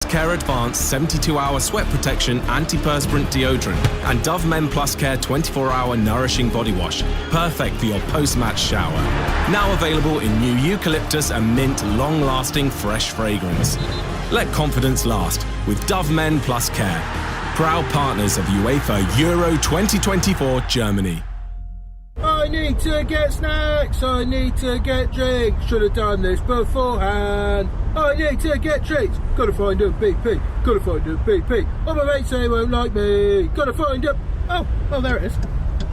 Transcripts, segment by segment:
Care Advanced 72-hour sweat protection antiperspirant deodorant and Dove Men Plus Care 24-hour nourishing body wash. Perfect for your post-match shower. Now available in new eucalyptus and mint long-lasting fresh fragrance. Let confidence last with Dove Men Plus Care. Proud partners of UEFA Euro 2024 Germany. I need to get snacks, I need to get drinks, should have done this beforehand. I need to get treats, gotta find a BP, gotta find a BP. Oh, my mates say won't like me, gotta find a... Oh, there it is.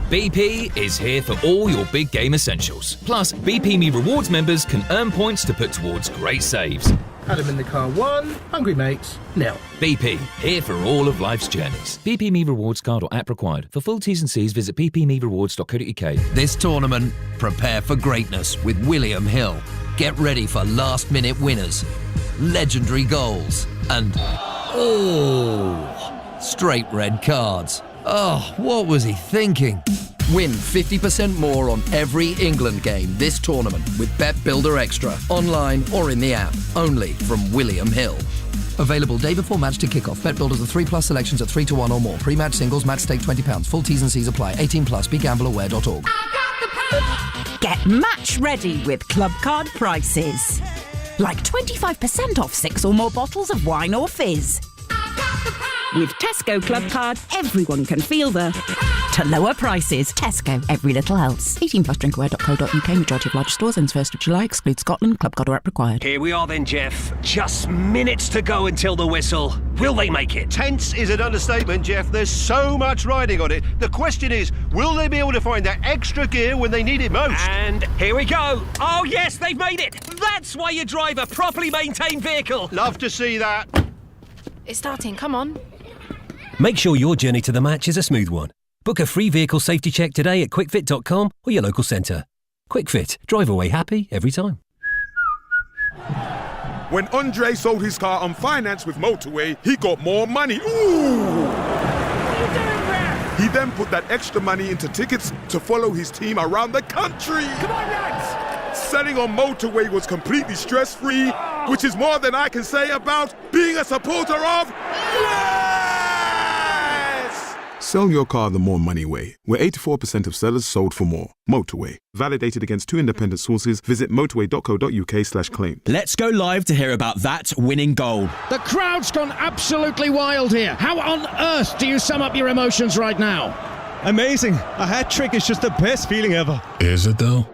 BP is here for all your big game essentials. Plus, BP Me Rewards members can earn points to put towards great saves. Adam in the car 1, hungry mates 0. BP, here for all of life's journeys. BP Me Rewards card or app required. For full T's and C's, visit bpmerewards.co.uk. This tournament, prepare for greatness with William Hill. Get ready for last-minute winners, legendary goals, and straight red cards. Oh, what was he thinking? Win 50% more on every England game this tournament with Bet Builder Extra, online or in the app. Only from William Hill. Available day before match to kick-off. Bet Builders are 3+ selections at 3-1 or more. Pre-match singles, match stake £20. Full T's and C's apply. 18+. BeGambleAware.org. Get match ready with Club Card prices. Like 25% off 6 or more bottles of wine or fizz. With Tesco Club Card, everyone can feel the to lower prices. Tesco, every little helps. 18+ drinkaware.co.uk. Majority of large stores ends 1st of July. Excludes Scotland. Club Card or app required. Here we are then, Jeff. Just minutes to go until the whistle. Will they make it? Tense is an understatement, Jeff. There's so much riding on it. The question is, will they be able to find that extra gear when they need it most? And here we go. Oh, yes, they've made it. That's why you drive a properly maintained vehicle. Love to see that. It's starting, come on. Make sure your journey to the match is a smooth one. Book a free vehicle safety check today at quickfit.com or your local centre. Quickfit, drive away happy every time. When Andre sold his car on finance with Motorway, he got more money. Ooh! What are you doing there? He then put that extra money into tickets to follow his team around the country. Come on, lads! Selling on Motorway was completely stress-free, which is more than I can say about being a supporter of... Sell your car the more money way, where 84% of sellers sold for more. Motorway. Validated against 2 independent sources. Visit motorway.co.uk/claim. Let's go live to hear about that winning goal. The crowd's gone absolutely wild here. How on earth do you sum up your emotions right now? Amazing. A hat-trick is just the best feeling ever. Is it though?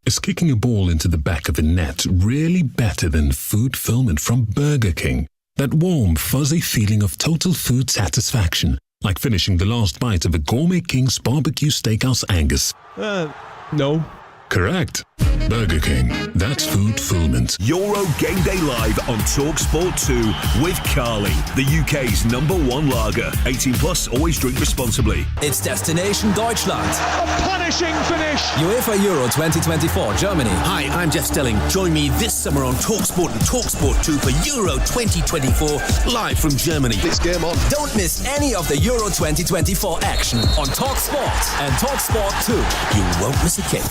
Is kicking a ball into the back of the net really better than food fulfillment from Burger King? That warm, fuzzy feeling of total food satisfaction. Like finishing the last bite of a Gourmet King's Barbecue Steakhouse Angus. No. Correct. Burger King. That's food fulfillment. Euro Game Day Live on TalkSport 2 with Carly, the UK's #1 lager. 18+, always drink responsibly. It's Destination Deutschland. A punishing finish. UEFA Euro 2024 Germany. Hi, I'm Jeff Stelling. Join me this summer on TalkSport and TalkSport 2 for Euro 2024 live from Germany. This game on. Don't miss any of the Euro 2024 action on TalkSport and TalkSport 2. You won't miss a kick.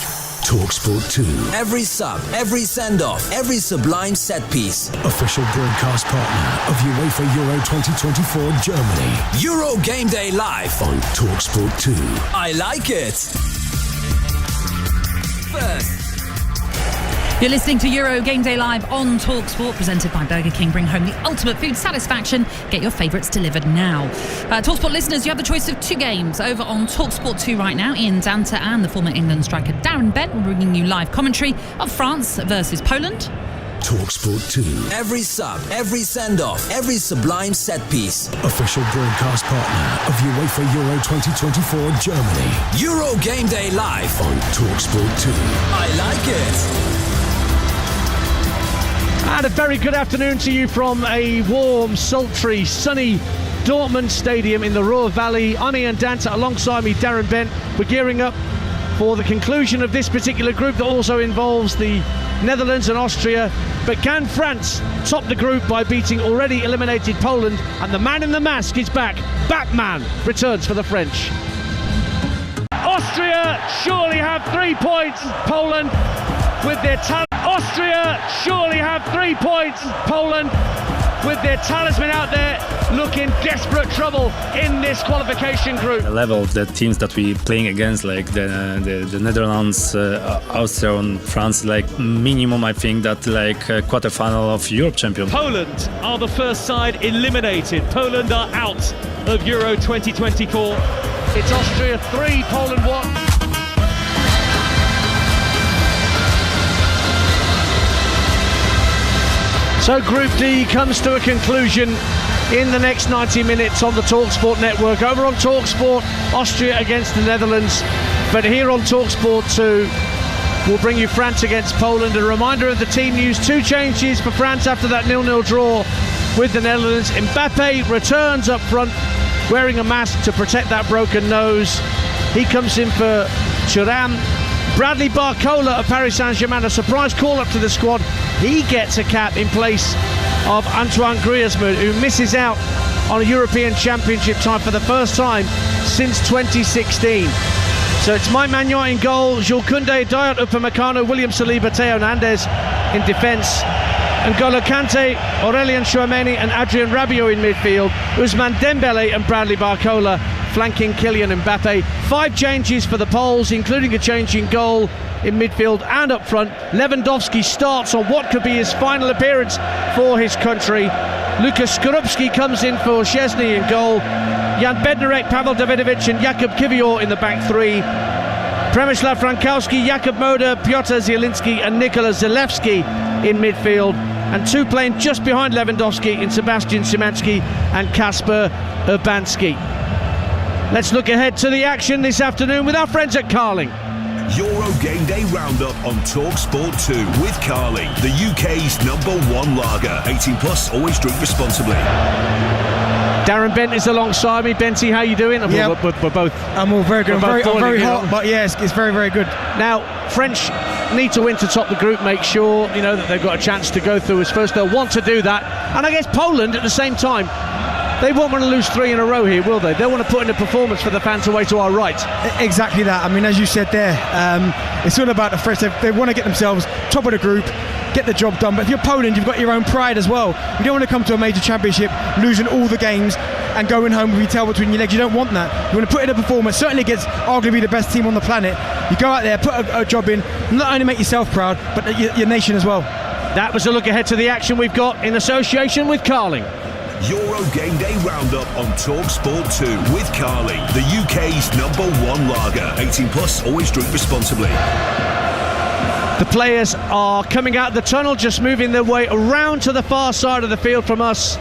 TalkSport 2. Every sub, every send-off, every sublime set piece. Official broadcast partner of UEFA Euro 2024 Germany. Euro Game Day Live on TalkSport 2. I like it. First. You're listening to Euro Game Day Live on TalkSport, presented by Burger King. Bring home the ultimate food satisfaction. Get your favourites delivered now. TalkSport listeners, you have the choice of 2 games over on TalkSport 2 right now. Ian Danta and the former England striker Darren Bent will bringing you live commentary of France versus Poland. TalkSport 2. Every sub, every send-off, every sublime set piece. Official broadcast partner of UEFA Euro 2024 Germany. Euro Game Day Live on TalkSport 2. I like it. And a very good afternoon to you from a warm, sultry, sunny Dortmund Stadium in the Ruhr Valley. I'm Ian Danta, alongside me Darren Bent. We're gearing up for the conclusion of this particular group that also involves the Netherlands and Austria. But can France top the group by beating already eliminated Poland? And the man in the mask is back. Batman returns for the French. Austria surely have 3 points. Poland with their talent. Austria surely have 3 points. Poland with their talisman out there, looking desperate trouble in this qualification group. The level of the teams that we playing against, like the Netherlands, Austria and France, like minimum, I think that like quarterfinal of Europe champion. Poland are the first side eliminated. Poland are out of Euro 2024. It's Austria 3, Poland 1. So Group D comes to a conclusion in the next 90 minutes on the TalkSport network. Over on TalkSport, Austria against the Netherlands. But here on TalkSport 2, we'll bring you France against Poland. A reminder of the team news: 2 changes for France after that 0-0 draw with the Netherlands. Mbappe returns up front, wearing a mask to protect that broken nose. He comes in for Thuram. Bradley Barcola of Paris Saint-Germain, a surprise call-up to the squad. He gets a cap in place of Antoine Griezmann, who misses out on a European Championship tie for the first time since 2016. So it's Mike Maignan in goal, Jules Koundé, Dayot Upamecano, William Saliba, Theo Hernandez in defence, N'Golo Kante, Aurélien Tchouameni and Adrien Rabiot in midfield, Ousmane Dembele and Bradley Barcola flanking Kylian Mbappe. 5 changes for the Poles, including a change in goal, in midfield and up front. Lewandowski starts on what could be his final appearance for his country. Lukas Skorupski comes in for Szczesny in goal. Jan Bednarek, Pavel Davidovich and Jakub Kiwior in the back 3. Przemysław Frankowski, Jakub Moder, Piotr Zielinski and Nikola Zalewski in midfield. And 2 playing just behind Lewandowski in Sebastian Szymanski and Kasper Urbanski. Let's look ahead to the action this afternoon with our friends at Carling. Euro Game Day Roundup on TalkSport 2 with Carling, the UK's #1 lager. 18 plus, always drink responsibly. Darren Bent is alongside me. Benty, how you doing? Yeah, we're both. I'm all very good. I'm very hot, but yes, it's very, very good. Now, French need to win to top the group, make sure that they've got a chance to go through as first. They'll want to do that, and I guess Poland at the same time. They won't want to lose 3 in a row here, will they? They'll want to put in a performance for the fans away to our right. Exactly that. I mean, as you said there, it's all about the French. They want to get themselves top of the group, get the job done. But if you're Poland, you've got your own pride as well. You don't want to come to a major championship losing all the games and going home with your tail between your legs. You don't want that. You want to put in a performance, certainly against arguably the best team on the planet. You go out there, put a job in, not only make yourself proud, but your nation as well. That was a look ahead to the action we've got in association with Carling. Euro Game Day Roundup on TalkSport 2 with Carling, the UK's #1 lager. 18 plus, always drink responsibly. The players are coming out of the tunnel, just moving their way around to the far side of the field from us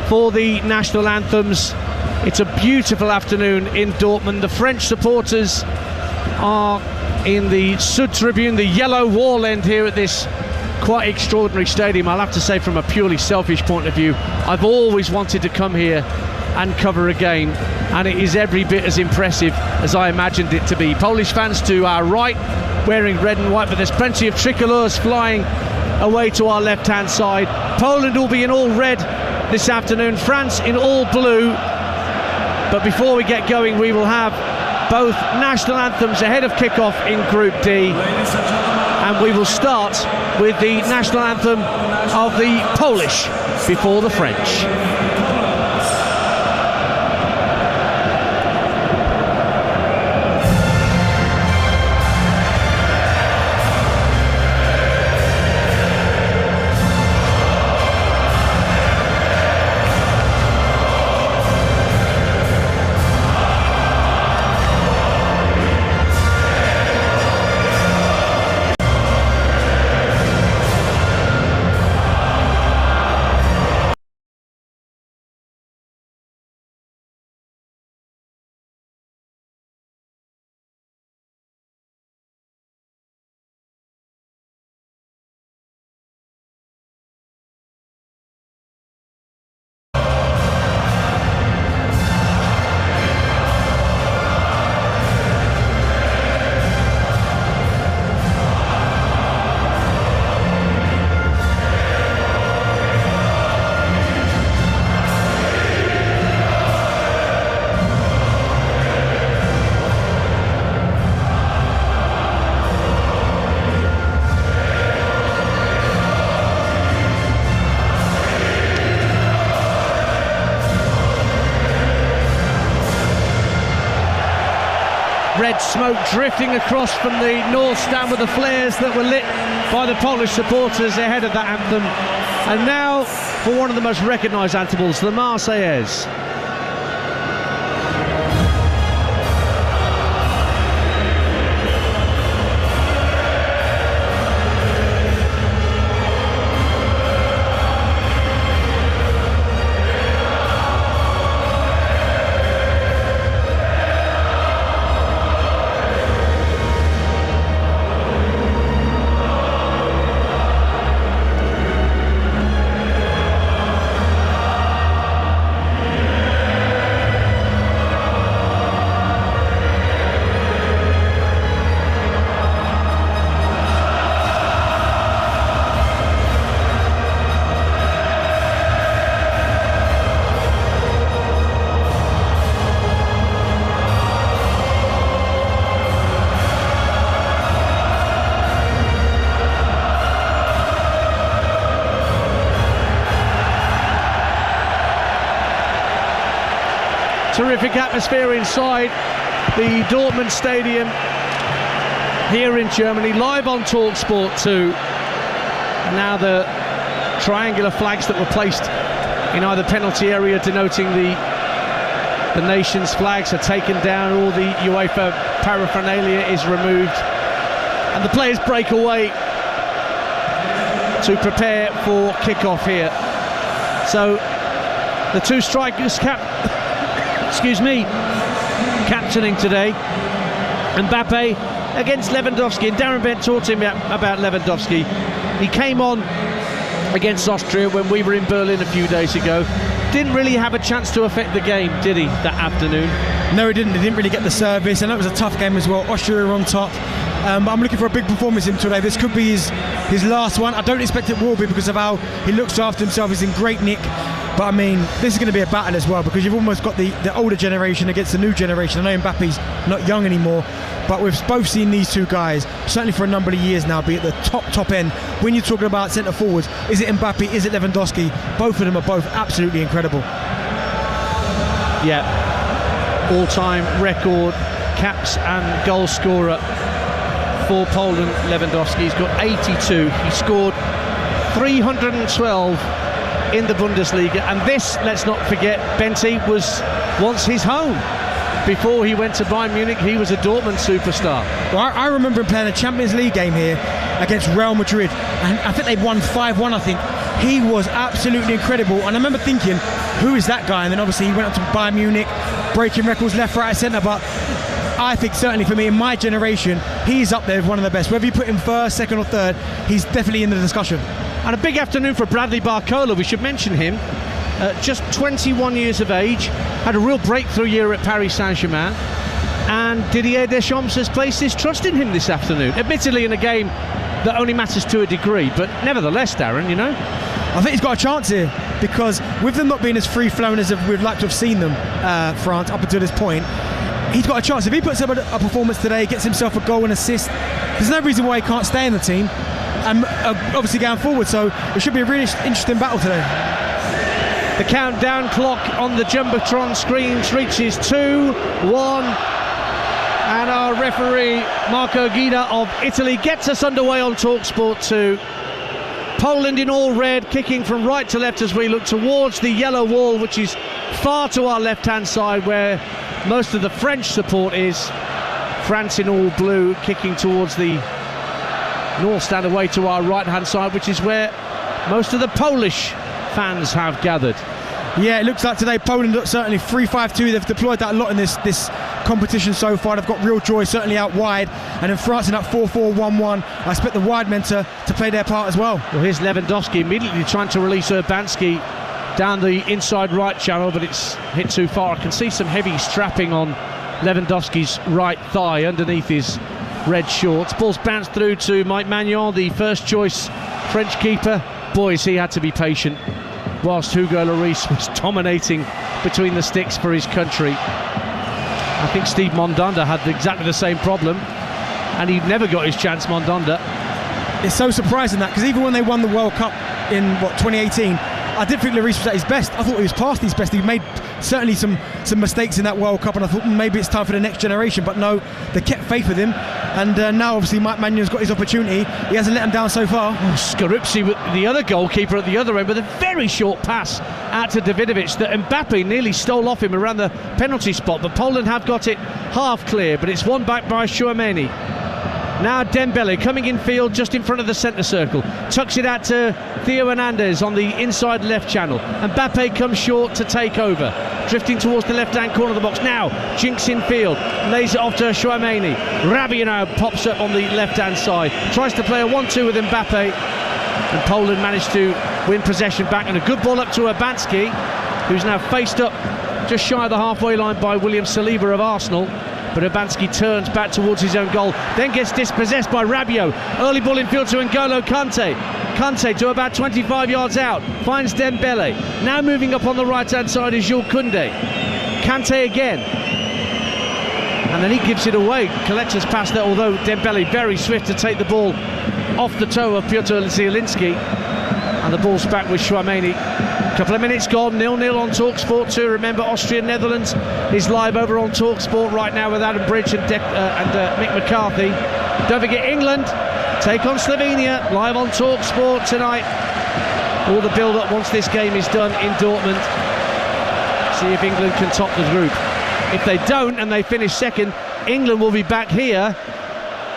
for the national anthems. It's a beautiful afternoon in Dortmund. The French supporters are in the Sud Tribune, the yellow wall end here at this quite extraordinary stadium. I'll have to say, from a purely selfish point of view, I've always wanted to come here and cover a game, and it is every bit as impressive as I imagined it to be. Polish fans to our right wearing red and white, but there's plenty of tricolours flying away to our left hand side. Poland will be in all red this afternoon, France in all blue. But before we get going, we will have both national anthems ahead of kick-off in Group D, and we will start with the national anthem of the Polish before the French. Red smoke drifting across from the north stand with the flares that were lit by the Polish supporters ahead of that anthem. And now for one of the most recognised anthems, the Marseillaise. Terrific atmosphere inside the Dortmund Stadium here in Germany, live on TalkSport 2. And now the triangular flags that were placed in either penalty area denoting the nation's flags are taken down, all the UEFA paraphernalia is removed, and the players break away to prepare for kick-off here. So the two strikers captaining today. Mbappe against Lewandowski, and Darren Bent talked to him about Lewandowski. He came on against Austria when we were in Berlin a few days ago. Didn't really have a chance to affect the game, did he, that afternoon? No, he didn't. He didn't really get the service, and that was a tough game as well. Austria were on top. I'm looking for a big performance in him today. This could be his last one. I don't expect it will be because of how he looks after himself. He's in great nick. But I mean, this is going to be a battle as well, because you've almost got the older generation against the new generation. I know Mbappe's not young anymore, but we've both seen these two guys, certainly for a number of years now, be at the top end. When you're talking about centre forwards, is it Mbappe, is it Lewandowski? Both of them are both absolutely incredible. Yeah, all-time record caps and goal scorer for Poland, Lewandowski. He's got 82. He scored 312 in the Bundesliga, and this, let's not forget, Benty, was once his home. Before he went to Bayern Munich, he was a Dortmund superstar. Well, I remember him playing a Champions League game here against Real Madrid, and I think they won 5-1, I think. He was absolutely incredible, and I remember thinking, who is that guy? And then obviously he went up to Bayern Munich, breaking records left, right, centre, but I think certainly for me, in my generation, he's up there with one of the best. Whether you put him first, second or third, he's definitely in the discussion. And a big afternoon for Bradley Barcola, we should mention him. Just 21 years of age, had a real breakthrough year at Paris Saint-Germain, and Didier Deschamps has placed his trust in him this afternoon, admittedly in a game that only matters to a degree, but nevertheless, Darren, you know, I think he's got a chance here, because with them not being as free-flowing as we'd like to have seen them, France, up until this point, he's got a chance. If he puts up a performance today, gets himself a goal and assist, there's no reason why he can't stay in the team, and obviously going forward, so it should be a really interesting battle today. The countdown clock on the Jumbotron screens reaches 2-1, and our referee Marco Guida of Italy gets us underway on TalkSport 2. Poland in all red, kicking from right to left as we look towards the yellow wall, which is far to our left-hand side where most of the French support is. France in all blue, kicking towards the north stand away to our right-hand side, which is where most of the Polish fans have gathered. Yeah, it looks like today Poland certainly 3-5-2. They've deployed that a lot in this competition so far. They've got real joy certainly out wide, and then France in that 4-4-1-1. I expect the wide men to play their part as well. Well, here's Lewandowski immediately trying to release Urbanski down the inside right channel, but it's hit too far. I can see some heavy strapping on Lewandowski's right thigh underneath his red shorts. Ball's bounced through to Mike Maignan, the first choice French keeper. Boys, he had to be patient whilst Hugo Lloris was dominating between the sticks for his country. I think Steve Mondanda had exactly the same problem, and he never got his chance, Mondanda. It's so surprising that, because even when they won the World Cup in 2018, I didn't think Lloris was at his best. I thought he was past his best. He made certainly some mistakes in that World Cup, and I thought maybe it's time for the next generation, but no, they kept faith with him, and now obviously Mike Magnon's got his opportunity. He hasn't let him down so far. Skorupski, with the other goalkeeper at the other end, with a very short pass out to Davidovic that Mbappe nearly stole off him around the penalty spot, but Poland have got it half clear, but it's won back by Chouameni. Now Dembele coming in field just in front of the centre circle, tucks it out to Theo Hernandez on the inside left channel, and Mbappe comes short to take over, drifting towards the left hand corner of the box. Now Jinx in field, lays it off to Chouameni. Rabiot now pops up on the left hand side, tries to play a 1-2 with Mbappe, and Poland managed to win possession back, and a good ball up to Urbanski, who's now faced up just shy of the halfway line by William Saliba of Arsenal. But Urbanski turns back towards his own goal, then gets dispossessed by Rabiot. Early ball in field to N'Golo Kante. Kante to about 25 yards out, finds Dembele. Now moving up on the right-hand side is Jules Koundé. Kante again. And then he gives it away. Collector's pass there, although Dembele very swift to take the ball off the toe of Piotr Zielinski. And the ball's back with Chouameni. Couple of minutes gone, 0-0 on TalkSport 2. Remember, Austria-Netherlands is live over on TalkSport right now with Adam Bridge and Mick McCarthy. Don't forget, England take on Slovenia live on TalkSport tonight. All the build-up once this game is done in Dortmund. See if England can top the group. If they don't and they finish second, England will be back here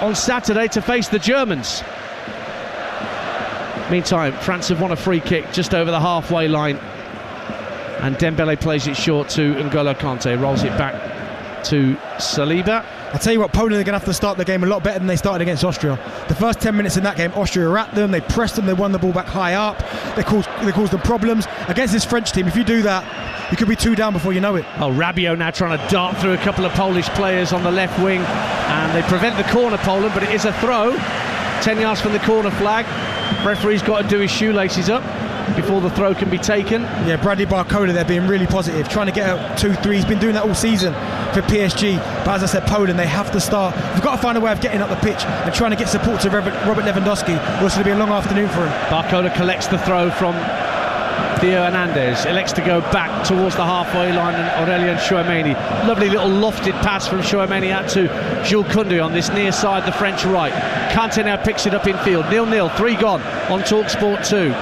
on Saturday to face the Germans. Meantime, France have won a free kick just over the halfway line, and Dembele plays it short to N'Golo Kante, rolls it back to Saliba. I'll tell you what, Poland are going to have to start the game a lot better than they started against Austria. The first 10 minutes in that game, Austria were at them, they pressed them, they won the ball back high up, they caused them problems. Against this French team, if you do that, you could be 2 down before you know it. Oh, Rabiot now trying to dart through a couple of Polish players on the left wing, and they prevent the corner, Poland, but it is a throw. 10 yards from the corner flag. Referee's got to do his shoelaces up before the throw can be taken. Yeah, Bradley Barcola, they're being really positive, trying to get out 2-3. He's been doing that all season for PSG. But as I said, Poland, they have to start. We've got to find a way of getting up the pitch and trying to get support to Robert Lewandowski. Or it's going to be a long afternoon for him. Barcola collects the throw from Theo Hernandez, elects to go back towards the halfway line, and Aurelien Chouameni. Lovely little lofted pass from Chouameni out to Jules Koundé on this near side, the French right. Kante now picks it up in field. 0-0, 3 gone on TalkSport 2.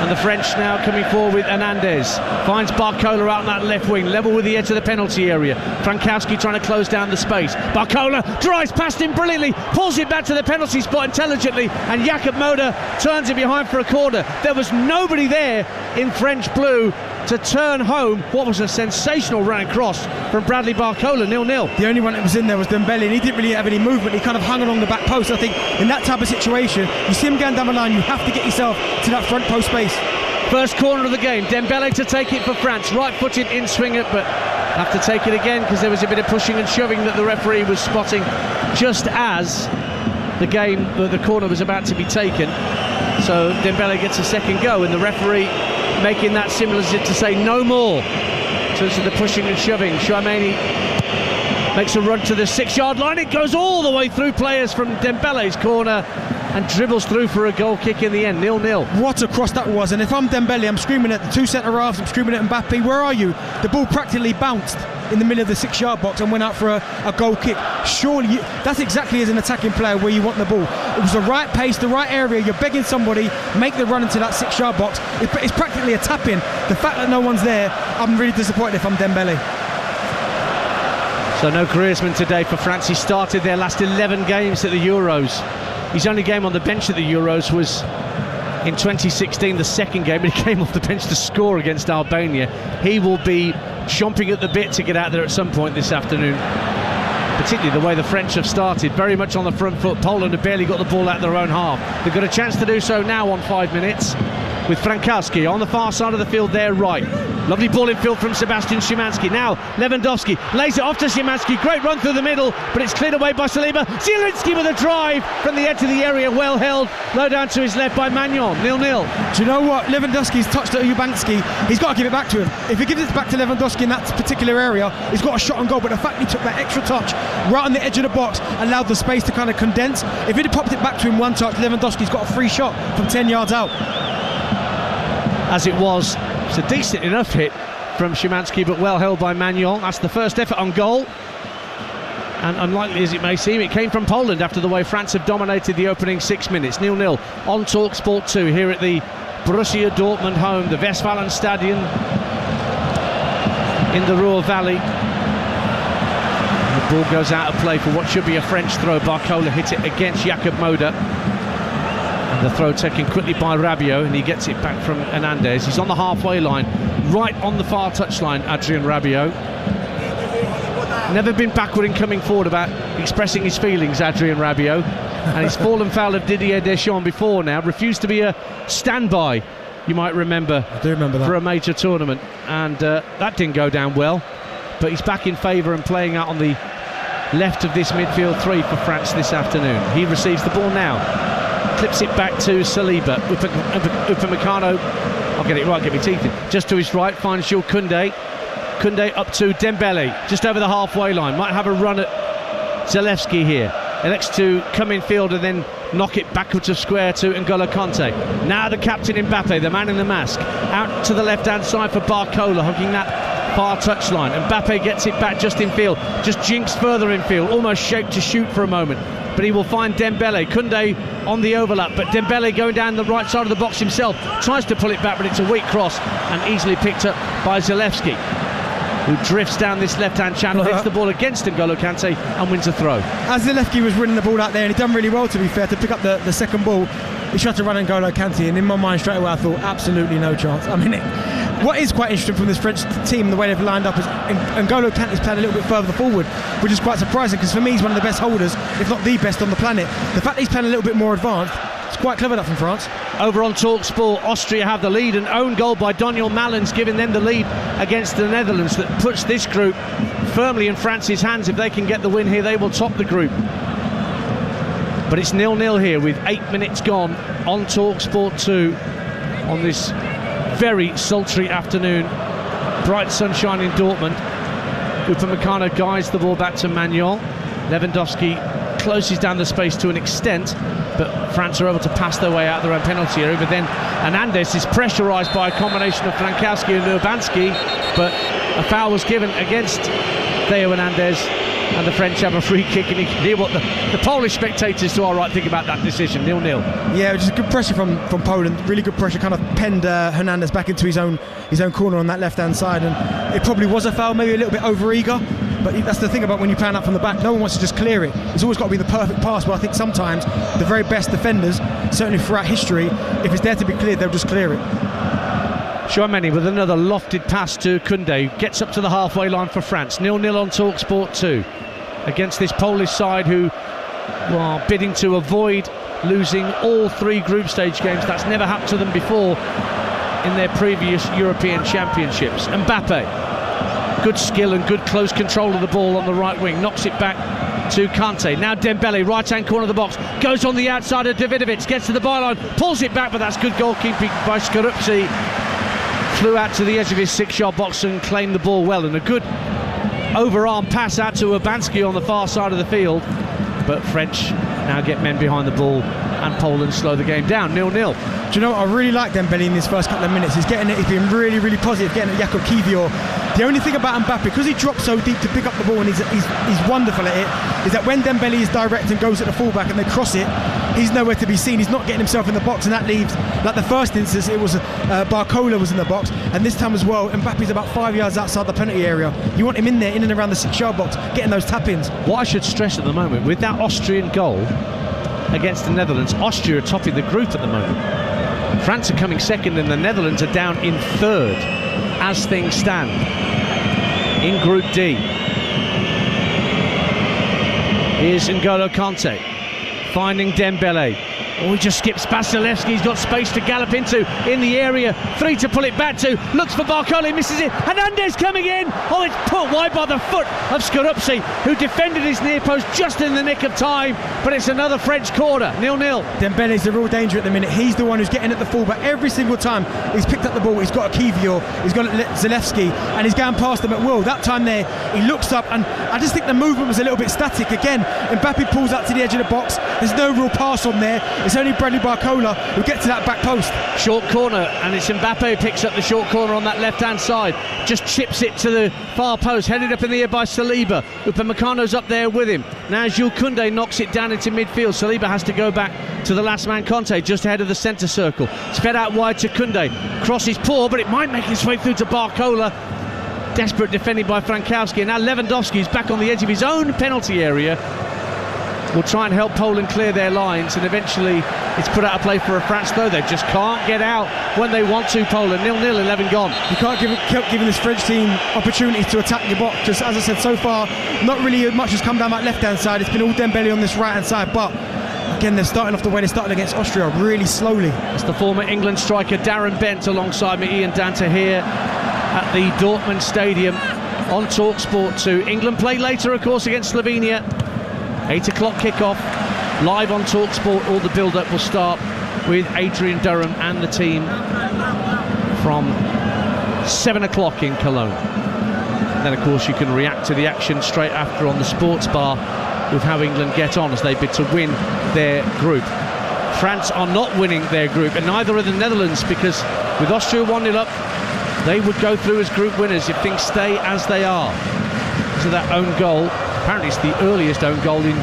And the French now coming forward with Hernandez. Finds Barcola out on that left wing, level with the edge of the penalty area. Frankowski trying to close down the space. Barcola drives past him brilliantly, pulls it back to the penalty spot intelligently, and Jakob Moder turns it behind for a corner. There was nobody there in French blue to turn home what was a sensational run across from Bradley Barcola. 0-0. The only one that was in there was Dembele, and he didn't really have any movement. He kind of hung along the back post. I think in that type of situation, you see him going down the line, you have to get yourself to that front post space. First corner of the game, Dembele to take it for France, right-footed in swinger, but have to take it again because there was a bit of pushing and shoving that the referee was spotting just as the corner was about to be taken. So Dembele gets a second go, and the referee making that similar as if to say no more in terms of the pushing and shoving. Chouameni makes a run to the 6-yard line. It goes all the way through players from Dembele's corner and dribbles through for a goal kick in the end. 0-0. What a cross that was. And if I'm Dembele, I'm screaming at the 2 centre-halves, I'm screaming at Mbappe, where are you? The ball practically bounced in the middle of the 6-yard box and went out for a goal kick. Surely that's exactly as an attacking player where you want the ball. It was the right pace, the right area. You're begging somebody, make the run into that 6-yard box. It's practically a tap-in. The fact that no one's there, I'm really disappointed if I'm Dembele. So no Griezmann today for France. He started their last 11 games at the Euros. His only game on the bench at the Euros was in 2016, the second game, but he came off the bench to score against Albania. He will be chomping at the bit to get out there at some point this afternoon. Particularly the way the French have started, very much on the front foot. Poland have barely got the ball out of their own half. They've got a chance to do so now on 5 minutes with Frankowski on the far side of the field there right. Lovely ball in field from Sebastian Szymanski. Now Lewandowski lays it off to Szymanski. Great run through the middle, but it's cleared away by Saliba. Zielinski with a drive from the edge of the area, well held. Low down to his left by Magnon. 0-0. Do you know what? Lewandowski's touched at Ubanski. He's got to give it back to him. If he gives it back to Lewandowski in that particular area, he's got a shot on goal. But the fact he took that extra touch right on the edge of the box allowed the space to kind of condense. If he'd have popped it back to him one touch, Lewandowski's got a free shot from 10 yards out. As it was, it's a decent enough hit from Szymanski, but well held by Manuel. That's the first effort on goal. And unlikely as it may seem, it came from Poland after the way France have dominated the opening 6 minutes. 0-0 on TalkSport 2 here at the Borussia Dortmund home, the Westfalenstadion in the Ruhr Valley. And the ball goes out of play for what should be a French throw. Barcola hit it against Jakob Moder. And the throw taken quickly by Rabiot, and he gets it back from Hernandez. He's on the halfway line, right on the far touchline, Adrien Rabiot. Never been backward in coming forward about expressing his feelings, Adrien Rabiot. And he's fallen foul of Didier Deschamps before now. Refused to be a standby, you might remember. I do remember that. For a major tournament. And that didn't go down well. But he's back in favour and playing out on the left of this midfield three for France this afternoon. He receives the ball now. Clips it back to Saliba. Upamecano, I'll get it right, get my teeth in. Just to his right, finds Jules Koundé. Koundé up to Dembele, just over the halfway line. Might have a run at Zalewski here. Elects to come in field and then knock it backwards of square to N'Golo Kanté. Now the captain Mbappe, the man in the mask, out to the left-hand side for Barcola, hugging that far touchline. Mbappe gets it back just in field, just jinks further in field, almost shaped to shoot for a moment. But he will find Dembele. Koundé on the overlap, but Dembele going down the right side of the box himself. Tries to pull it back, but it's a weak cross and easily picked up by Zalewski, who drifts down this left-hand channel, hits the ball against N'Golo Kanté and wins a throw. As Zalewski was running the ball out there, and he'd done really well, to be fair, to pick up the second ball. He tried to run N'Golo Kanté, and in my mind straight away I thought absolutely no chance. I mean, what is quite interesting from this French team, the way they've lined up, is N'Golo Kanté's playing a little bit further forward, which is quite surprising, because for me he's one of the best holders, if not the best on the planet. The fact that he's playing a little bit more advanced, it's quite clever that from France. Over on TalkSport, Austria have the lead. An own goal by Daniel Malins giving them the lead against the Netherlands. That puts this group firmly in France's hands. If they can get the win here, they will top the group. But it's 0-0 here with 8 minutes gone on TalkSport 2 on this very sultry afternoon. Bright sunshine in Dortmund. Upamecano guides the ball back to Manuel. Lewandowski closes down the space to an extent, but France are able to pass their way out of their own penalty area. But then Hernandez is pressurised by a combination of Frankowski and Urbanski, but a foul was given against Theo Hernandez, and the French have a free kick, and you can hear what the Polish spectators to our right think about that decision. 0-0. Yeah, just good pressure from Poland, really good pressure, kind of penned Hernandez back into his own corner on that left-hand side, and it probably was a foul, maybe a little bit over-eager. But that's the thing about when you plan up from the back, no one wants to just clear it. It's always got to be the perfect pass, but I think sometimes the very best defenders, certainly throughout history, if it's there to be cleared, they'll just clear it. Chouameni with another lofted pass to Koundé, gets up to the halfway line for France. 0-0 on TalkSport 2 against this Polish side who are bidding to avoid losing all three group stage games. That's never happened to them before in their previous European Championships. Mbappe, good skill and good close control of the ball on the right wing, knocks it back to Kanté. Now Dembele, right-hand corner of the box, goes on the outside of Davidovic, gets to the byline, pulls it back, but that's good goalkeeping by Skorupski. Flew out to the edge of his 6-yard box and claimed the ball well, and a good overarm pass out to Urbanski on the far side of the field. But French now get men behind the ball, and Poland slow the game down. 0-0. Do you know what? I really like Dembele in this first couple of minutes. He's getting it. He's been really, really positive, getting at Jakob Kivior. The only thing about Mbappe, because he drops so deep to pick up the ball and he's wonderful at it, is that when Dembele is direct and goes at the fullback and they cross it, he's nowhere to be seen. He's not getting himself in the box, and that leaves, like the first instance, it was Barcola was in the box, and this time as well, Mbappe's about 5 yards outside the penalty area. You want him in there, in and around the 6-yard box, getting those tap-ins. What I should stress at the moment, with that Austrian goal against the Netherlands, Austria are topping the group at the moment. France are coming second, and the Netherlands are down in third as things stand in Group D. Here's N'Golo Kanté finding Dembele. Oh, he just skips past Zalewski. He's got space to gallop into in the area. 3 to pull it back to. Looks for Barcola, misses it. Hernandez coming in. Oh, it's put wide by the foot of Skorupski, who defended his near post just in the nick of time. But it's another French corner. 0-0. Dembele's the real danger at the minute. He's the one who's getting at the fullback every single time. He's picked up the ball. He's got a Kivior. He's got Zalewski, and he's going past them at will. That time there, he looks up, and I just think the movement was a little bit static. Again, Mbappe pulls out to the edge of the box. There's no real pass on there. it's only Bradley Barcola who gets to that back post. Short corner, and it's Mbappe who picks up the short corner on that left-hand side. Just chips it to the far post, headed up in the air by Saliba. Upamecano's up there with him. Now Jules Koundé knocks it down into midfield. Saliba has to go back to the last man, Conte, just ahead of the centre circle. It's fed out wide to Koundé. Cross is poor, but it might make its way through to Barcola. Desperate defending by Frankowski, and now Lewandowski is back on the edge of his own penalty area. Will try and help Poland clear their lines, and eventually it's put out of play for a France, though they just can't get out when they want to. Poland 0-0, 11 gone. You can't keep giving this French team opportunities to attack your box. Just as I said, so far not really much has come down that left hand side. It's been all Dembele on this right hand side, but again, they're starting off the way they started against Austria, really slowly. It's the former England striker Darren Bent alongside me, Ian Danta, here at the Dortmund Stadium on TalkSport 2. England play later, of course, against Slovenia. 8 o'clock kickoff, live on TalkSport. All the build-up will start with Adrian Durham and the team from 7 o'clock in Cologne. And then, of course, you can react to the action straight after on the sports bar with how England get on as they bid to win their group. France are not winning their group, and neither are the Netherlands, because with Austria 1-0 up, they would go through as group winners if things stay as they are. So that own goal, apparently it's the earliest own goal in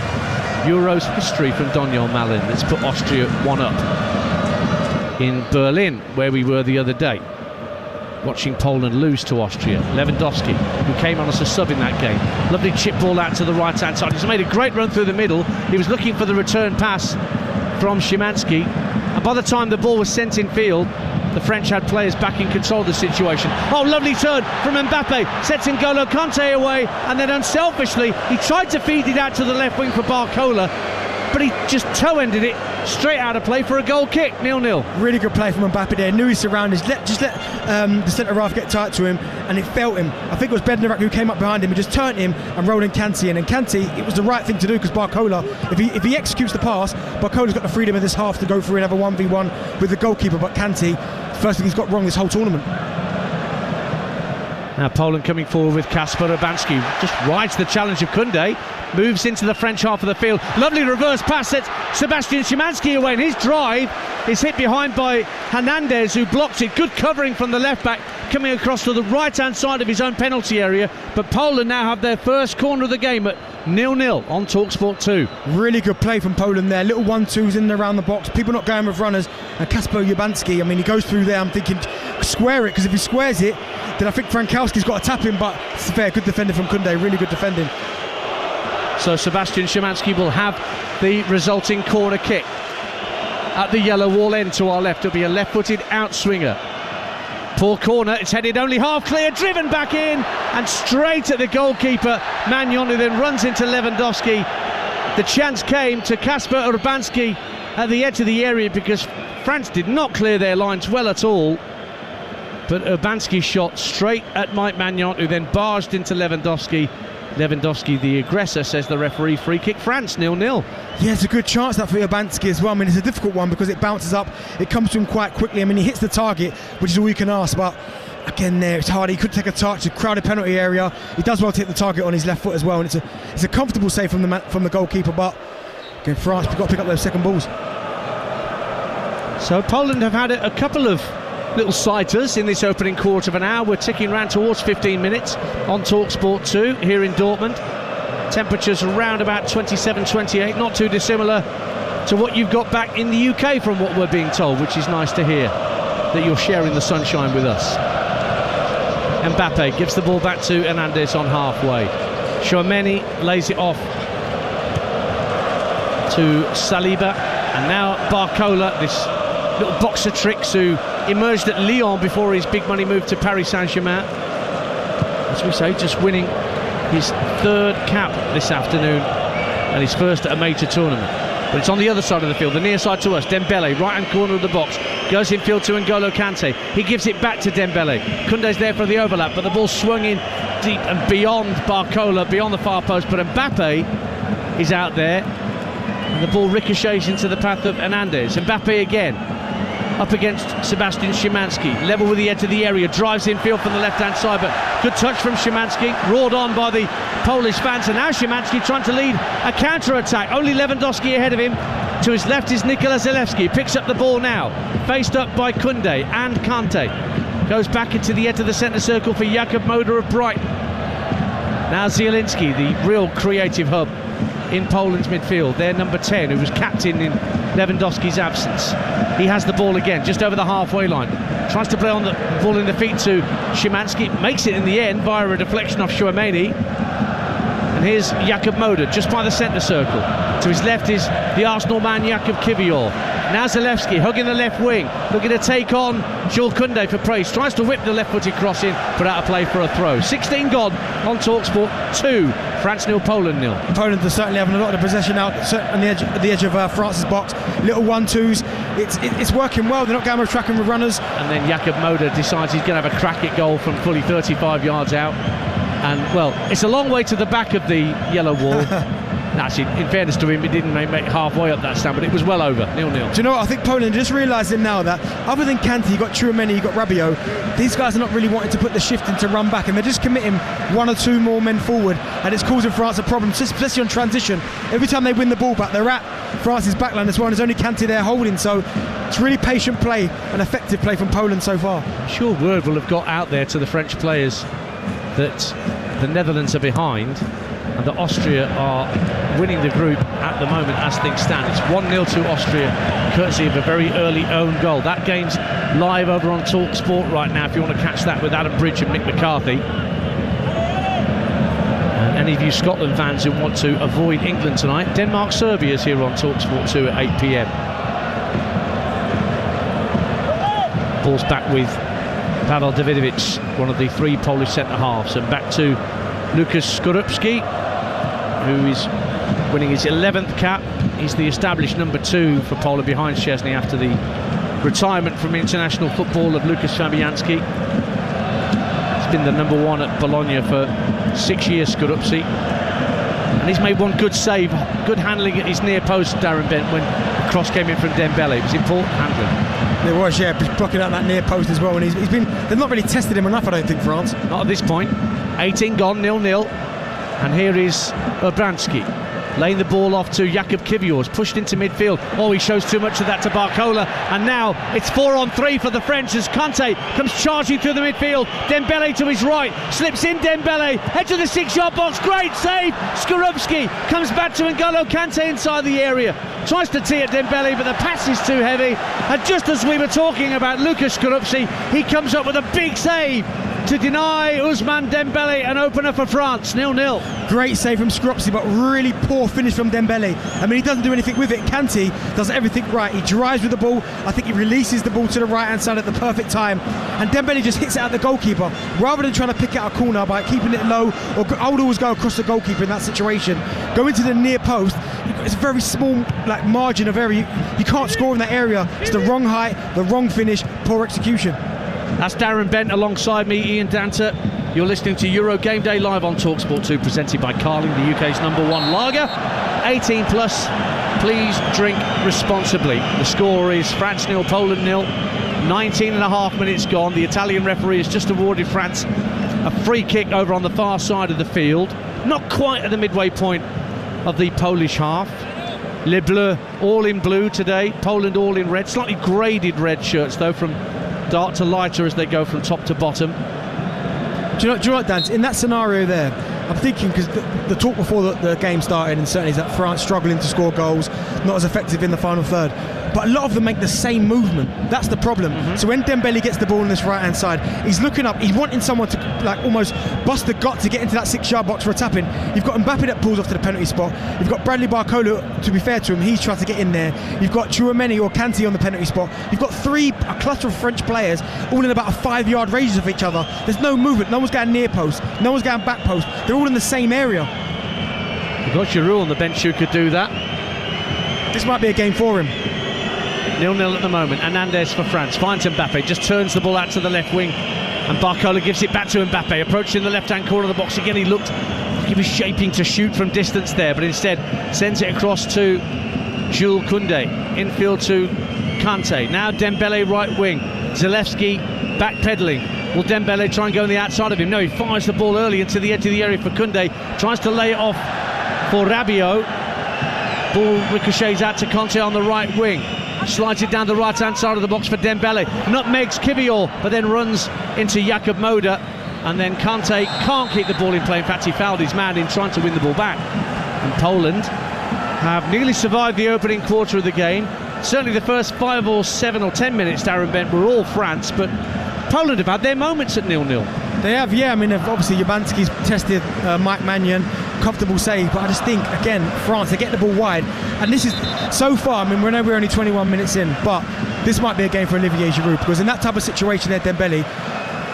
Euros history from Donyell Malin. Let's put Austria 1 up in Berlin, where we were the other day, watching Poland lose to Austria. Lewandowski, who came on as a sub in that game. Lovely chip ball out to the right-hand side. He's made a great run through the middle. He was looking for the return pass from Szymanski, and by the time the ball was sent in field, the French had players back in control of the situation. Oh, lovely turn from Mbappe, sets N'Golo Kante away, and then unselfishly he tried to feed it out to the left wing for Barcola, but he just toe-ended it straight out of play for a goal kick. 0-0. Really good play from Mbappe there. Knew his surroundings. Just let the centre-half get tight to him, and it felt him. I think it was Bednarek who came up behind him and just turned him and rolled in Kante in. And Kante, it was the right thing to do, because Barcola, if he executes the pass, Barcola's got the freedom in this half to go through and have a 1v1 with the goalkeeper. But Kante, first thing he's got wrong this whole tournament. Now Poland coming forward with Kasper Urbanski. Just rides the challenge of Koundé. Moves into the French half of the field. Lovely reverse pass, sets Sebastian Szymanski away, and his drive is hit behind by Hernandez, who blocks it. Good covering from the left back, coming across to the right hand side of his own penalty area. But Poland now have their first corner of the game at 0-0 on TalkSport 2. Really good play from Poland there. Little 1-2s in and around the box. People not going with runners. And Kasper Urbanski, I mean, he goes through there. I'm thinking square it, because if he squares it, then I think Frankowski's got to tap him. But it's fair. Good defending from Koundé. Really good defending. So Sebastian Szymanski will have the resulting corner kick at the yellow wall end to our left. It'll be a left-footed outswinger. Poor corner, it's headed only half clear, driven back in and straight at the goalkeeper. Magnon, who then runs into Lewandowski. The chance came to Kasper Urbanski at the edge of the area, because France did not clear their lines well at all. But Urbanski shot straight at Mike Magnon, who then barged into Lewandowski. Lewandowski, the aggressor, says the referee. Free kick, France, 0-0. Yeah, it's a good chance that for Urbanski as well. I mean, it's a difficult one because it bounces up, it comes to him quite quickly. I mean, he hits the target, which is all you can ask, but again there, it's hard. He could take a touch, a crowded penalty area. He does well to hit the target on his left foot as well, and it's a comfortable save from the goalkeeper, but again, France, we've got to pick up those second balls. So Poland have had a couple of little sighters in this opening quarter of an hour. We're ticking round towards 15 minutes on TalkSport 2 here in Dortmund. Temperatures around about 27, 28, not too dissimilar to what you've got back in the UK from what we're being told, which is nice to hear that you're sharing the sunshine with us. Mbappe gives the ball back to Hernandez on halfway. Chouameni lays it off to Saliba, and now Barcola, this little boxer tricks, who emerged at Lyon before his big money move to Paris Saint-Germain. As we say, just winning his third cap this afternoon and his first at a major tournament. But it's on the other side of the field, the near side to us. Dembele, right-hand corner of the box, goes in field to N'Golo Kante. He gives it back to Dembele. Koundé's there for the overlap, but the ball swung in deep and beyond Barcola, beyond the far post. But Mbappe is out there, and the ball ricochets into the path of Hernandez. Mbappe again, up against Sebastian Szymanski, level with the edge of the area, drives in field from the left-hand side, but good touch from Szymanski, roared on by the Polish fans, and now Szymanski trying to lead a counter-attack. Only Lewandowski ahead of him, To his left is Nikola Zalewski. Picks up the ball now. Faced up by Koundé and Kante. Goes back into the edge of the centre circle for Jakub Moder of Brighton. Now Zielinski, the real creative hub in Poland's midfield. Their number 10, who was captain in Lewandowski's absence. He has the ball again, just over the halfway line. Tries to play on the ball in the feet to Szymanski. Makes it in the end via a deflection off Chouameni. And here's Jakub Moder, just by the centre circle. To his left is the Arsenal man, Jakub Kiwior. Now Zalewski, hugging the left wing, looking to take on Jules Koundé for praise. Tries to whip the left-footed cross in, but out of play for a throw. 16 gone on TalkSport 2. France 0, Poland 0. Poland are certainly having a lot of possession out on the edge of France's box. Little 1-2s. It's working well. They're not going with tracking with runners. And then Jakub Moder decides he's going to have a crack at goal from fully 35 yards out. And, well, it's a long way to the back of the yellow wall. Actually, in fairness to him, he didn't make halfway up that stand, but it was well over, 0-0. Do you know what? I think Poland just realising now that other than Kante, you've got Chouameni, you've got Rabiot, these guys are not really wanting to put the shift in to run back, and they're just committing one or two more men forward, and it's causing France a problem, especially on transition. Every time they win the ball back, they're at France's backline as well, and there's only Kante there holding, so it's really patient play and effective play from Poland so far. I'm sure word will have got out there to the French players that the Netherlands are behind, and that Austria are winning the group at the moment as things stand. It's 1-0 to Austria, courtesy of a very early own goal. That game's live over on TalkSport right now if you want to catch that with Adam Bridge and Mick McCarthy. And any of you Scotland fans who want to avoid England tonight, Denmark-Serbia is here on TalkSport 2 at 8 p.m. Ball's back with Pavel Davidovic, one of the three Polish centre-halves, and back to Lukasz Skorupski, who is winning his 11th cap. He's the established number 2 for Poland behind Szczesny after the retirement from international football of Lukasz Fabianski. He's been the number 1 at Bologna for 6 years, Skorupski. And he's made one good save, good handling at his near post, Darren Bent, when the cross came in from Dembele. It was important handling. There was, yeah, blocking out that near post as well, and they've not really tested him enough, I don't think, France. Not at this point. 18 gone, 0-0. And here is Urbanski, laying the ball off to Jakub Kiwior, pushed into midfield. Oh, he shows too much of that to Barcola, and now it's 4-on-3 for the French as Kante comes charging through the midfield. Dembele to his right, slips in Dembele, edge of the 6-yard box, great save. Skorupski comes back to N'Golo Kante inside the area, tries to tee at Dembele, but the pass is too heavy. And just as we were talking about Lukasz Skorupski, he comes up with a big save to deny Ousmane Dembele an opener for France. 0-0. Great save from Skorupski, but really poor finish from Dembele. I mean, he doesn't do anything with it. Kante does everything right. He drives with the ball. I think he releases the ball to the right-hand side at the perfect time. And Dembele just hits it at the goalkeeper. Rather than trying to pick out a corner by keeping it low, or I would always go across the goalkeeper in that situation. Go into the near post. It's a very small margin of area. You can't score in that area. It's the wrong height, the wrong finish, poor execution. That's Darren Bent alongside me, Ian Danter. You're listening to Euro Game Day live on TalkSport 2, presented by Carling, the UK's number 1 lager. 18 plus, please drink responsibly. The score is France 0, Poland 0. 19.5 minutes gone. The Italian referee has just awarded France a free kick over on the far side of the field. Not quite at the midway point of the Polish half. Les Bleus all in blue today, Poland all in red. Slightly graded red shirts though, from dark to lighter as they go from top to bottom. Do you know what, Dan? In that scenario there, I'm thinking, because the talk before the game started, and certainly is that France struggling to score goals, not as effective in the final third. But a lot of them make the same movement. That's the problem. So when Dembele gets the ball on this right-hand side, he's looking up, he's wanting someone to almost bust the gut to get into that 6-yard box for a tap-in. You've got Mbappe that pulls off to the penalty spot. You've got Bradley Barcola, to be fair to him, he's trying to get in there. You've got Chouameni or Kante on the penalty spot. You've got a cluster of French players all in about a 5-yard radius of each other. There's no movement. No one's going near post. No one's going back post. They're all in the same area. You've got Giroud on the bench who could do that. This might be a game for him. 0-0 at the moment. Hernandez for France finds Mbappe, just turns the ball out to the left wing, and Barcola gives it back to Mbappe, approaching the left-hand corner of the box again. He was shaping to shoot from distance there, but instead sends it across to Jules Koundé, infield to Kante. Now Dembele right wing, Zalewski backpedaling. Will Dembele try and go on the outside of him? No, he fires the ball early into the edge of the area for Koundé, tries to lay it off for Rabiot. Ball ricochets out to Conte on the right wing. Slides it down the right-hand side of the box for Dembele. Nutmegs Kivior, but then runs into Jakub Moder. And then Conte can't keep the ball in play. In fact, he fouled his man in trying to win the ball back. And Poland have nearly survived the opening quarter of the game. Certainly the first 5 or 7 or 10 minutes, Darren Bent, were all France, but Poland have had their moments at 0-0. They have, yeah. I mean, obviously Yabanski's tested Mike Mannion, comfortable save, but I just think, again, France, they get the ball wide. And this is, so far, I mean, we know we're only 21 minutes in, but this might be a game for Olivier Giroud, because in that type of situation there, Dembele,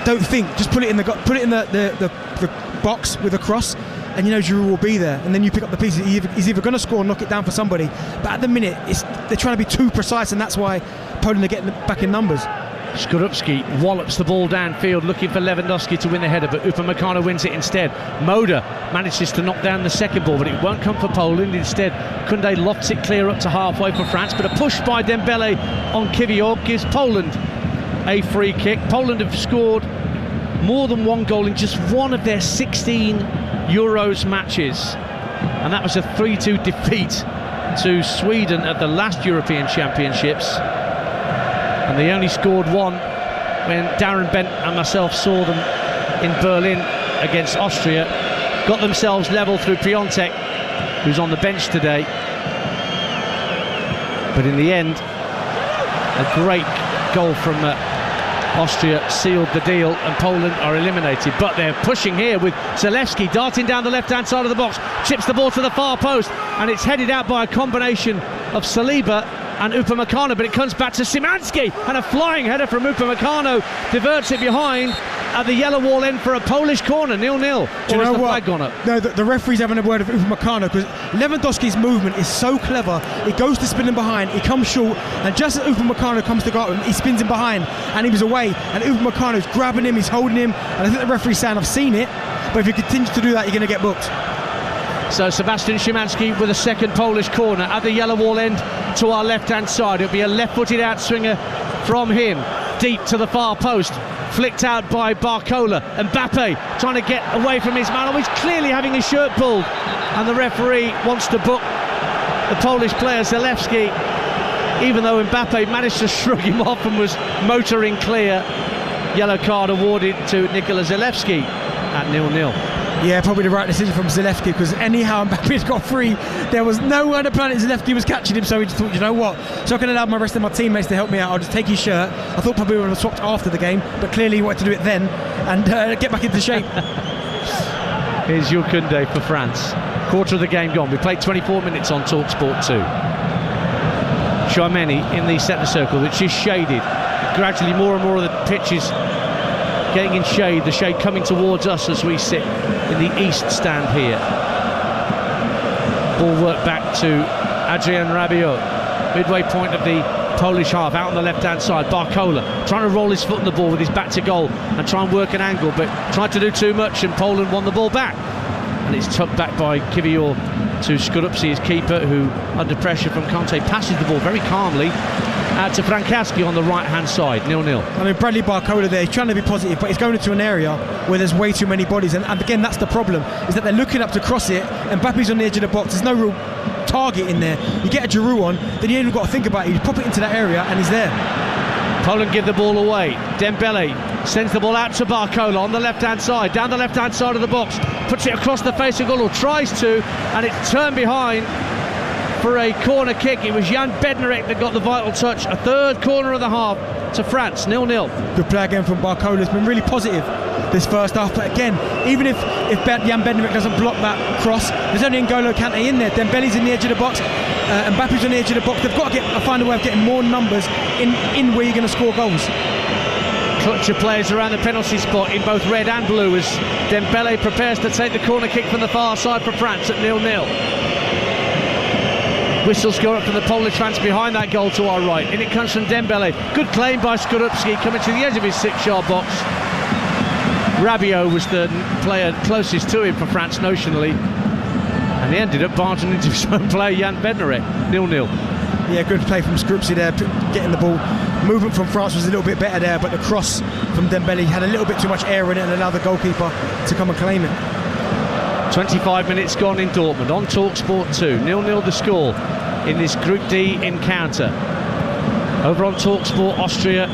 don't think, just put it in the box with a cross, and you know Giroud will be there, and then you pick up the pieces. He's either going to score or knock it down for somebody, but at the minute they're trying to be too precise, and that's why Poland are getting back in numbers. Skorupski wallops the ball downfield looking for Lewandowski to win the header, but Upamecano wins it instead. Moder manages to knock down the second ball, but it won't come for Poland. Instead, Koundé lofts it clear up to halfway for France, but a push by Dembele on Kivior gives Poland a free kick. Poland have scored more than one goal in just one of their 16 Euros matches, and that was a 3-2 defeat to Sweden at the last European Championships. And they only scored one when Darren Bent and myself saw them in Berlin against Austria. Got themselves level through Piontek, who's on the bench today. But in the end, a great goal from Austria sealed the deal, and Poland are eliminated. But they're pushing here with Zalewski darting down the left-hand side of the box, chips the ball to the far post, and it's headed out by a combination of Saliba and Upamecano, but it comes back to Szymanski, and a flying header from Upamecano diverts it behind at the yellow wall end for a Polish corner, 0-0. Do you know the what? flag gone up? No, the referee's having a word of Upamecano, because Lewandowski's movement is so clever. He goes to spin him behind, he comes short, and just as Upamecano comes to guard him, he spins him behind, and he was away, and Upamecano's grabbing him, he's holding him, and I think the referee's saying, I've seen it, but if you continue to do that, you're going to get booked. So Sebastian Szymanski with a second Polish corner at the yellow wall end to our left-hand side. It'll be a left-footed outswinger from him, deep to the far post, flicked out by Barcola. Mbappe trying to get away from his man. Oh, he's clearly having his shirt pulled, and the referee wants to book the Polish player Zalewski, even though Mbappe managed to shrug him off and was motoring clear. Yellow card awarded to Nikola Zalewski at 0-0. Yeah, probably the right decision from Zalewski, because anyhow Mbappe's got free. There was no other planet Zalewski was catching him, so he just thought, you know what, so I can allow my rest of my teammates to help me out, I'll just take his shirt. I thought probably we would have swapped after the game, but clearly he wanted to do it then and get back into shape. Here's Jules Koundé for France. Quarter of the game gone. We played 24 minutes on TalkSport 2. Tchouameni in the centre circle, which is shaded. Gradually more and more of the pitch is getting in shade, the shade coming towards us as we sit in the east stand here. Ball work back to Adrien Rabiot, midway point of the Polish half, out on the left-hand side. Barcola trying to roll his foot in the ball with his back to goal and try and work an angle, but tried to do too much, and Poland won the ball back. And it's tucked back by Kivior to Skorupski, his keeper, who, under pressure from Conte, passes the ball very calmly out to Frankowski on the right-hand side, 0-0. I mean, Bradley Barcola there, he's trying to be positive, but he's going into an area where there's way too many bodies, and again, that's the problem, is that they're looking up to cross it, and Mbappe's on the edge of the box, there's no real target in there. You get a Giroud on, then you ain't even got to think about it, you pop it into that area, and he's there. Poland give the ball away. Dembele sends the ball out to Barcola on the left-hand side, down the left-hand side of the box, puts it across the face of goal, or tries to, and it's turned behind for a corner kick. It was Jan Bednarek that got the vital touch. A third corner of the half to France, 0-0. Good play again from Barcola. It's been really positive this first half, but again, even if Jan Bednarek doesn't block that cross, there's only N'Golo Kante in there. Dembele's in the edge of the box, Mbappe's on the edge of the box. They've got to find a way of getting more numbers in where you're going to score goals. Clutch of players around the penalty spot in both red and blue as Dembele prepares to take the corner kick from the far side for France at 0-0. Whistles go up from the Polish fans behind that goal to our right. In it comes from Dembele. Good claim by Skorupski, coming to the edge of his 6-yard box. Rabiot was the player closest to him for France notionally, and he ended up barging into his own player, Jan Bednarek, 0-0. Yeah, good play from Skorupski there, getting the ball. Movement from France was a little bit better there, but the cross from Dembele had a little bit too much air in it and allowed the goalkeeper to come and claim it. 25 minutes gone in Dortmund on TalkSport 2. 0-0 the score in this Group D encounter. Over on TalkSport, Austria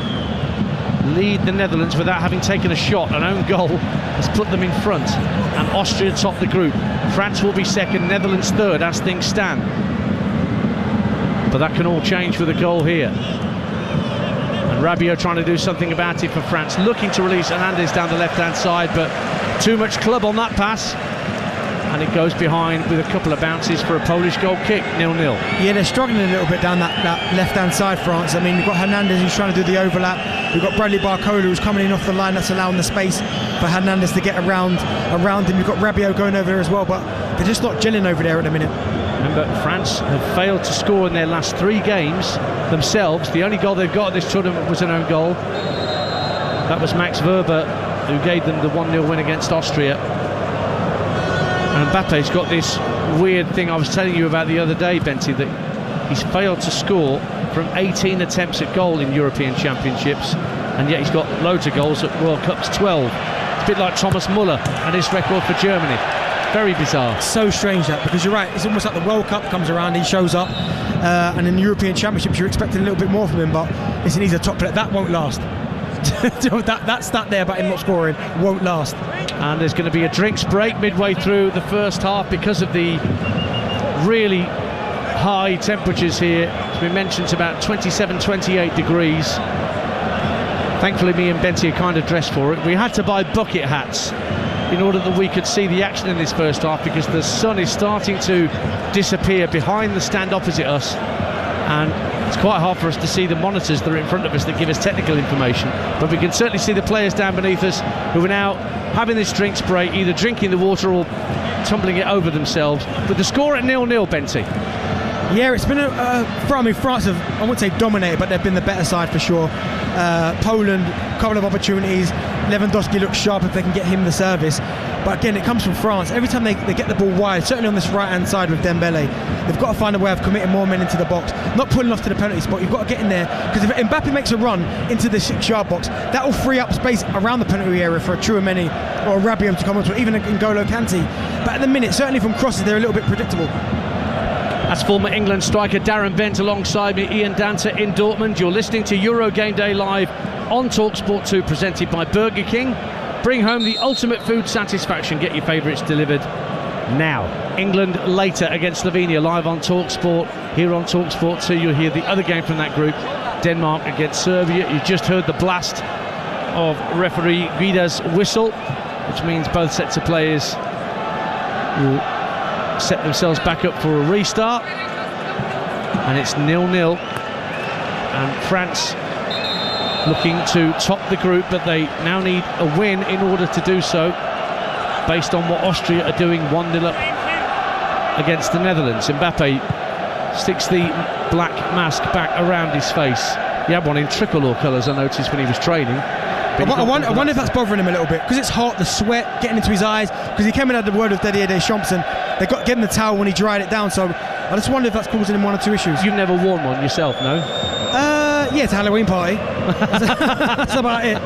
lead the Netherlands without having taken a shot. An own goal has put them in front, and Austria top the group. France will be second, Netherlands third as things stand. But that can all change with a goal here. And Rabiot trying to do something about it for France, looking to release Hernandez down the left-hand side, but too much club on that pass. And it goes behind with a couple of bounces for a Polish goal kick, 0-0. Yeah, they're struggling a little bit down that left-hand side, France. I mean, you've got Hernandez who's trying to do the overlap. We've got Bradley Barcola who's coming in off the line, that's allowing the space for Hernandez to get around him. You've got Rabiot going over there as well, but they're just not gelling over there at the minute. Remember, France have failed to score in their last 3 games themselves. The only goal they've got at this tournament was an own goal. That was Max Wöber, who gave them the 1-0 win against Austria. And Mbappe's got this weird thing I was telling you about the other day, Benty, that he's failed to score from 18 attempts at goal in European Championships, and yet he's got loads of goals at World Cups, 12. It's a bit like Thomas Müller and his record for Germany. Very bizarre. So strange that, because you're right, it's almost like the World Cup comes around, he shows up, and in the European Championships you're expecting a little bit more from him, but listen, he's a top player. That won't last. that stat there about him not scoring won't last. And there's going to be a drinks break midway through the first half because of the really high temperatures here. As we mentioned, it's about 27, 28 degrees. Thankfully, me and Benty are kind of dressed for it. We had to buy bucket hats in order that we could see the action in this first half, because the sun is starting to disappear behind the stand opposite us, and it's quite hard for us to see the monitors that are in front of us that give us technical information, but we can certainly see the players down beneath us who are now having this drinks break, either drinking the water or tumbling it over themselves. But the score at 0-0, Benty. Yeah, it's been France have, I wouldn't say dominated, but they've been the better side for sure. Poland, a couple of opportunities. Lewandowski looks sharp if they can get him the service. But again, it comes from France. Every time they get the ball wide, certainly on this right-hand side with Dembele, they've got to find a way of committing more men into the box, not pulling off to the penalty spot. You've got to get in there, because if Mbappe makes a run into the 6-yard box, that will free up space around the penalty area for a Tchouameni or a Rabiot to come onto it, even an N'Golo Kante. But at the minute, certainly from crosses, they're a little bit predictable. That's former England striker Darren Bent alongside me, Ian Danter in Dortmund. You're listening to Euro Game Day Live on TalkSport 2, presented by Burger King. Bring home the ultimate food satisfaction. Get your favourites delivered now. England later against Slovenia, live on TalkSport. Here on TalkSport 2, you'll hear the other game from that group, Denmark against Serbia. You just heard the blast of referee Guida's whistle, which means both sets of players will set themselves back up for a restart, and it's 0-0, and France looking to top the group, but they now need a win in order to do so, based on what Austria are doing 1-0 up against the Netherlands. Mbappe sticks the black mask back around his face. He had one in tricolour colours, I noticed, when he was training. I wonder if that's bothering him a little bit, because it's hot, the sweat getting into his eyes, because he came in and had the word of Didier Deschamps, and they got gave him the towel when he dried it down, so I just wonder if that's causing him 1 or 2 issues. You've never worn one yourself, no? Yeah, it's a Halloween party. That's about it.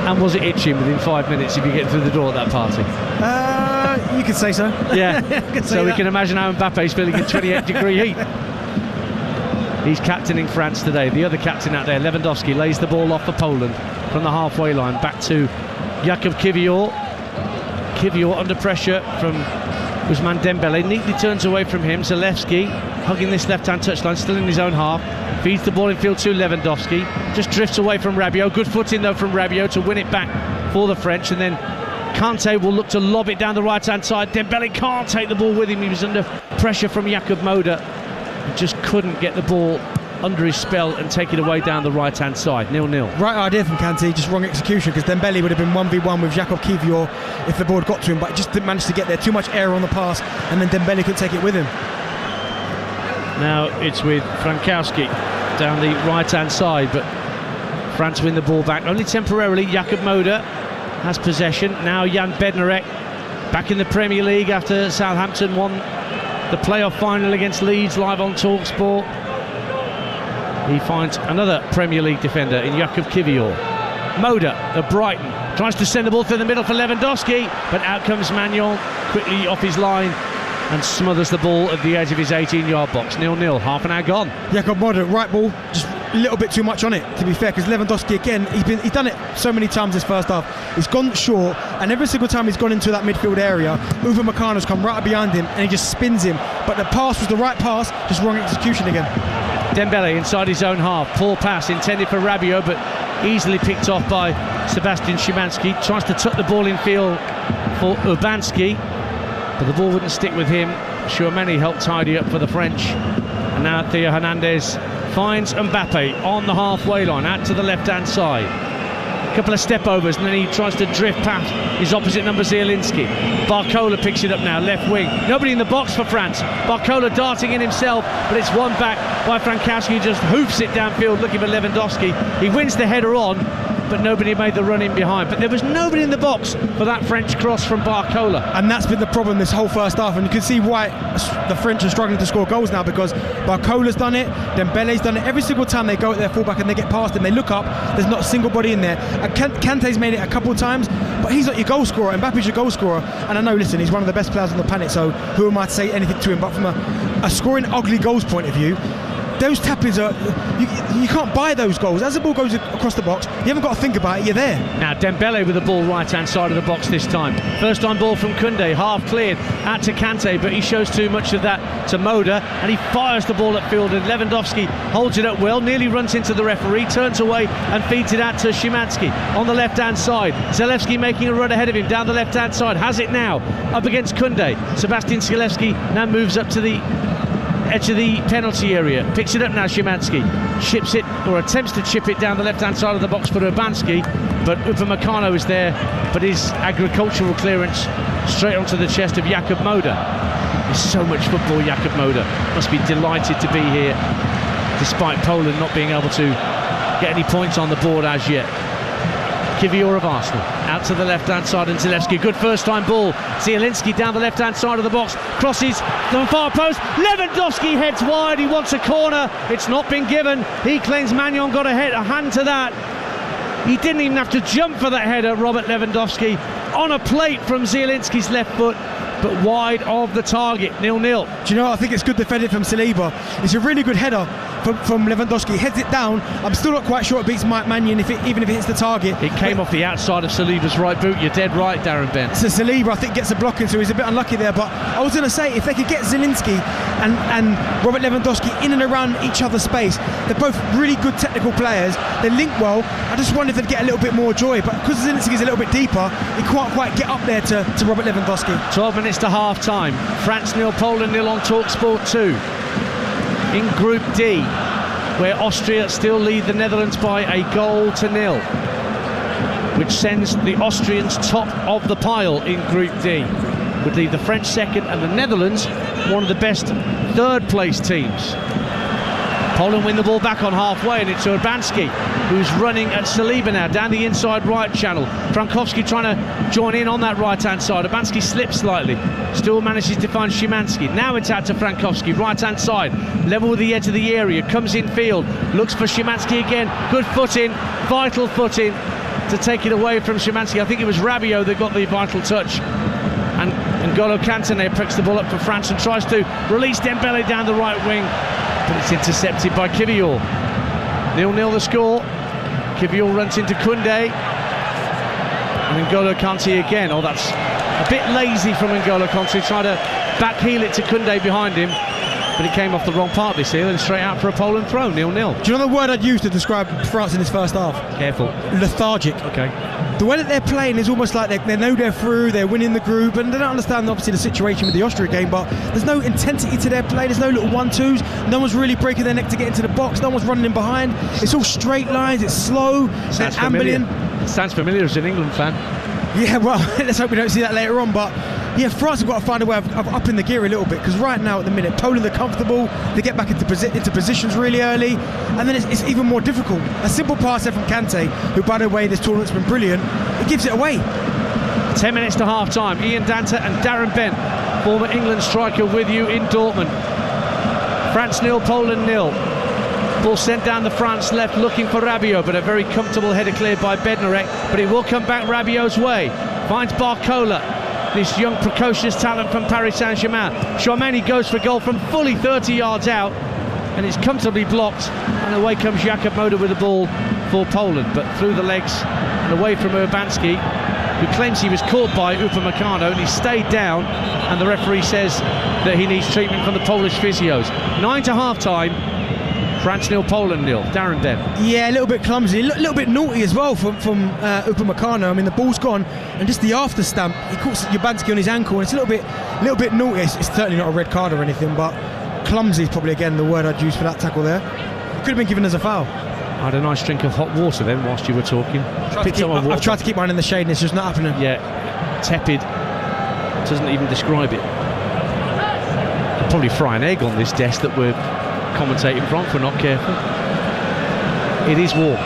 And was it itching within 5 minutes if you get through the door at that party? You could say so. Yeah, so we that. can imagine how Mbappe's feeling in 28 degree heat. He's captaining France today. The other captain out there, Lewandowski, lays the ball off for Poland from the halfway line. Back to Jakub Kiwior. Kiwior under pressure from Ousmane Dembele. Neatly turns away from him. Zalewski hugging this left-hand touchline, still in his own half. Feeds the ball in field to Lewandowski. Just drifts away from Rabiot. Good footing though from Rabiot to win it back for the French. And then Kante will look to lob it down the right-hand side. Dembele can't take the ball with him. He was under pressure from Jakub Moder. Just couldn't get the ball under his spell and take it away down the right-hand side. 0-0. Right idea from Kante, just wrong execution, because Dembele would have been 1v1 with Jakub Kiwior if the ball had got to him, but just didn't manage to get there. Too much error on the pass, and then Dembele couldn't take it with him. Now it's with Frankowski down the right-hand side, but France win the ball back only temporarily. Jakub Moder has possession. Now Jan Bednarek back in the Premier League after Southampton won the playoff final against Leeds, live on TalkSport. He finds another Premier League defender in Jakub Kiwior. Moda of Brighton tries to send the ball through the middle for Lewandowski, but out comes Magnon quickly off his line and smothers the ball at the edge of his 18-yard box. 0-0, half an hour gone. Jakob Moda, right ball, just a little bit too much on it, to be fair, because Lewandowski again, he's done it so many times this first half. He's gone short, and every single time he's gone into that midfield area, Uwe Meccano's come right behind him and he just spins him. But the pass was the right pass, just wrong execution again. Dembele inside his own half, poor pass intended for Rabiot, but easily picked off by Sebastian Szymanski. Tries to tuck the ball in field for Urbanski, but the ball wouldn't stick with him. Chouameni helped tidy up for the French, and now Theo Hernandez finds Mbappe on the halfway line, out to the left-hand side. A couple of step overs, and then he tries to drift past his opposite number, Zielinski. Barcola picks it up now, left wing. Nobody in the box for France. Barcola darting in himself, but it's won back by Frankowski, who just hoofs it downfield looking for Lewandowski. He wins the header on, but nobody made the run in behind. But there was nobody in the box for that French cross from Barcola. And that's been the problem this whole first half, and you can see why the French are struggling to score goals now, because Barcola's done it, Dembele's done it. Every single time they go at their fullback and they get past him, they look up, there's not a single body in there. And Kante's made it a couple of times, but he's not your goal scorer. Mbappe's your goal scorer, and I know, listen, he's one of the best players on the planet, so who am I to say anything to him? But from a scoring ugly goals point of view, those tap-ins are, you can't buy those goals. As the ball goes across the box, you haven't got to think about it, you're there. Now Dembele with the ball right-hand side of the box this time. First time ball from Koundé, half cleared, out to Kante, but he shows too much of that to Moda, and he fires the ball upfield, and Lewandowski holds it up well, nearly runs into the referee, turns away and feeds it out to Szymanski on the left-hand side. Zalewski making a run ahead of him down the left-hand side, has it now, up against Koundé. Sebastian Zalewski now moves up to the edge of the penalty area, picks it up now, Szymanski chips it, or attempts to chip it down the left hand side of the box for Urbanski, but Upamecano is there, but his agricultural clearance straight onto the chest of Jakob Moda. There's so much football, Jakob Moda must be delighted to be here, despite Poland not being able to get any points on the board as yet. Kiwior of Arsenal, out to the left-hand side, and Zalewski, good first-time ball. Zielinski down the left-hand side of the box, crosses the far post. Lewandowski heads wide, he wants a corner. It's not been given. He claims Magnon got a hand to that. He didn't even have to jump for that header, Robert Lewandowski, on a plate from Zielinski's left foot, but wide of the target. 0-0. Do you know what? I think it's good defended from Saliba. It's a really good header from Lewandowski. Heads it down. I'm still not quite sure it beats Mike Mannion even if it hits the target. It came off the outside of Saliba's right boot. You're dead right, Darren Bent. So Saliba, I think, gets a blocking, so he's a bit unlucky there. But I was going to say, if they could get Zielinski and Robert Lewandowski in and around each other's space, they're both really good technical players. They link well. I just wonder if they'd get a little bit more joy. But because Zielinski's a little bit deeper, he can't quite get up there to Robert Lewandowski. 12 minutes to half time. France 0, Poland 0 on TalkSport 2. In Group D, where Austria still lead the Netherlands by a 1-0, which sends the Austrians top of the pile in Group D. Would leave the French second and the Netherlands one of the best third place teams. Poland win the ball back on halfway, and it's Urbanski who's running at Saliba now down the inside right channel. Frankowski trying to join in on that right hand side. Urbanski slips slightly, still manages to find Szymanski. Now it's out to Frankowski, right hand side, level with the edge of the area, comes in field, looks for Szymanski again. Good footing, vital footing to take it away from Szymanski. I think it was Rabiot that got the vital touch. And N'Golo Kante picks the ball up for France and tries to release Dembele down the right wing, but it's intercepted by Kiwior. 0-0 the score. Kiwior runs into Koundé, and N'Golo Kante again. Oh, that's a bit lazy from N'Golo Kante, trying to backheel it to Koundé behind him, but he came off the wrong part this heel and straight out for a Poland throw. 0-0. Do you know the word I'd use to describe France in this first half? Careful. Lethargic. Okay. The way that they're playing is almost like they know they're through, they're winning the group, and they don't understand obviously the situation with the Austria game, but there's no intensity to their play, there's no little 1-2s, no one's really breaking their neck to get into the box, no one's running in behind, it's all straight lines, it's slow, sounds familiar. Sounds familiar as an England fan. Yeah, well, let's hope we don't see that later on, but yeah, France have got to find a way of upping the gear a little bit, because right now at the minute Poland are comfortable, they get back into positions really early, and then it's even more difficult. A simple pass there from Kante, who by the way this tournament's been brilliant, it gives it away. 10 minutes to half time. Ian Danta and Darren Bent, former England striker, with you in Dortmund. France 0, Poland 0. Ball sent down the France left, looking for Rabiot, but a very comfortable header cleared by Bednarek. But it will come back Rabiot's way. Finds Barcola, this young precocious talent from Paris Saint-Germain. Chouameni goes for goal from fully 30 yards out, and it's comfortably blocked. And away comes Jakub Moder with the ball for Poland, but through the legs and away from Urbanski, who claims he was caught by Upamecano, and he stayed down, and the referee says that he needs treatment from the Polish physios. 9 to half-time. France 0, Poland 0. Darren Ben. Yeah, a little bit clumsy, a little bit naughty as well from Upamecano. I mean, the ball's gone, and just the after stamp, he caught Urbanski on his ankle, and it's a little bit naughty. It's certainly not a red card or anything, but clumsy is probably again the word I'd use for that tackle there. It could have been given as a foul. I had a nice drink of hot water then whilst you were talking. I've tried to keep mine in the shade, and it's just not happening. Yeah, tepid. Doesn't even describe it. I'd probably fry an egg on this desk that we're commentating from if we're not careful. It is warm,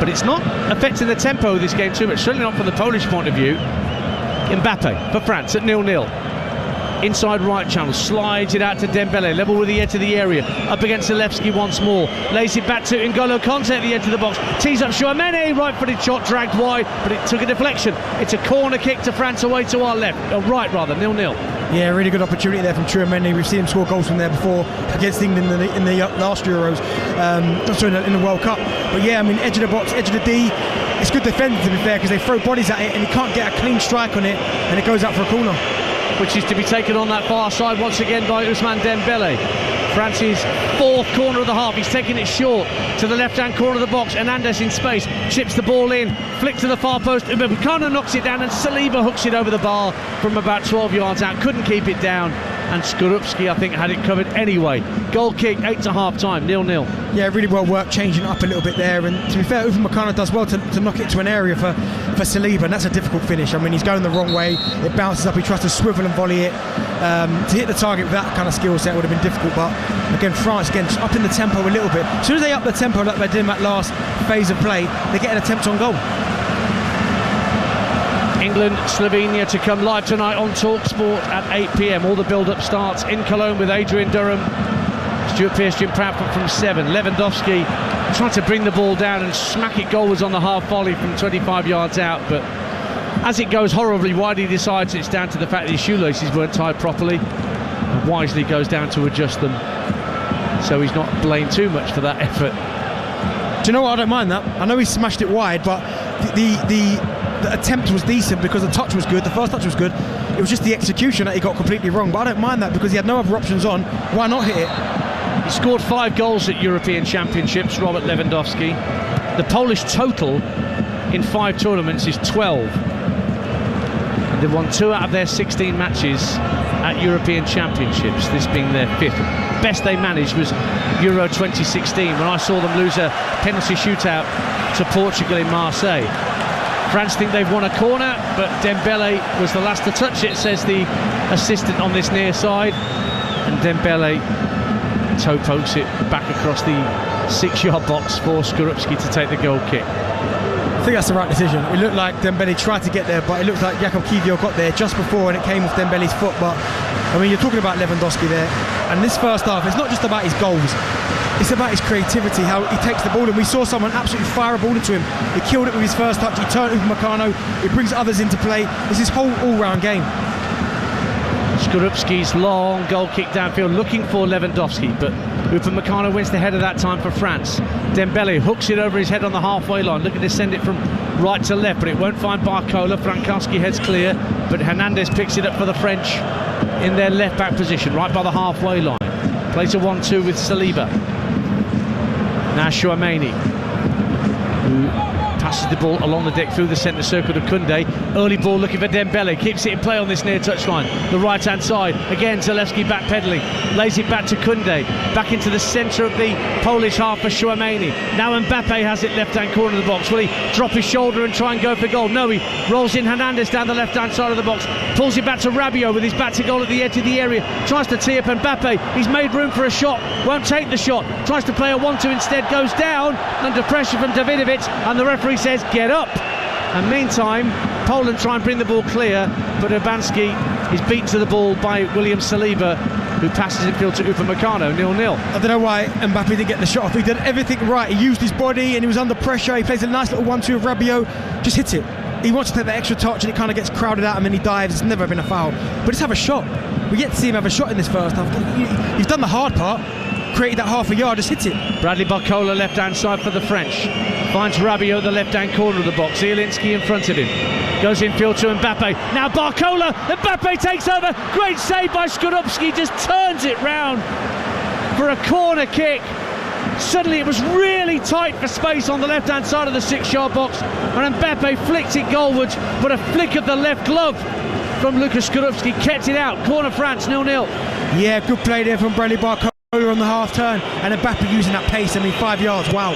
but it's not affecting the tempo of this game too much, certainly not from the Polish point of view. Mbappe for France at 0-0. Inside right channel, slides it out to Dembele, level with the edge of the area, up against Zalewski once more, lays it back to N'Golo Kanté at the edge of the box, tees up Chouameni, right-footed shot dragged wide, but it took a deflection. It's a corner kick to France away to our left, right rather, 0-0. Yeah, really good opportunity there from Chouameni. We've seen him score goals from there before against England in the last Euros, in the World Cup. But yeah, I mean, edge of the box, edge of the D. It's good defending, to be fair, because they throw bodies at it and he can't get a clean strike on it, and it goes out for a corner. Which is to be taken on that far side once again by Ousmane Dembele. France's fourth corner of the half. He's taking it short to the left-hand corner of the box. Hernandez in space, chips the ball in, flick to the far post. Upamecano knocks it down, and Saliba hooks it over the bar from about 12 yards out. Couldn't keep it down, and Skorupski, I think, had it covered anyway. Goal kick, 8 to half-time, 0-0. Yeah, really well worked, changing up a little bit there. And to be fair, Upamecano does well to knock it to an area for Saliba, and that's a difficult finish. I mean, he's going the wrong way. It bounces up. He tries to swivel and volley it. To hit the target with that kind of skill set would have been difficult. But again, France just upping the tempo a little bit. As soon as they up the tempo like they did in that last phase of play, they get an attempt on goal. England, Slovenia to come live tonight on TalkSport at 8 p.m. All the build-up starts in Cologne with Adrian Durham, Stuart Pearce, Jim Proudfoot from 7. Lewandowski trying to bring the ball down and smack it goalwards on the half volley from 25 yards out, but as it goes horribly wide, he decides it's down to the fact that his shoelaces weren't tied properly, and wisely goes down to adjust them, so he's not blamed too much for that effort. Do you know what? I don't mind that. I know he smashed it wide, but the attempt was decent because the touch was good. The first touch was good. It was just the execution that he got completely wrong. But I don't mind that because he had no other options on. Why not hit it? He scored 5 goals at European Championships, Robert Lewandowski. The Polish total in 5 tournaments is 12. And they've won 2 out of their 16 matches at European Championships, this being their 5th. Best they managed was Euro 2016, when I saw them lose a penalty shootout to Portugal in Marseille. France think they've won a corner, but Dembele was the last to touch it, says the assistant on this near side. And Dembele toe pokes it back across the 6-yard box for Skorupski to take the goal kick. I think that's the right decision. It looked like Dembele tried to get there, but it looked like Jakub Kiwior got there just before, and it came off Dembele's foot. But I mean, you're talking about Lewandowski there, and this first half, it's not just about his goals. It's about his creativity, how he takes the ball, and we saw someone absolutely fire a ball into him. He killed it with his first touch, he turned Upamecano, he brings others into play. It's his whole all-round game. Skorupski's long goal kick downfield, looking for Lewandowski, but Upamecano wins the header that time for France. Dembele hooks it over his head on the halfway line, looking to send it from right to left, but it won't find Barcola. Frankowski heads clear, but Hernandez picks it up for the French in their left-back position, right by the halfway line. Plays a 1-2 with Saliba. Now Chouameni, who passes the ball along the deck through the centre circle to Koundé. Early ball looking for Dembele, keeps it in play on this near touchline. The right hand side, again Zalewski backpedaling, lays it back to Koundé, back into the centre of the Polish half for Chouameni. Now Mbappe has it left hand corner of the box. Will he drop his shoulder and try and go for goal? No, he rolls in Hernandez down the left hand side of the box, pulls it back to Rabiot with his back to goal at the edge of the area, tries to tee up Mbappe. He's made room for a shot, won't take the shot, tries to play a 1-2 instead, goes down under pressure from Davidovic, and the referee says get up. And meantime, Poland try and bring the ball clear, but Urbanski is beaten to the ball by William Saliba, who passes it field to Upamecano, 0-0. I don't know why Mbappe didn't get the shot off. He did everything right. He used his body and he was under pressure. He plays a nice little 1-2 with Rabiot, just hits it. He wants to take that extra touch and it kind of gets crowded out and then he dives. It's never been a foul. But just have a shot. We get to see him have a shot in this first half. He's done the hard part, created that half a yard, just hits it. Bradley Barcola left-hand side for the French. Finds Rabiot at the left-hand corner of the box. Zielinski in front of him. Goes infield to Mbappe. Now Barcola. Mbappe takes over. Great save by Skorupski. Just turns it round for a corner kick. Suddenly it was really tight for space on the left-hand side of the 6-yard box. And Mbappe flicked it goalwards, but a flick of the left glove from Lucas Skorupski kept it out. Corner France, 0-0. Yeah, good play there from Bradley Barcola on the half turn. And Mbappe using that pace. 5 yards. Wow.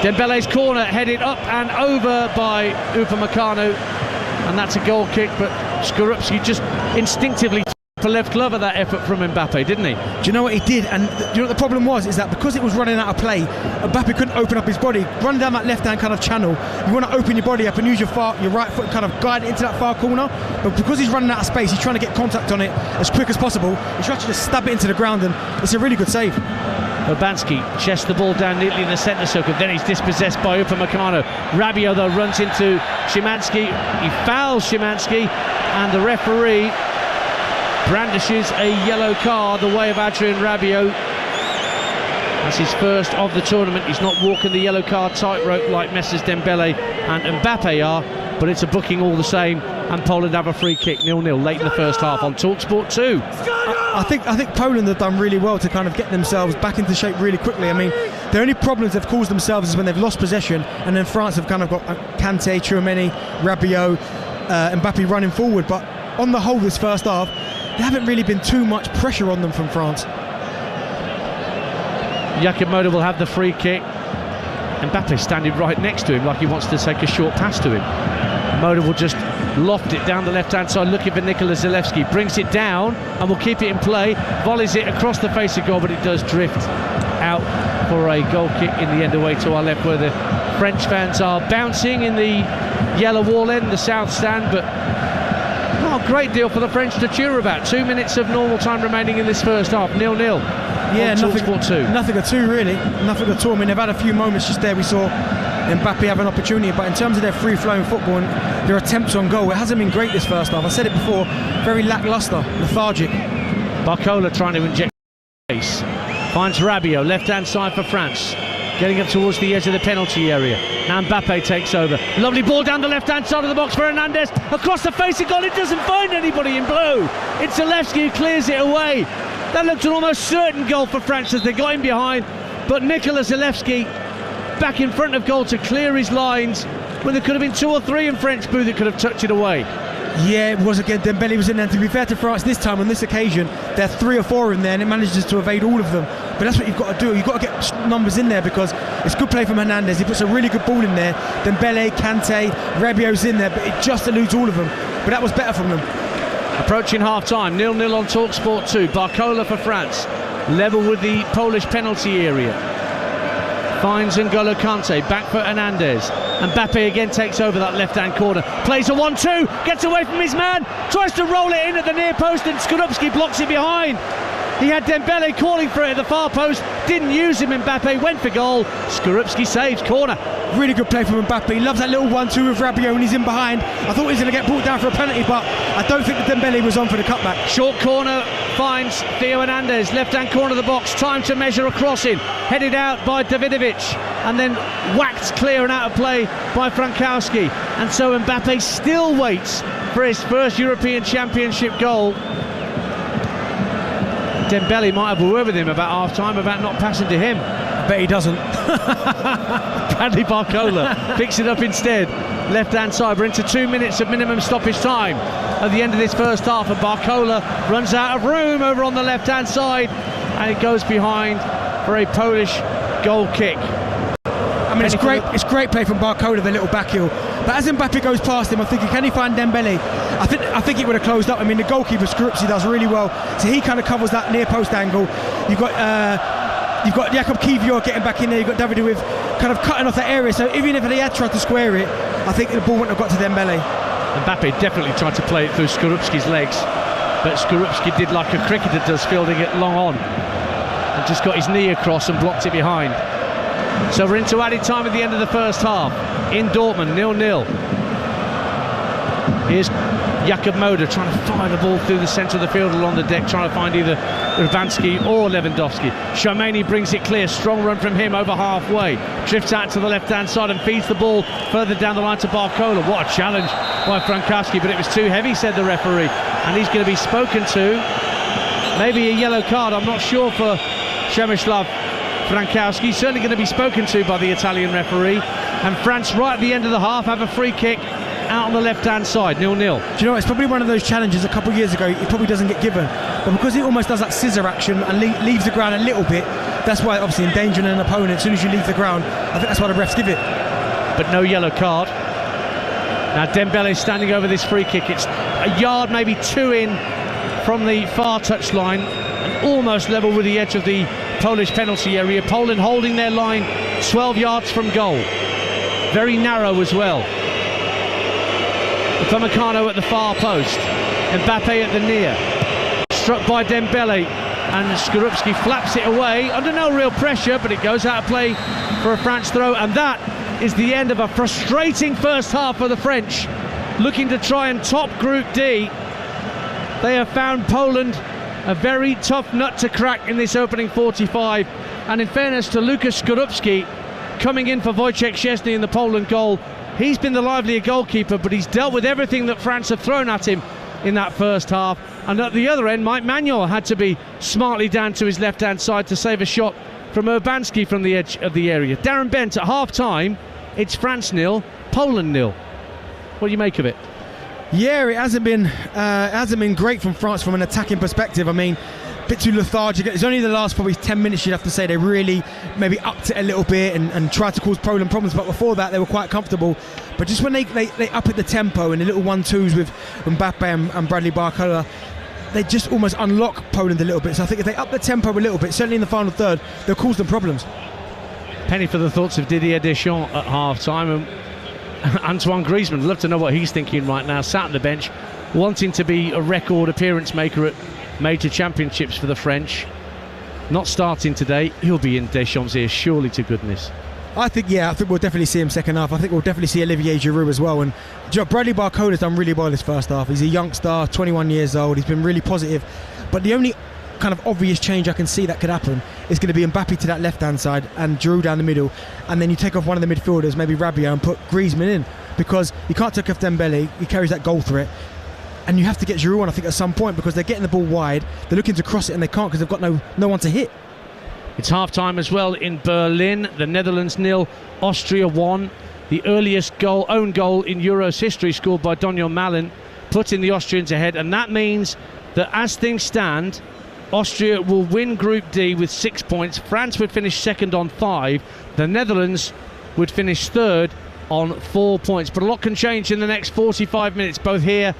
Dembele's corner headed up and over by Upamecano, and that's a goal kick, but Skorupski just instinctively took the left glove of that effort from Mbappe, didn't he? Do you know what he did? And do you know what the problem was? Is that because it was running out of play, Mbappe couldn't open up his body. Running down that left-hand kind of channel, you want to open your body up and use your right foot and kind of guide it into that far corner, but because he's running out of space, he's trying to get contact on it as quick as possible. He's trying to just stab it into the ground, and it's a really good save. Urbanski chests the ball down neatly in the centre circle, then he's dispossessed by Upamecano. Rabiot though runs into Szymanski, he fouls Szymanski, and the referee brandishes a yellow card the way of Adrien Rabiot. That's his first of the tournament. He's not walking the yellow card tightrope like Messrs Dembele and Mbappe are, but it's a booking all the same, and Poland have a free kick, 0-0 late in the first half on TalkSport 2. I think Poland have done really well to kind of get themselves back into shape really quickly. I mean, the only problems they've caused themselves is when they've lost possession, and then France have kind of got Kante, Tchouaméni, Rabiot, Mbappe running forward. But on the whole, this first half, there haven't really been too much pressure on them from France. Jakub Moder will have the free kick. Mbappe standing right next to him like he wants to take a short pass to him. Moder will just loft it down the left-hand side, looking for Nikola Zalewski. Brings it down and will keep it in play. Volleys it across the face of goal, but it does drift out for a goal kick in the end away to our left, where the French fans are bouncing in the yellow wall end, the south stand, but not a great deal for the French to cheer about. 2 minutes of normal time remaining in this first half, 0-0. Yeah, nothing at all really. Nothing at all. I mean, they've had a few moments just there. We saw Mbappe have an opportunity, but in terms of their free-flowing football and their attempts on goal, it hasn't been great this first half. I said it before, very lacklustre, lethargic. Barcola trying to inject pace. Finds Rabiot, left-hand side for France. Getting up towards the edge of the penalty area. Now Mbappe takes over. Lovely ball down the left-hand side of the box for Hernandez. Across the face of goal, it doesn't find anybody in blue. It's Zalewski who clears it away. That looked an almost certain goal for France as they got him behind. But Nikola Zalewski back in front of goal to clear his lines when there could have been 2 or 3 in French blue that could have touched it away. Yeah, it was again. Dembele was in there. To be fair to France this time, on this occasion, there are 3 or 4 in there and it manages to evade all of them. But that's what you've got to do. You've got to get numbers in there because it's good play from Hernandez. He puts a really good ball in there. Dembele, Kante, Rabiot's in there, but it just eludes all of them. But that was better from them. Approaching half-time, 0-0 on TalkSport 2. Barcola for France, level with the Polish penalty area. Finds N'Golo Kante, back for Hernandez. Mbappe again takes over that left-hand corner. Plays a 1-2, gets away from his man, tries to roll it in at the near post and Skorupski blocks it behind. He had Dembele calling for it at the far post, didn't use him. Mbappe went for goal. Skorupski saves, corner. Really good play from Mbappe. He loves that little 1-2 with Rabiot when he's in behind. I thought he was going to get brought down for a penalty, but I don't think that Dembele was on for the cutback. Short corner finds Theo Hernandez, left-hand corner of the box. Time to measure a crossing. Headed out by Davidovic and then whacked clear and out of play by Frankowski. And so Mbappe still waits for his first European Championship goal. Dembele might have a word with him about half-time about not passing to him. I bet he doesn't. Bradley Barcola picks it up instead. Left-hand side. We're into 2 minutes of minimum stoppage time at the end of this first half, and Barcola runs out of room over on the left-hand side, and it goes behind for a Polish goal kick. I mean, it's great play from Barcola, the little back heel. But as Mbappe goes past him, I'm thinking, can he find Dembele? I think it would have closed up. I mean, the goalkeeper Skorupski does really well, so he kind of covers that near post angle. You've got Jakub Kiwior getting back in there. You've got David with kind of cutting off that area. So even if they had tried to square it, I think the ball wouldn't have got to Dembele. Mbappe definitely tried to play it through Skorupski's legs. but Skorupski did like a cricketer does, fielding it long on, and just got his knee across and blocked it behind. So we're into added time at the end of the first half in Dortmund, 0-0. Here's Jakub Moder trying to fire the ball through the centre of the field along the deck, trying to find either Urbanski or Lewandowski. Shamani brings it clear, strong run from him over halfway, drifts out to the left-hand side and feeds the ball further down the line to Barcola. What a challenge by Frankowski, but it was too heavy, said the referee, and he's going to be spoken to. Maybe a yellow card, I'm not sure, for Przemysław Frankowski. Certainly going to be spoken to by the Italian referee. And France, right at the end of the half, have a free kick out on the left-hand side, 0-0. Do you know, it's probably one of those challenges a couple of years ago it probably doesn't get given, but because it almost does that scissor action and leaves the ground a little bit, that's why obviously endangering an opponent as soon as you leave the ground. I think that's why the refs give it. But no yellow card. Now Dembele standing over this free kick. It's a yard, maybe two in from the far touchline, and almost level with the edge of the Polish penalty area. Poland holding their line 12 yards from goal. Very narrow as well. Upamecano at the far post, Mbappe at the near, struck by Dembele, and Skorupski flaps it away under no real pressure, but it goes out of play for a France throw. And that is the end of a frustrating first half for the French, looking to try and top Group D. They have found Poland a very tough nut to crack in this opening 45, and in fairness to Lukasz Skorupski, coming in for Wojciech Szczesny in the Poland goal, he's been the livelier goalkeeper, but he's dealt with everything that France have thrown at him in that first half. And at the other end, Mike Manuel had to be smartly down to his left-hand side to save a shot from Urbanski from the edge of the area. Darren Bent, at half-time, it's France 0, Poland 0. What do you make of it? Yeah, it hasn't been great from France from an attacking perspective. I mean, a bit too lethargic. It's only the last probably 10 minutes you'd have to say they really maybe upped it a little bit and tried to cause Poland problems, but before that they were quite comfortable. But just when they up at the tempo and the little 1-2s with Mbappe and Bradley Barcola, they just almost unlock Poland a little bit. So I think if they up the tempo a little bit, certainly in the final third, they'll cause them problems. Penny for the thoughts of Didier Deschamps at half-time. And Antoine Griezmann, love to know what he's thinking right now, sat on the bench, wanting to be a record appearance maker at major championships for the French. Not starting today. He'll be in Deschamps' ear, surely to goodness. I think we'll definitely see him second half. I think we'll definitely see Olivier Giroud as well. And Bradley Barcola's done really well this first half. He's a youngster, 21 years old. He's been really positive. But the only kind of obvious change I can see that could happen is going to be Mbappe to that left-hand side and Giroud down the middle. And then you take off one of the midfielders, maybe Rabiot, and put Griezmann in. Because you can't take off Dembele. He carries that goal threat. And you have to get Giroud on, I think, at some point, because they're getting the ball wide. They're looking to cross it and they can't because they've got no one to hit. It's half-time as well in Berlin. The Netherlands 0, Austria 1. The earliest own goal in Euros history scored by Donjon Malen, putting the Austrians ahead. And that means that as things stand, Austria will win Group D with 6 points. France would finish second on 5. The Netherlands would finish third on 4 points. But a lot can change in the next 45 minutes, both here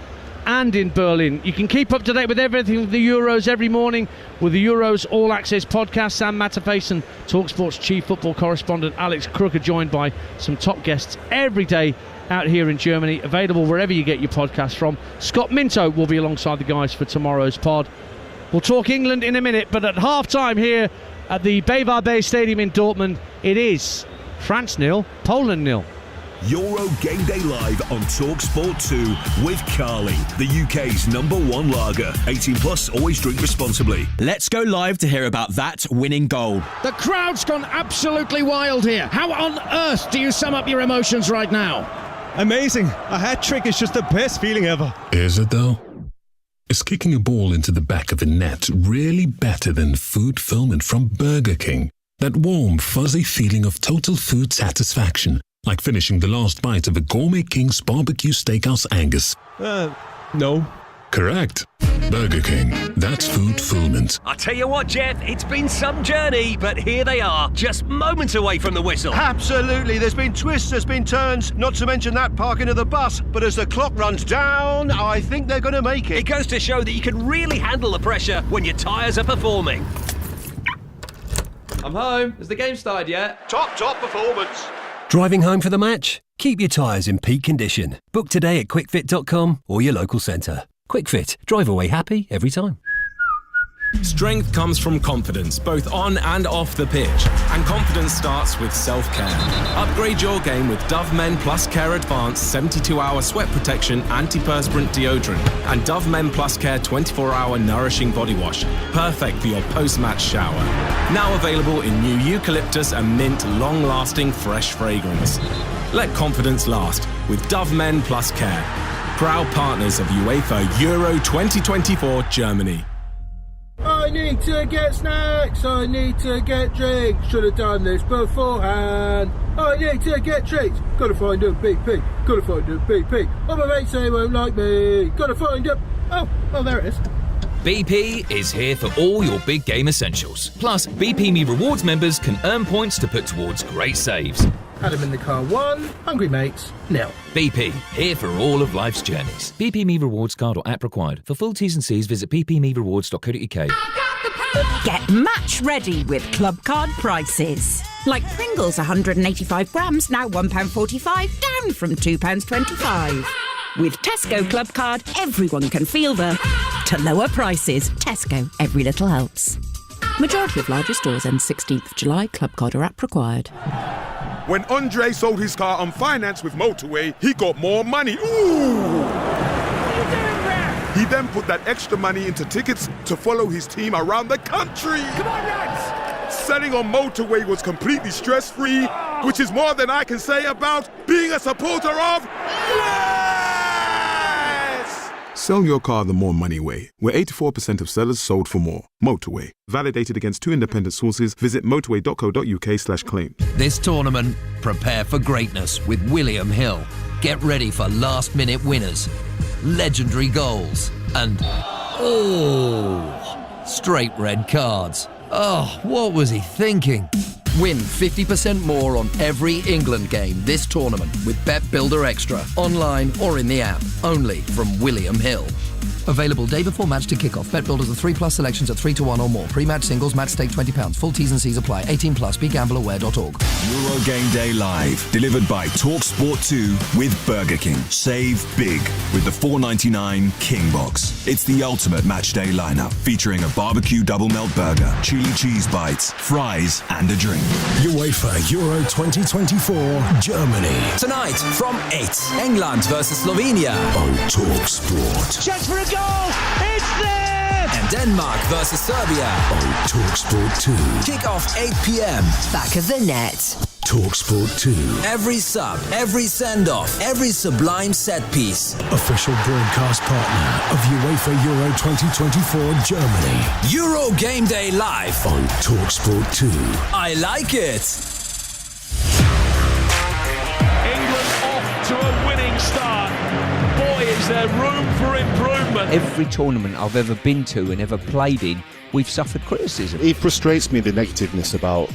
and in Berlin. You can keep up to date with everything with the Euros every morning with the Euros All Access podcast. Sam Matterface and TalkSport's chief football correspondent Alex Crook are joined by some top guests every day out here in Germany, available wherever you get your podcasts from. Scott Minto will be alongside the guys for tomorrow's pod. We'll talk England in a minute, but at half-time here at the BayWa Bay Stadium in Dortmund, it is France 0, Poland 0. Euro Game Day Live on TalkSport 2 with Carling, the UK's #1 lager. 18 plus, always drink responsibly. Let's go live to hear about that winning goal. The crowd's gone absolutely wild here. How on earth do you sum up your emotions right now? Amazing. A hat-trick is just the best feeling ever. Is it though? Is kicking a ball into the back of the net really better than food fulfillment from Burger King? That warm, fuzzy feeling of total food satisfaction, like finishing the last bite of a Gourmet King's Barbecue Steakhouse Angus. No. Correct. Burger King. That's food fulfillment. I tell you what, Jeff, it's been some journey, but here they are, just moments away from the whistle. Absolutely. There's been twists, there's been turns, not to mention that parking of the bus. But as the clock runs down, I think they're going to make it. It goes to show that you can really handle the pressure when your tyres are performing. I'm home. Has the game started yet? Top performance. Driving home for the match? Keep your tyres in peak condition. Book today at quickfit.com or your local centre. Quick Fit, drive away happy every time. Strength comes from confidence, both on and off the pitch. And confidence starts with self-care. Upgrade your game with Dove Men Plus Care Advanced 72-hour sweat protection antiperspirant deodorant and Dove Men Plus Care 24-hour nourishing body wash. Perfect for your post-match shower. Now available in new eucalyptus and mint long-lasting fresh fragrance. Let confidence last with Dove Men Plus Care. Proud partners of UEFA Euro 2024 Germany. I need to get snacks, I need to get drinks, should have done this beforehand. I need to get treats, gotta find a BP, gotta find a BP. Oh, my mates say won't like me, gotta find a... Oh, there it is. BP is here for all your big game essentials. Plus, BP Me Rewards members can earn points to put towards great saves. Adam in the car 1, hungry mates 0. BP, here for all of life's journeys. BP Me Rewards card or app required. For full T's and C's, visit bpmerewards.co.uk. Get match ready with club card prices. Like Pringles 185 grams, now £1.45, down from £2.25. With Tesco Club Card, everyone can feel the to lower prices. Tesco, every little helps. Majority of larger stores end 16th July. Club Card or app required. When Andre sold his car on finance with Motorway, he got more money. Ooh! He then put that extra money into tickets to follow his team around the country. Come on, lads! Selling on Motorway was completely stress-free, which is more than I can say about being a supporter of... Yes! Sell your car the more money way, where 84% of sellers sold for more. Motorway. Validated against 2 independent sources. Visit motorway.co.uk/claim. This tournament, prepare for greatness with William Hill. Get ready for last-minute winners, legendary goals, and straight red cards. Oh, what was he thinking? Win 50% more on every England game this tournament with Bet Builder Extra, online or in the app, only from William Hill. Available day before match to kick-off. Bet Builders are 3+ selections at 3-1 or more. Pre-match singles, match stake £20. Full T's and C's apply. 18+. BeGambleAware.org. Euro Game Day Live, delivered by TalkSport 2 with Burger King. Save big with the $4.99 King Box. It's the ultimate match day lineup, featuring a barbecue double melt burger, chili cheese bites, fries, and a drink. UEFA Euro 2024 Germany. Tonight from 8, England versus Slovenia on TalkSport. Chance for a goal! It's there! And Denmark versus Serbia on TalkSport 2. Kick-off 8 p.m. Back of the net. TalkSport 2. Every sub, every send-off, every sublime set piece. Official broadcast partner of UEFA Euro 2024 Germany. Euro Game Day Live on TalkSport 2. I like it. England off to a winning start. Boy, is there room for improvement. Every tournament I've ever been to and ever played in, we've suffered criticism. It frustrates me, the negativeness about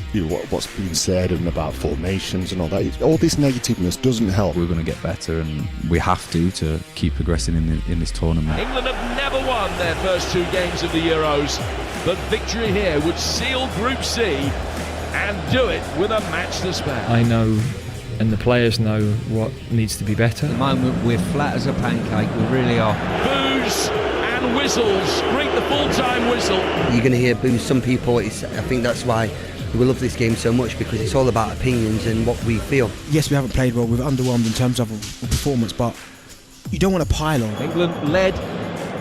what's been said and about formations and all that. All this negativeness doesn't help. We're going to get better, and we have to keep progressing in this tournament. England have never won their first 2 games of the Euros, but victory here would seal Group C and do it with a match to spare. I know, and the players know what needs to be better. At the moment, we're flat as a pancake. We really are. Boos and whistles. Greet the full-time whistle. You're going to hear boos. Some people, I think that's why we love this game so much, because it's all about opinions and what we feel. Yes, we haven't played well. We've underwhelmed in terms of a performance, but you don't want to pile on. England led,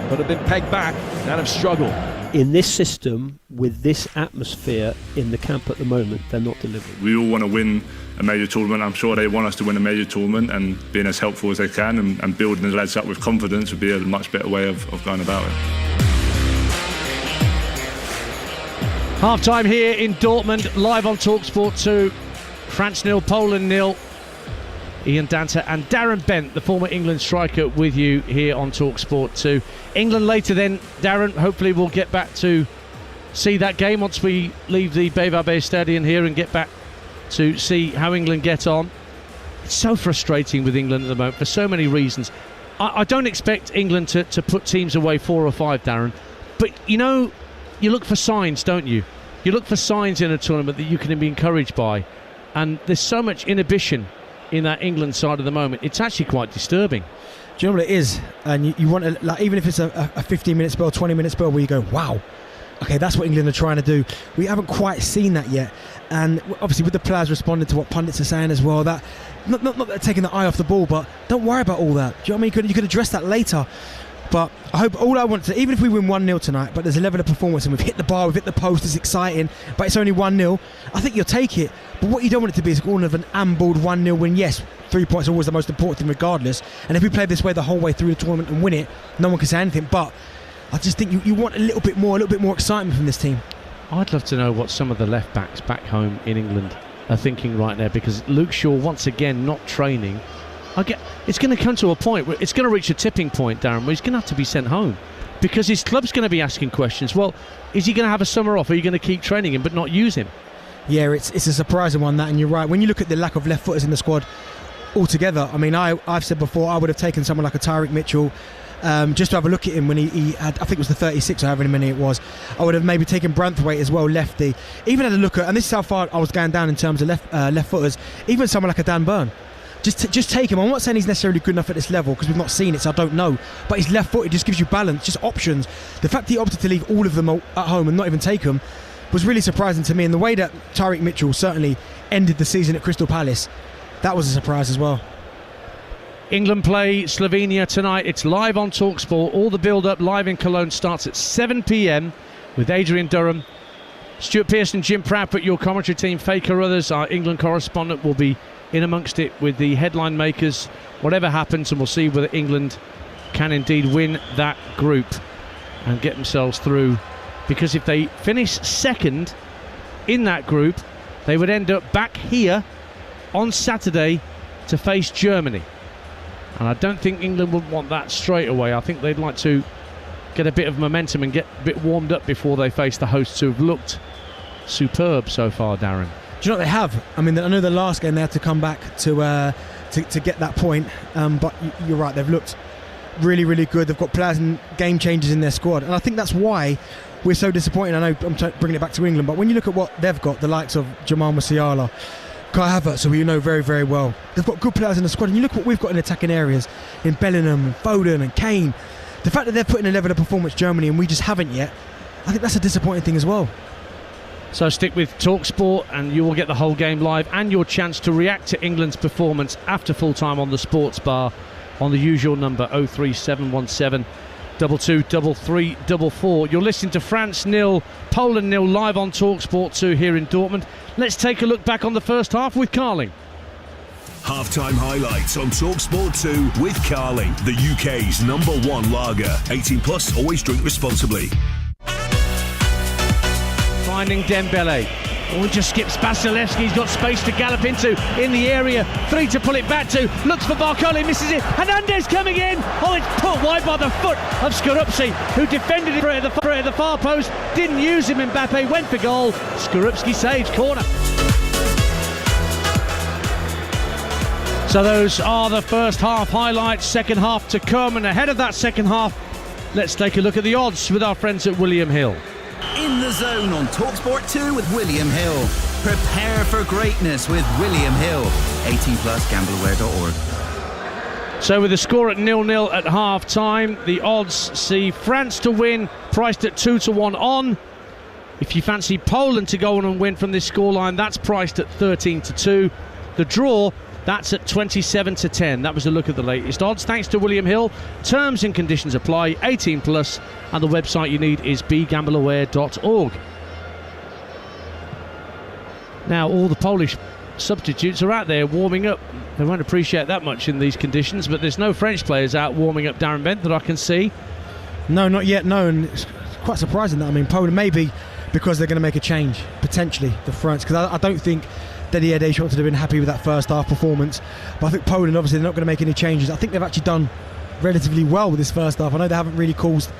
but have been pegged back and have struggled. In this system, with this atmosphere in the camp at the moment, they're not delivering. We all want to win a major tournament. I'm sure they want us to win a major tournament, and being as helpful as they can and building the lads up with confidence would be a much better way of going about it. Half-time here in Dortmund, live on TalkSport 2. France 0, Poland 0. Ian Danter and Darren Bent, the former England striker, with you here on TalkSport 2. England later then, Darren. Hopefully we'll get back to see that game once we leave the BayWa Stadium here and get back to see how England get on. It's so frustrating with England at the moment for so many reasons. I don't expect England to put teams away 4 or 5, Darren. But, you know, you look for signs, don't you? You look for signs in a tournament that you can be encouraged by. And there's so much inhibition in that England side at the moment. It's actually quite disturbing. Do you know what it is? And you want to, like, even if it's a 15-minute spell, 20-minute spell where you go, wow, okay, that's what England are trying to do. We haven't quite seen that yet. And obviously with the players responding to what pundits are saying as well, that not that they're taking the eye off the ball, but don't worry about all that. Do you know what I mean? You could address that later. But I hope all I want to, even if we win 1-0 tonight, but there's a level of performance and we've hit the bar, we've hit the post, it's exciting, but it's only 1-0, I think you'll take it. But what you don't want it to be is all of an ambled 1-0 win. Yes, 3 points are always the most important thing regardless. And if we play this way the whole way through the tournament and win it, no one can say anything. But I just think you want a little bit more excitement from this team. I'd love to know what some of the left backs back home in England are thinking right now, because Luke Shaw, once again, not training. It's going to come to a point where it's going to reach a tipping point, Darren, where he's going to have to be sent home, because his club's going to be asking questions. Well, is he going to have a summer off? Are you going to keep training him but not use him? Yeah, it's a surprising one, that, and you're right. When you look at the lack of left footers in the squad altogether, I mean, I've said before, I would have taken someone like a Tyreek Mitchell just to have a look at him when he had, I think it was the 36 or however many it was. I would have maybe taken Branthwaite as well, lefty. Even had a look at, and this is how far I was going down in terms of left footers, even someone like a Dan Burn. Just take him. I'm not saying he's necessarily good enough at this level because we've not seen it, so I don't know. But he's left-footed, just gives you balance, just options. The fact that he opted to leave all of them at home and not even take them was really surprising to me. And the way that Tyreek Mitchell certainly ended the season at Crystal Palace, that was a surprise as well. England play Slovenia tonight. It's live on TalkSport. All the build-up live in Cologne starts at 7 p.m. with Adrian Durham, Stuart Pearson, Jim Proudfoot, your commentary team. Faye Carruthers, our England correspondent, will be in amongst it with the headline makers. Whatever happens, and we'll see whether England can indeed win that group and get themselves through, because if they finish second in that group, they would end up back here on Saturday to face Germany, and I don't think England would want that straight away. I think they'd like to get a bit of momentum and get a bit warmed up before they face the hosts, who have looked superb so far, Darren. Do you know what they have? I mean, I know the last game they had to come back to get that point, but you're right, they've looked really, really good. They've got players and game changers in their squad, and I think that's why we're so disappointed. I know I'm bringing it back to England, but when you look at what they've got, the likes of Jamal Musiala, Kai Havertz, who you know very, very well, they've got good players in the squad, and you look what we've got in attacking areas in Bellingham and Foden and Kane. The fact that they're putting a level of performance Germany and we just haven't yet, I think that's a disappointing thing as well. So stick with TalkSport and you will get the whole game live and your chance to react to England's performance after full time on the Sports Bar on the usual number 03717 223344. You're listening to France 0, Poland 0 live on TalkSport 2 here in Dortmund. Let's take a look back on the first half with Carling. Halftime highlights on TalkSport 2 with Carling, the UK's #1 lager. 18 plus, always drink responsibly. Finding Dembele. Oh, he just skips Vasilevsky. He's got space to gallop into in the area. 3 to pull it back to. Looks for Barcoli, misses it. Hernandez coming in. Oh, it's put wide by the foot of Skorupski, who defended it at the far post. Didn't use him. Mbappe went for goal. Skorupski saves corner. So those are the first half highlights. Second half to come, and ahead of that second half, let's take a look at the odds with our friends at William Hill. In the Zone on TalkSport 2 with William Hill. Prepare for greatness with William Hill. 18 plus, gambleaware.org. So with the score at 0-0 at half time, the odds see France to win, priced at 2-1 on. If you fancy Poland to go on and win from this scoreline, that's priced at 13-2. The draw, that's at 27-10. That was a look at the latest odds. Thanks to William Hill. Terms and conditions apply. 18 plus, and the website you need is begambleaware.org. Now all the Polish substitutes are out there warming up. They won't appreciate that much in these conditions, but there's no French players out warming up, Darren Bent, that I can see. No, not yet. No, and it's quite surprising that. I mean, Poland maybe because they're going to make a change potentially, the France, because I don't think Didier Deschamps would have been happy with that first half performance. But I think Poland, obviously, they're not going to make any changes. I think they've actually done relatively well with this first half. I know they haven't really caused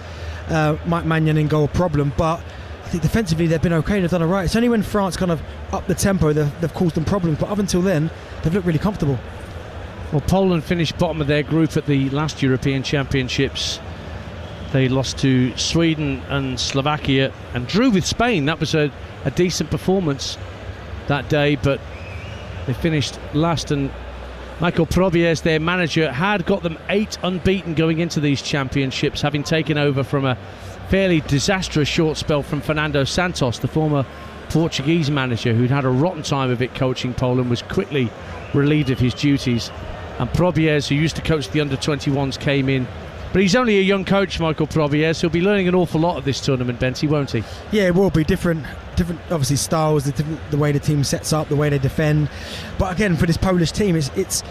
Mike Maignan in goal a problem, but I think defensively they've been okay. They've done all right. It's only when France kind of up the tempo they've caused them problems. But up until then, they've looked really comfortable. Well, Poland finished bottom of their group at the last European Championships. They lost to Sweden and Slovakia and drew with Spain. That was a decent performance that day, but they finished last, and Michael Probier's, their manager, had got them 8 unbeaten going into these championships, having taken over from a fairly disastrous short spell from Fernando Santos, the former Portuguese manager who'd had a rotten time of it coaching Poland, was quickly relieved of his duties. And Probier's, who used to coach the under-21s, came in. But he's only a young coach, Michael Probier's. He'll be learning an awful lot of this tournament, Benty, won't he? Yeah, it will be different obviously styles, the way the team sets up, the way they defend. But again, for this Polish team, it's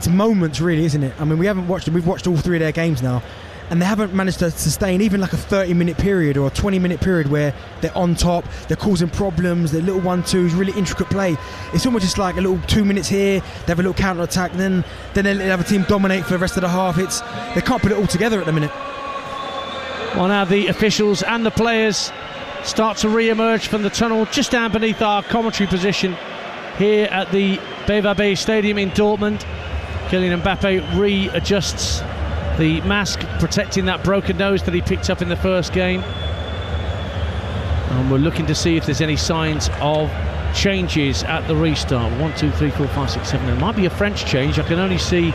moments really, isn't it? I mean, we've watched all 3 of their games now, and they haven't managed to sustain even like a 30-minute period or a 20-minute period where they're on top, they're causing problems, they're little 1-2s, really intricate play. It's almost just like a little 2 minutes here, they have a little counter-attack, then they have a team dominate for the rest of the half. They can't put it all together at the minute. Well, now the officials and the players start to re-emerge from the tunnel just down beneath our commentary position here at the BVB Stadium in Dortmund. Kylian Mbappe readjusts the mask, protecting that broken nose that he picked up in the first game. And we're looking to see if there's any signs of changes at the restart. 1, 2, 3, 4, 5, 6, 7. There might be a French change. I can only see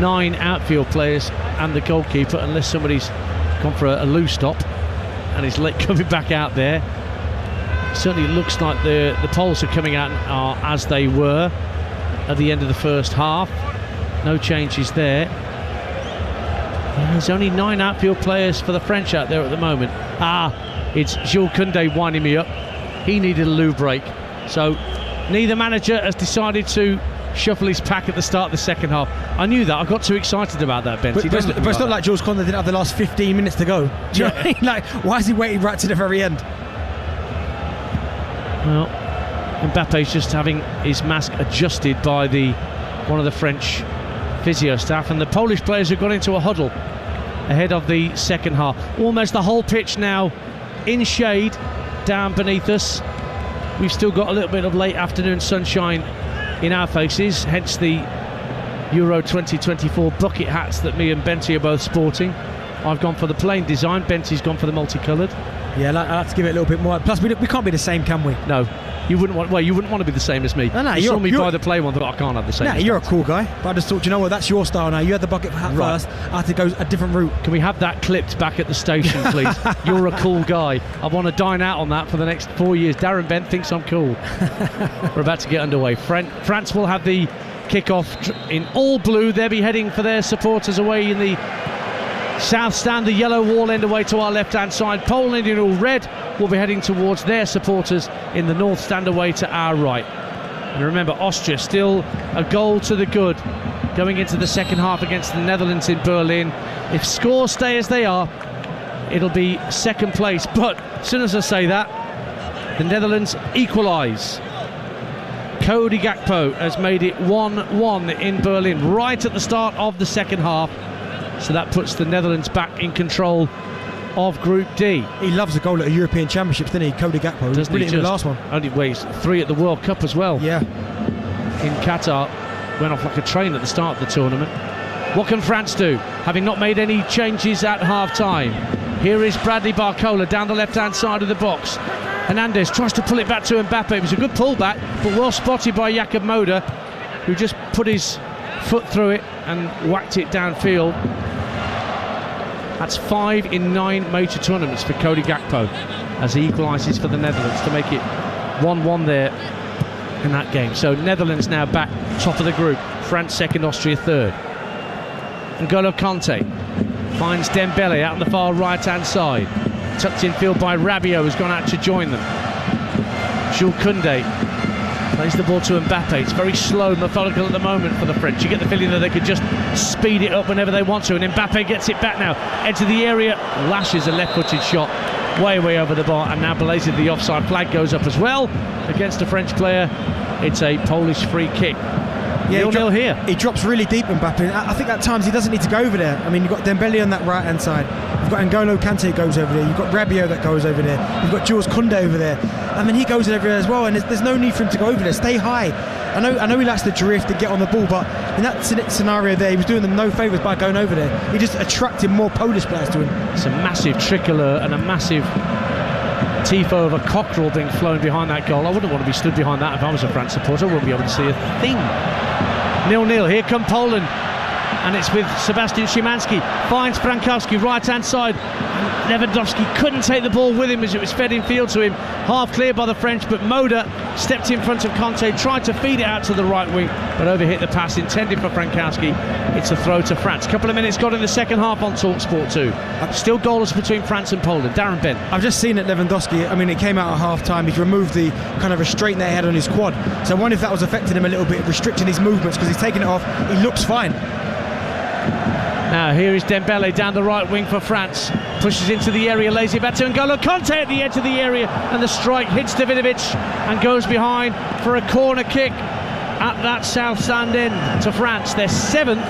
9 outfield players and the goalkeeper, unless somebody's gone for a loose stop and is late coming back out there. Certainly looks like the Poles are coming out as they were at the end of the first half. No changes there. There's only 9 outfield players for the French out there at the moment. It's Jules Koundé winding me up. He needed a loo break. So neither manager has decided to shuffle his pack at the start of the second half. I knew that. I got too excited about that, Ben. But it's not like Jules Koundé didn't have the last 15 minutes to go. Do you know what I mean? Like, why is he waiting right to the very end? Well, Mbappe's just having his mask adjusted by one of the French physio staff, and the Polish players have got into a huddle ahead of the second half. Almost the whole pitch now in shade down beneath us. We've still got a little bit of late afternoon sunshine in our faces, hence the Euro 2024 bucket hats that me and Benty are both sporting. I've gone for the plain design, Benty's gone for the multicoloured. Yeah, I'd like to give it a little bit more. Plus, we can't be the same, can we? No. You wouldn't want to be the same as me. No, you saw me buy the plain one, but I can't have the same. No, you're a cool guy. But I just thought, you know what, that's your style now. You had the bucket hat first. I had to go a different route. Can we have that clipped back at the station, please? You're a cool guy. I want to dine out on that for the next 4 years. Darren Bent thinks I'm cool. We're about to get underway. France will have the kick-off in all blue. They'll be heading for their supporters away in the south stand, the yellow wall end away to our left-hand side. Poland in all red will be heading towards their supporters in the north stand away to our right. And remember, Austria still a goal to the good going into the second half against the Netherlands in Berlin. If scores stay as they are, it'll be second place. But as soon as I say that, the Netherlands equalise. Cody Gakpo has made it 1-1 in Berlin right at the start of the second half. So that puts the Netherlands back in control of Group D. He loves a goal at a European Championships, doesn't he, Cody Gakpo? Doesn't he? The last one. Only weighs 3 at the World Cup as well. Yeah. In Qatar, went off like a train at the start of the tournament. What can France do, having not made any changes at half-time? Here is Bradley Barcola down the left-hand side of the box. Hernandez tries to pull it back to Mbappe. It was a good pullback, but well spotted by Jakob Moder, who just put his foot through it and whacked it downfield. That's 5 in 9 major tournaments for Cody Gakpo as he equalises for the Netherlands to make it 1-1 there in that game. So Netherlands now back top of the group. France second, Austria third. N'Golo Kanté finds Dembele out on the far right-hand side. Tucked in field by Rabiot, who's gone out to join them. Jules Koundé plays the ball to Mbappe. It's very slow and methodical at the moment for the French. You get the feeling that they could just speed it up whenever they want to, and Mbappe gets it back now. Into the area, lashes a left-footed shot way over the bar, and now belated the offside flag goes up as well against a French player. It's a Polish free kick. Yeah, 0-0 here. He drops really deep, Mbappe. I think at times he doesn't need to go over there. I mean, you've got Dembele on that right-hand side. You've got N'Golo Kanté goes over there. You've got Rabiot that goes over there. You've got Jules Koundé over there. I mean, he goes over there as well, and there's no need for him to go over there. Stay high. I know he likes to drift and get on the ball, but in that scenario there, he was doing them no favours by going over there. He just attracted more Polish players to him. It's a massive tricolor and a massive tifo of a cockerel being flown behind that goal. I wouldn't want to be stood behind that if I was a France supporter. I wouldn't be able to see a thing. 0-0. Here come Poland, and it's with Sebastian Szymanski. Finds Frankowski, right-hand side. Lewandowski couldn't take the ball with him as it was fed in field to him. Half clear by the French, but Moda stepped in front of Conte, tried to feed it out to the right wing, but overhit the pass intended for Frankowski. It's a throw to France. Couple of minutes got in the second half on TalkSport 2. Still goalless between France and Poland. Darren Bent. I've just seen it, Lewandowski. I mean, it came out at half-time. He's removed the kind of restraint that he had on his quad. So I wonder if that was affecting him a little bit, restricting his movements, because he's taking it off. He looks fine. Now here is Dembele down the right wing for France. Pushes into the area, lays it back to N'Golo Conte at the edge of the area, and the strike hits Davidovic and goes behind for a corner kick at that south stand end to France. Their 7th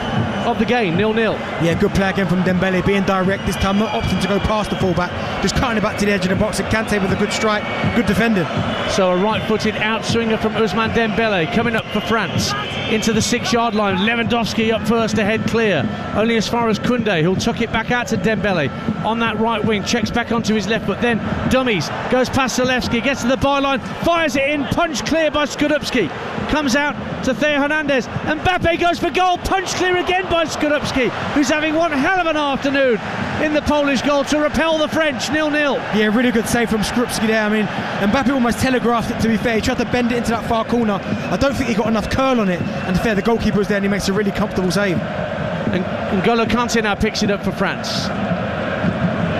of the game, 0-0. Yeah, good play again from Dembele, being direct this time, not opting to go past the fullback, just cutting it back to the edge of the box. And Kante with a good strike, good defending. So a right-footed outswinger from Ousmane Dembele coming up for France into the 6-yard line. Lewandowski up first to head clear, only as far as Koundé, who'll tuck it back out to Dembele on that right wing, checks back onto his left foot, then dummies, goes past Zalewski, gets to the byline, fires it in, punch clear by Skorupski, comes out to Theo Hernandez, and Mbappe goes for goal, punch clear again by Skorupski, who's having one hell of an afternoon in the Polish goal to repel the French. 0-0. Yeah, really good save from Skorupski there. I mean, Mbappe almost telegraphed it, to be fair. He tried to bend it into that far corner. I don't think he got enough curl on it, and to be fair, the goalkeeper was there and he makes a really comfortable save. And N'Golo Kante now picks it up for France.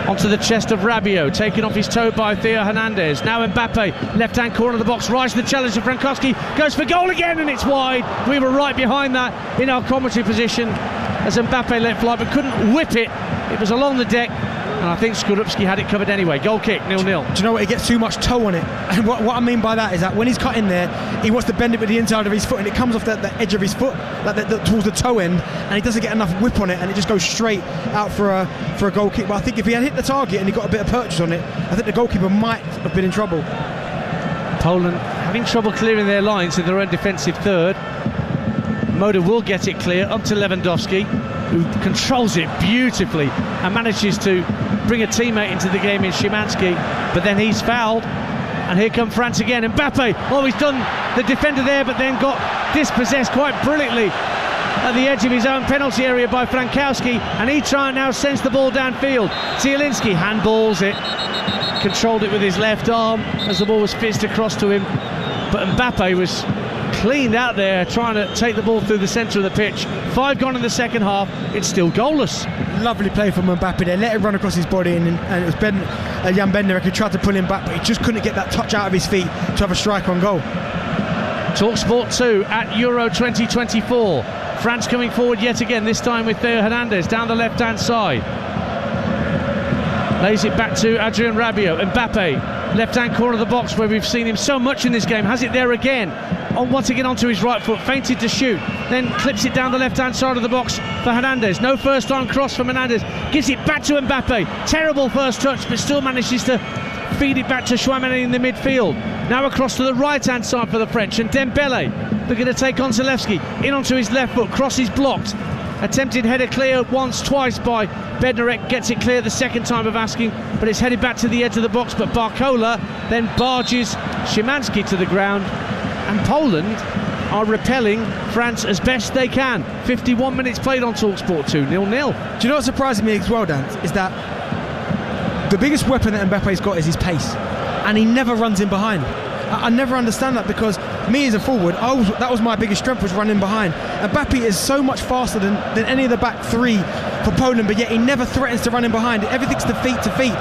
Onto the chest of Rabiot, taken off his toe by Theo Hernandez. Now Mbappe, left-hand corner of the box, rises the challenge to Frankowski, goes for goal again, and it's wide. We were right behind that in our commentary position as Mbappe let fly, but couldn't whip it. It was along the deck, and I think Skorupski had it covered anyway. Goal kick, 0-0. Do you know what? He gets too much toe on it. And what I mean by that is that when he's cutting there, he wants to bend it with the inside of his foot, and it comes off the edge of his foot, like towards the toe end, and he doesn't get enough whip on it, and it just goes straight out for a goal kick. But I think if he had hit the target and he got a bit of purchase on it, I think the goalkeeper might have been in trouble. Poland having trouble clearing their lines in their own defensive third. Moda will get it clear up to Lewandowski, who controls it beautifully and manages to bring a teammate into the game in Szymanski, but then he's fouled, and here come France again. Mbappe, he's done the defender there, but then got dispossessed quite brilliantly at the edge of his own penalty area by Frankowski, and he now sends the ball downfield. Zielinski handballs it, controlled it with his left arm as the ball was fizzed across to him, but Mbappe was cleaned out there trying to take the ball through the centre of the pitch. 5 gone in the second half, it's still goalless. Lovely play from Mbappe there, let it run across his body, and it was Jan Bednarek who tried to pull him back, but he just couldn't get that touch out of his feet to have a strike on goal. TalkSport 2 at Euro 2024. France coming forward yet again, this time with Theo Hernandez down the left-hand side. Lays it back to Adrien Rabiot. Mbappe, left-hand corner of the box where we've seen him so much in this game, has it there again. Once again onto his right foot, feinted to shoot, then clips it down the left-hand side of the box for Hernandez. No first-time cross from Hernandez. Gives it back to Mbappe. Terrible first touch, but still manages to feed it back to Chouameni in the midfield. Now across to the right-hand side for the French, and Dembele looking to take on Zalewski. In onto his left foot, crosses blocked. Attempted header clear once, twice by Bednarek, gets it clear the second time of asking, but it's headed back to the edge of the box, but Barcola then barges Szymanski to the ground, and Poland are repelling France as best they can. 51 minutes played on TalkSport 2, 0-0. Do you know what surprises me as well, Dan? Is that the biggest weapon that Mbappe's got is his pace, and he never runs in behind. I never understand that, because me as a forward, that was my biggest strength, was running behind. Mbappe is so much faster than any of the back three for Poland, but yet he never threatens to run in behind. Everything's to feet.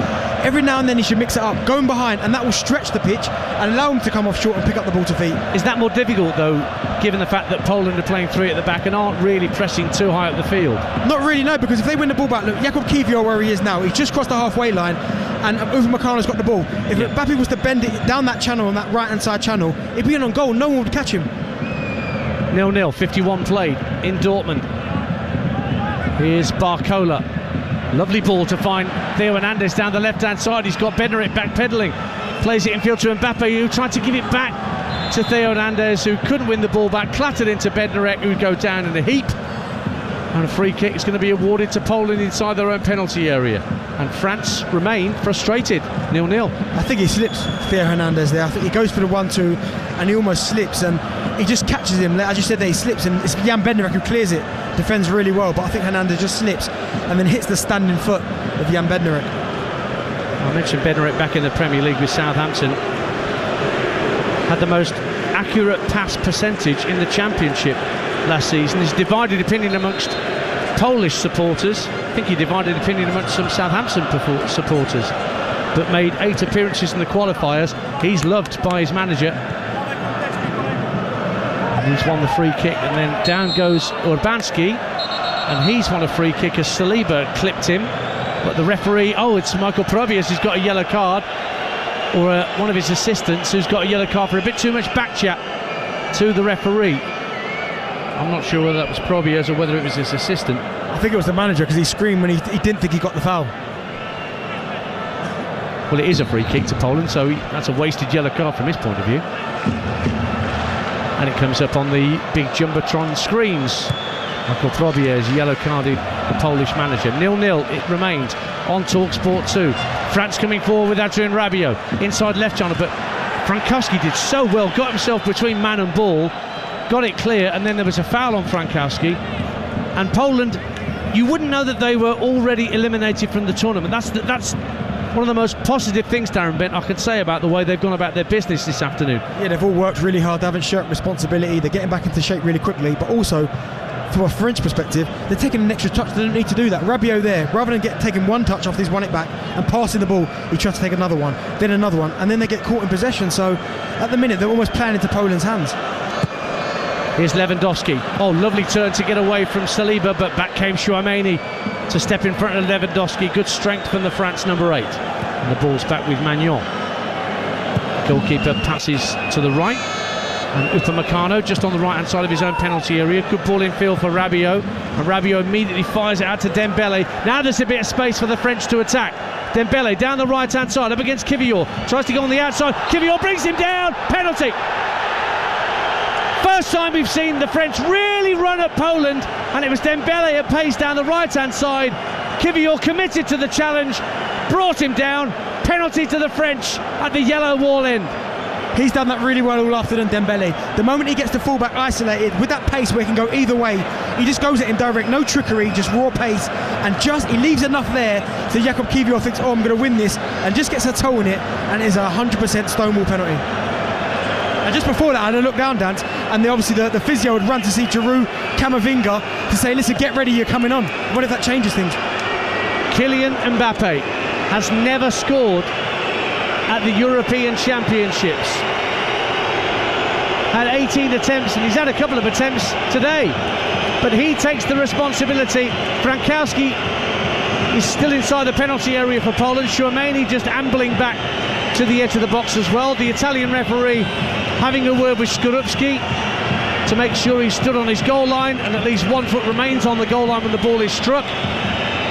Every now and then he should mix it up, going behind, and that will stretch the pitch and allow him to come off short and pick up the ball to feet. Is that more difficult, though, given the fact that Poland are playing 3 at the back and aren't really pressing too high up the field? Not really, no, because if they win the ball back, look, Jakub Kiwior where he is now, he's just crossed the halfway line, and Uwe Meccano's got the ball. If Mbappe was to bend it down that channel, on that right-hand side channel, he'd be in on goal, no one would catch him. 0-0, 51 played in Dortmund. Here's Barcola. Lovely ball to find Theo Hernandez down the left-hand side. He's got Bednarek backpedaling. Plays it in field to Mbappe, who tried to give it back to Theo Hernandez, who couldn't win the ball back. Clattered into Bednarek, who'd go down in a heap. And a free kick is going to be awarded to Poland inside their own penalty area. And France remain frustrated, 0-0. I think he slips Theo Hernandez there. I think he goes for the 1-2 and he almost slips. And he just catches him. As you said, there he slips, and it's Jan Bednarek who clears it, defends really well, but I think Hernandez just slips and then hits the standing foot of Jan Bednarek. I mentioned Bednarek back in the Premier League with Southampton. Had the most accurate pass percentage in the Championship last season. There's divided opinion amongst Polish supporters. I think he divided opinion amongst some Southampton supporters, but made 8 appearances in the qualifiers. He's loved by his manager. And he's won the free kick, and then down goes Urbanski, and he's won a free kick as Saliba clipped him. But the referee, it's Michael Probias who's got a yellow card, or one of his assistants who's got a yellow card for a bit too much back chat to the referee. I'm not sure whether that was Probias or whether it was his assistant. I think it was the manager, because he screamed when he didn't think he got the foul. Well, it is a free kick to Poland, so that's a wasted yellow card from his point of view. And it comes up on the big Jumbotron screens. Michael Probias yellow-carded the Polish manager. 0-0 it remained on TalkSport 2. France coming forward with Adrien Rabiot. Inside left channel, but Frankowski did so well. Got himself between man and ball. Got it clear, and then there was a foul on Frankowski. And Poland, you wouldn't know that they were already eliminated from the tournament. That's one of the most positive things, Darren Bent, I could say about the way they've gone about their business this afternoon. Yeah, they've all worked really hard. They haven't shirked responsibility. They're getting back into shape really quickly, but also, from a French perspective, they're taking an extra touch. They don't need to do that. Rabiot there, rather than taking one touch off his won it back and passing the ball, he tries to take another one, and then they get caught in possession. So at the minute, they're almost playing into Poland's hands. Here's Lewandowski. Lovely turn to get away from Saliba, but back came Chouameni to step in front of Lewandowski. Good strength from the France number 8. And the ball's back with Magnon. Goalkeeper passes to the right. And Upamecano just on the right-hand side of his own penalty area. Good ball in field for Rabiot. And Rabiot immediately fires it out to Dembele. Now there's a bit of space for the French to attack. Dembele down the right-hand side, up against Kivior. Tries to go on the outside. Kivior brings him down. Penalty. First time we've seen the French really run at Poland, and it was Dembele at pace down the right-hand side. Kivior committed to the challenge, brought him down. Penalty to the French at the yellow wall end. He's done that really well all afternoon, Dembele. The moment he gets the fullback isolated, with that pace where he can go either way, he just goes at him direct, no trickery, just raw pace, and he leaves enough there so Jakub Kiwior thinks, I'm going to win this, and just gets a toe in it, and it's a 100% stonewall penalty. And just before that, I had a look down, Dant, and obviously the physio had run to see Giroud, Camavinga, to say, listen, get ready, you're coming on. What if that changes things? Kylian Mbappe has never scored at the European Championships. Had 18 attempts, and he's had a couple of attempts today. But he takes the responsibility. Frankowski is still inside the penalty area for Poland. Chouameni just ambling back to the edge of the box as well. The Italian referee having a word with Skorupski to make sure he stood on his goal line, and at least 1 foot remains on the goal line when the ball is struck.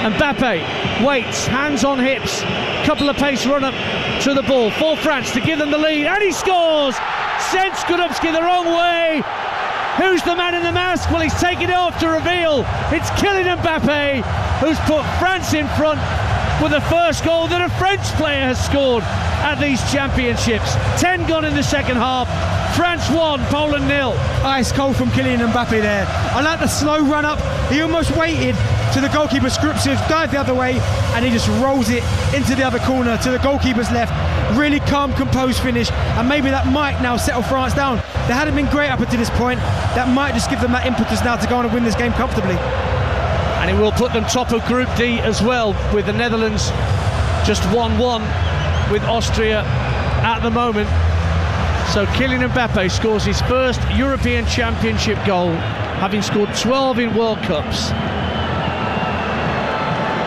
Mbappe waits, hands on hips, couple of pace run up to the ball for France to give them the lead, and he scores! Sends Skorupski the wrong way. Who's the man in the mask? Well, he's taking it off to reveal it's Kylian Mbappe who's put France in front with the first goal that a French player has scored at these championships. 10 gone in the second half. France 1, Poland 0. Ice cold from Kylian Mbappe there. I like the slow run up. He almost waited to the goalkeeper. Skrupsiv dived the other way, and he just rolls it into the other corner to the goalkeeper's left. Really calm, composed finish, and maybe that might now settle France down. They hadn't been great up until this point. That might just give them that impetus now to go on and win this game comfortably. And it will put them top of Group D as well, with the Netherlands just 1-1 with Austria at the moment. So Kylian Mbappe scores his first European Championship goal, having scored 12 in World Cups.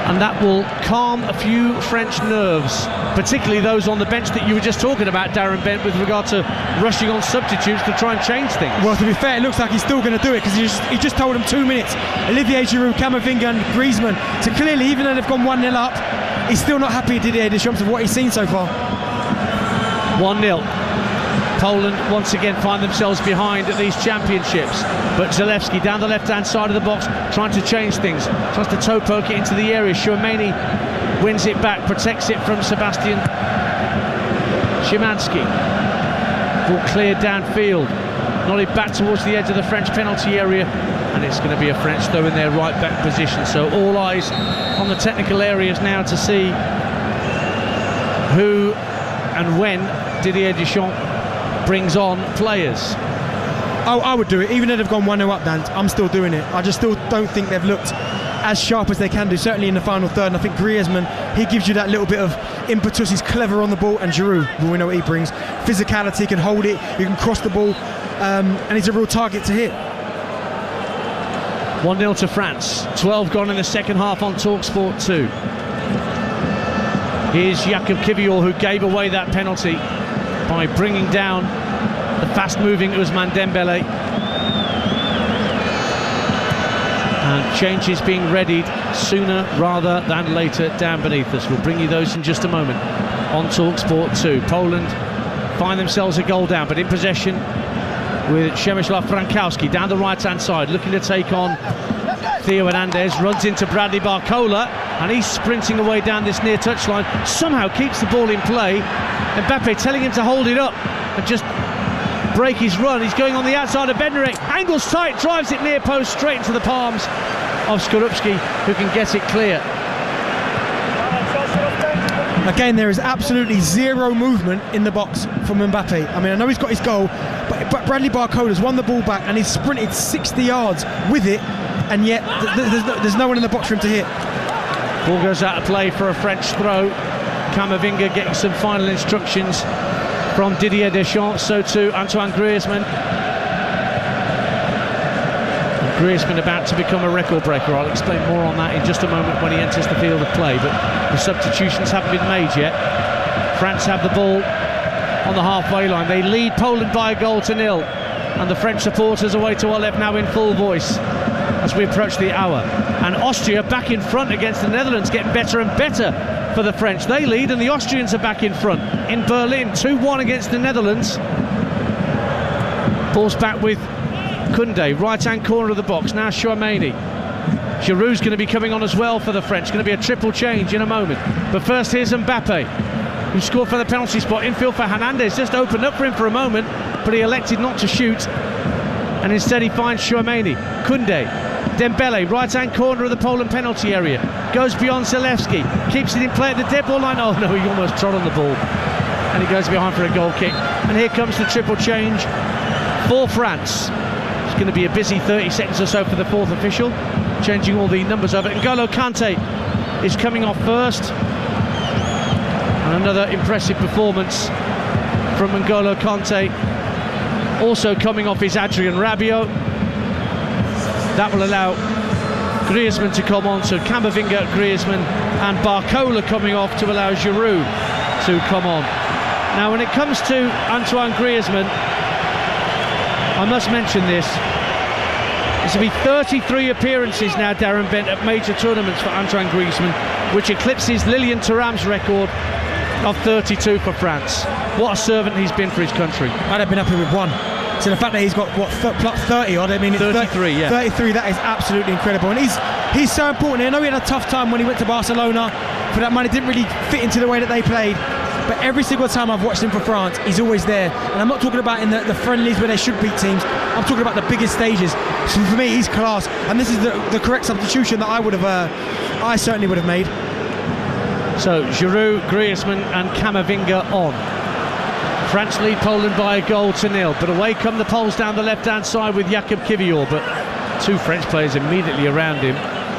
And that will calm a few French nerves, particularly those on the bench that you were just talking about, Darren Bent, with regard to rushing on substitutes to try and change things. Well, to be fair, it looks like he's still going to do it, because he just told him 2 minutes. Olivier Giroud, Camavinga and Griezmann. So clearly, even though they've gone 1-0 up, he's still not happy, Didier Deschamps, of what he's seen so far. 1-0. Poland once again find themselves behind at these championships, but Zalewski down the left-hand side of the box trying to change things, tries to toe poke it into the area. Chouameni wins it back, protects it from Sebastian Szymanski. Ball cleared downfield. Nodded back towards the edge of the French penalty area, and it's going to be a French throw in their right back position. So all eyes on the technical areas now to see who and when Didier Deschamps brings on players. I would do it, even though they've gone 1-0 up, Dan. I'm still doing it. I just still don't think they've looked as sharp as they can do, certainly in the final third. And I think Griezmann, he gives you that little bit of impetus. He's clever on the ball, and Giroud, well, we know what he brings. Physicality, can hold it, you can cross the ball, and he's a real target to hit. 1-0 to France, 12 gone in the second half on TalkSport 2. Here's Jakub Kiwior, who gave away that penalty by bringing down the fast-moving Ousmane Dembele. And changes being readied sooner rather than later down beneath us. We'll bring you those in just a moment on TalkSport 2. Poland find themselves a goal down, but in possession with Przemysław Frankowski down the right-hand side, looking to take on Theo Hernandez. Runs into Bradley Barcola, and he's sprinting away down this near touchline. Somehow keeps the ball in play. Mbappe telling him to hold it up and just break his run. He's going on the outside of Bednarek. Angles tight, drives it near post, straight into the palms of Skorupski, who can get it clear. Again, there is absolutely zero movement in the box from Mbappe. I mean, I know he's got his goal, but Bradley Barcola's won the ball back and he's sprinted 60 yards with it, and yet there's no one in the box for him to hit. Ball goes out of play for a French throw. Camavinga getting some final instructions from Didier Deschamps, so too Antoine Griezmann. Griezmann about to become a record breaker. I'll explain more on that in just a moment when he enters the field of play, but the substitutions haven't been made yet. France have the ball on the halfway line. They lead Poland by a goal to nil, and the French supporters away to our left now in full voice as we approach the hour. And Austria back in front against the Netherlands, getting better and better for the French. They lead and the Austrians are back in front in Berlin, 2-1 against the Netherlands. Ball's back with Koundé, right-hand corner of the box. Now Chouameni. Giroud's going to be coming on as well for the French. Going to be a triple change in a moment. But first, here's Mbappe, who scored for the penalty spot. Infield for Hernandez, just opened up for him for a moment, but he elected not to shoot. And instead he finds Chouameni. Koundé, Dembele, right-hand corner of the Poland penalty area. Goes beyond Zalewski, keeps it in play at the dead ball line. Oh no, he almost trod on the ball. And he goes behind for a goal kick. And here comes the triple change for France. It's going to be a busy 30 seconds or so for the fourth official, changing all the numbers over. N'Golo Kante is coming off first. And another impressive performance from N'Golo Kante. Also coming off is Adrien Rabiot. That will allow Griezmann to come on, so Camavinga, Griezmann and Barcola coming off to allow Giroud to come on. Now when it comes to Antoine Griezmann, I must mention this. This will be 33 appearances now, Darren Bent, at major tournaments for Antoine Griezmann, which eclipses Lilian Thuram's record of 32 for France. What a servant he's been for his country. I'd have been happy with one. So the fact that he's got, what, 30 odd, I mean, it's 33, yeah. 33, that is absolutely incredible. And he's so important. I know he had a tough time when he went to Barcelona for that money, didn't really fit into the way that they played. But every single time I've watched him for France, he's always there. And I'm not talking about in the friendlies where they should beat teams. I'm talking about the biggest stages. So for me, he's class. And this is the correct substitution that I certainly would have made. So Giroud, Griezmann and Camavinga on. France lead Poland by a goal to nil, but away come the Poles down the left-hand side with Jakub Kiwior, but two French players immediately around him,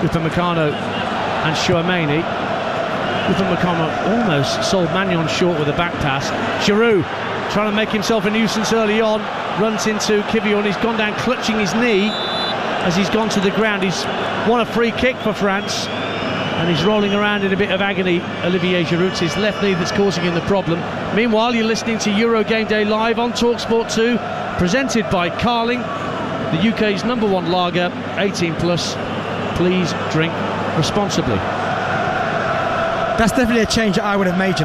Upamecano and Chouameni. Upamecano almost sold Magnon short with a back pass. Giroud trying to make himself a nuisance early on, runs into Kiwior and he's gone down clutching his knee as he's gone to the ground. He's won a free kick for France. And he's rolling around in a bit of agony, Olivier Giroud. It's his left knee that's causing him the problem. Meanwhile, you're listening to Euro Game Day live on TalkSport 2, presented by Carling, the UK's #1 lager, 18 plus. Please drink responsibly. That's definitely a change that I would have made,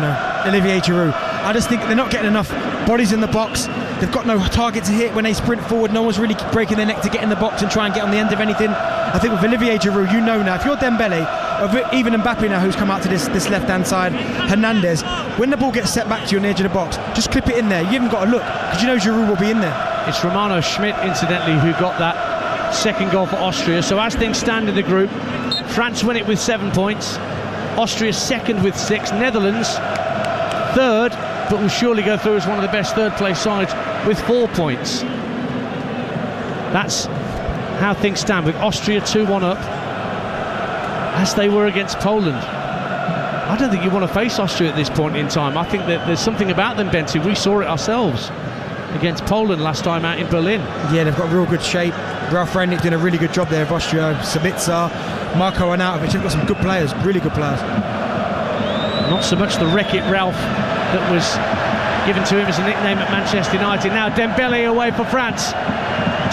Olivier Giroud. I just think they're not getting enough bodies in the box. They've got no target to hit when they sprint forward. No one's really breaking their neck to get in the box and try and get on the end of anything. I think with Olivier Giroud, now, if you're Dembele, or even Mbappe now, who's come out to this left-hand side, Hernandez, when the ball gets set back to you on the edge of the box, just clip it in there. You haven't got to look, because you know Giroud will be in there. It's Romano Schmidt, incidentally, who got that second goal for Austria. So as things stand in the group, France win it with 7 points, Austria second with 6, Netherlands third, but will surely go through as one of the best third place sides with 4 points. That's how things stand, with Austria 2-1 up, as they were against Poland. I don't think you want to face Austria at this point in time. I think that there's something about them, Benty. We saw it ourselves against Poland last time out in Berlin. Yeah, they've got real good shape. Ralf Rangnick doing a really good job there of Austria. Sabitzer, Marko Arnautovic, they've got some good players, really good players. Not so much the Wreck-It Ralph that was given to him as a nickname at Manchester United. Now Dembele away for France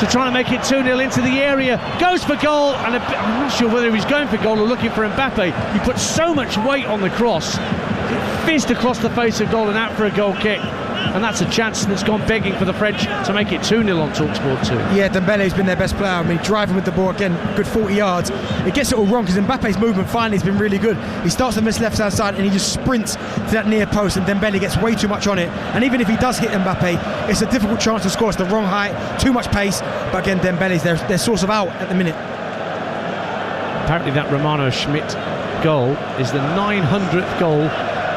to try and make it 2-0 into the area. Goes for goal, and I'm not sure whether he's going for goal or looking for Mbappe. He put so much weight on the cross, it fizzed across the face of goal and out for a goal kick. And that's a chance that's gone begging for the French to make it 2-0 on TalkSport 2. Yeah, Dembele's been their best player. I mean, driving with the ball again, good 40 yards. It gets it all wrong because Mbappe's movement finally has been really good. He starts on this left-hand side and he just sprints to that near post, and Dembele gets way too much on it. And even if he does hit Mbappe, it's a difficult chance to score. It's the wrong height, too much pace. But again, Dembele's their source of out at the minute. Apparently that Romano Schmidt goal is the 900th goal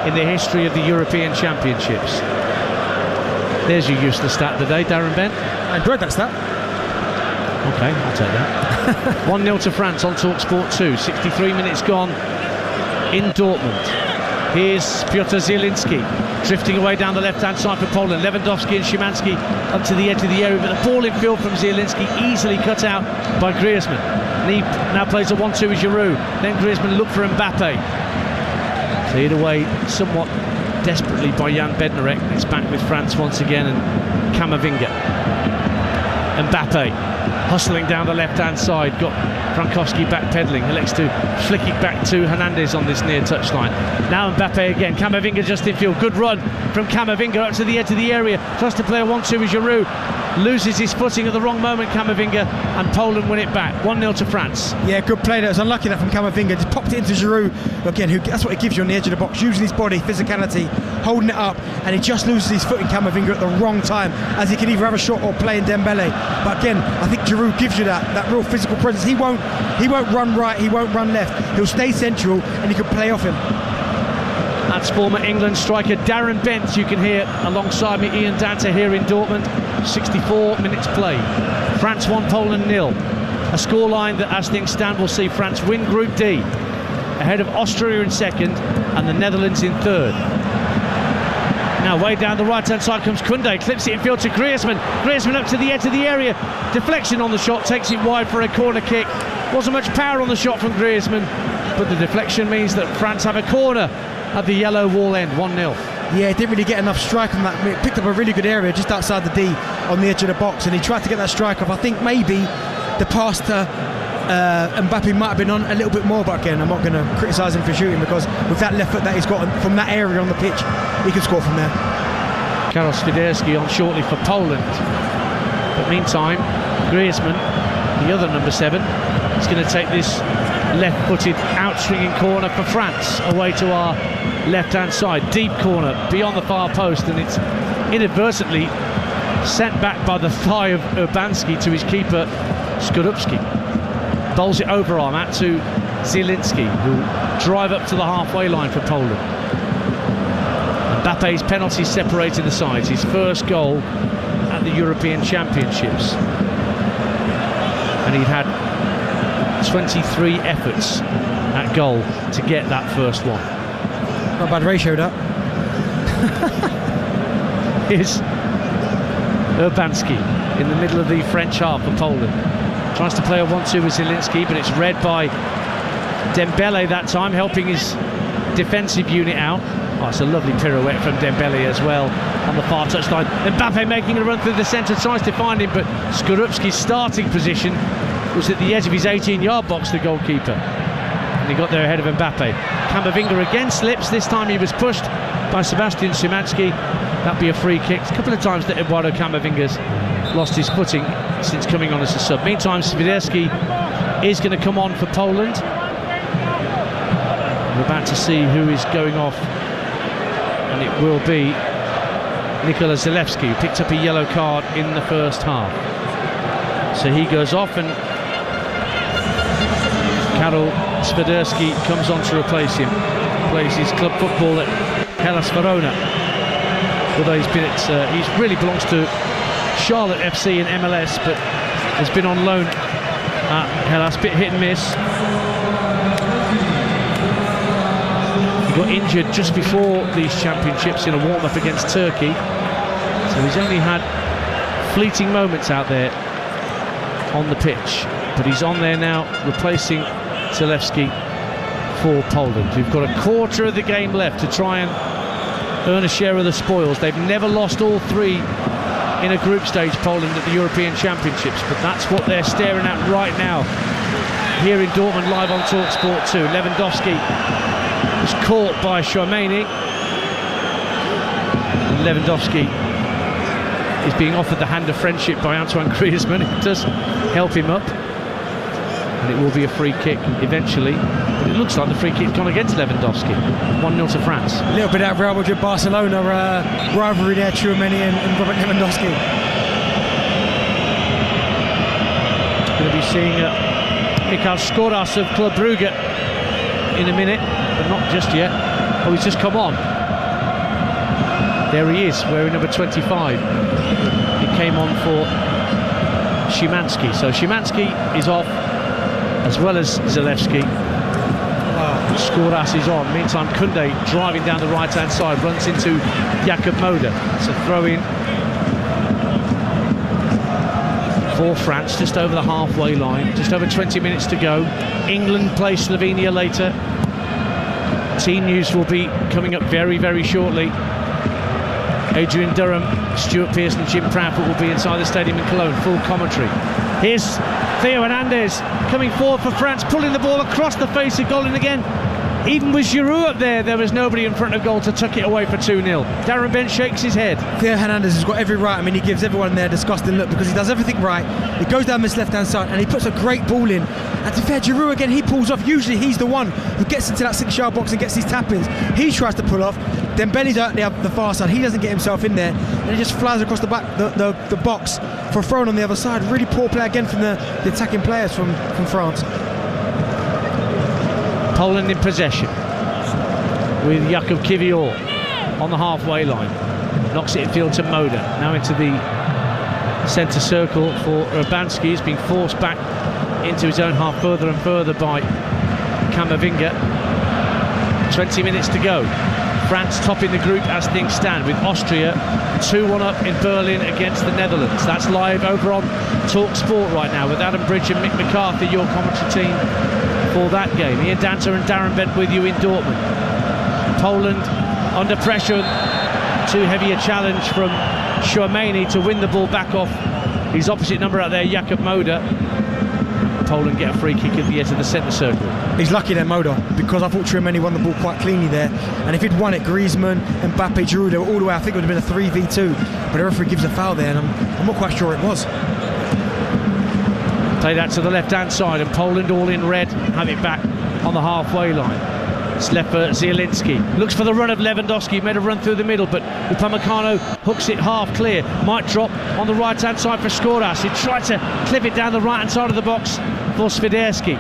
in the history of the European Championships. There's your useless stat of the day, Darren Bent. I enjoyed that stat. OK, I'll take that. 1-0 to France on TalkSport 2. 63 minutes gone in Dortmund. Here's Piotr Zielinski drifting away down the left-hand side for Poland. Lewandowski and Szymanski up to the edge of the area, but the ball in field from Zielinski easily cut out by Griezmann. And he now plays a 1-2 with Giroud. Then Griezmann look for Mbappe. Cleared away somewhat desperately by Jan Bednarek. It's back with France once again, and Camavinga. Mbappe hustling down the left-hand side, got Frankowski backpedaling, elects to flick it back to Hernandez on this near touchline. Now Mbappe again, Camavinga just in field, good run from Camavinga up to the edge of the area, tries to play a 1-2 with Giroud, loses his footing at the wrong moment, Camavinga, and Poland win it back, 1-0 to France. Yeah, good play there. It was unlucky that from Camavinga, just popped it into Giroud again, that's what it gives you on the edge of the box, using his body, physicality, holding it up, and he just loses his foot in Camavinga at the wrong time, as he can either have a shot or play in Dembele. But again, I think Giroud gives you that real physical presence. He won't run right, he won't run left, he'll stay central and he can play off him. That's former England striker Darren Bent, you can hear alongside me, Ian Danta here in Dortmund. 64 minutes play. France 1, Poland 0. A scoreline that, as things stand, will see France win Group D, ahead of Austria in second and the Netherlands in third. Now way down the right-hand side comes Koundé, clips it in field to Griezmann. Griezmann up to the edge of the area. Deflection on the shot, takes it wide for a corner kick. Wasn't much power on the shot from Griezmann, but the deflection means that France have a corner at the yellow wall end, 1-0. Yeah, he didn't really get enough strike on that. He picked up a really good area just outside the D on the edge of the box, and he tried to get that strike off. I think maybe the pass to Mbappe might have been on a little bit more, but again, I'm not going to criticise him for shooting, because with that left foot that he's got from that area on the pitch, he can score from there. Karol Świderski on shortly for Poland. But meantime, Griezmann, the other number 7, is going to take this left-footed out-swinging corner for France away to our left-hand side. Deep corner beyond the far post, and it's inadvertently sent back by the thigh of Urbanski to his keeper, Skorupski. Bowls it overarm out to Zielinski, who'll drive up to the halfway line for Poland. Mbappe's penalty separating the sides, his first goal at the European Championships. And he'd had 23 efforts at goal to get that first one. Not a bad ratio, that. Here's Urbanski in the middle of the French half for Poland. Tries to play a 1-2 with Zielinski, but it's read by Dembele that time, helping his defensive unit out. Oh, it's a lovely pirouette from Dembele as well on the far touchline. Mbappe making a run through the centre, tries to find him, but Skorupski's starting position was at the edge of his 18-yard box, the goalkeeper. And he got there ahead of Mbappe. Camavinga again slips. This time he was pushed by Sebastian Szymanski. That'd be a free kick. A couple of times that Eduardo Camavinga's lost his footing since coming on as a sub. Meantime, Świderski is going to come on for Poland. We're about to see who is going off, and it will be Nikola Zalewski, who picked up a yellow card in the first half. So he goes off, and Karol Swiderski comes on to replace him. Plays his club football at Hellas Verona. Although he's really belongs to Charlotte FC in MLS, but has been on loan at Hellas, bit hit and miss. He got injured just before these championships in a warm-up against Turkey, so he's only had fleeting moments out there on the pitch, but he's on there now replacing Zalewski for Poland, who've got a quarter of the game left to try and earn a share of the spoils. They've never lost all three in a group stage, Poland, at the European Championships, but that's what they're staring at right now here in Dortmund, live on TalkSport 2. Lewandowski was caught by Chouameni. Lewandowski is being offered the hand of friendship by Antoine Griezmann. It does help him up, and it will be a free kick eventually, but it looks like the free kick's gone against Lewandowski. 1-0 to France. A little bit of Real Madrid-Barcelona rivalry there, Chouameni and Robert Lewandowski. Going to be seeing Mikhail Skoras of Club Brugge in a minute, but not just yet. Oh, he's just come on. There he is, wearing number 25. He came on for Szymanski. So Szymanski is off, as well as Zalewski. Skoras is on. Meantime, Koundé driving down the right-hand side, runs into Jakub Moder. It's a throw-in for France, just over the halfway line. Just over 20 minutes to go. England play Slovenia later. Team news will be coming up very, very shortly. Adrian Durham, Stuart Pearson and Jim Proudfoot will be inside the stadium in Cologne. Full commentary. Here's Theo Hernandez coming forward for France, pulling the ball across the face of goal, and again, even with Giroud up there was nobody in front of goal to tuck it away for 2-0. Darren Bent shakes his head. Theo Hernandez has got every right. I mean, he gives everyone there a disgusting look because he does everything right. He goes down this left-hand side and he puts a great ball in. And to be fair, Giroud again, he pulls off. Usually he's the one who gets into that 6-yard box and gets these tap-ins. He tries to pull off. Then Benny's out the far side. He doesn't get himself in there, and he just flies across the back, the box for a throw on the other side. Really poor play again from the attacking players from France. Poland in possession with Jakub Kiwior on the halfway line. Knocks it infield to Moder. Now into the centre circle for Urbanski. He's being forced back into his own half further and further by Camavinga. 20 minutes to go. France topping the group as things stand, with Austria 2-1 up in Berlin against the Netherlands. That's live over on TalkSport right now with Adam Bridge and Mick McCarthy, your commentary team for that game. Ian Danter and Darren Bent with you in Dortmund. Poland under pressure. Too heavy a challenge from Chouameni to win the ball back off his opposite number out there, Jakub Moder. Poland get a free kick at the edge of the centre circle. He's lucky there, Moder, because I thought Chouameni won the ball quite cleanly there, and if he'd won it, Griezmann, Mbappe, Giroud, they were all the way. I think it would have been a 3v2, but the referee gives a foul there, and I'm not quite sure it was. Play that to the left-hand side, and Poland all in red have it back on the halfway line. It's left for Zielinski. Looks for the run of Lewandowski. Made a run through the middle, but Upamecano hooks it half clear. Might drop on the right-hand side for Skoras. He tried to clip it down the right-hand side of the box for Swiderski.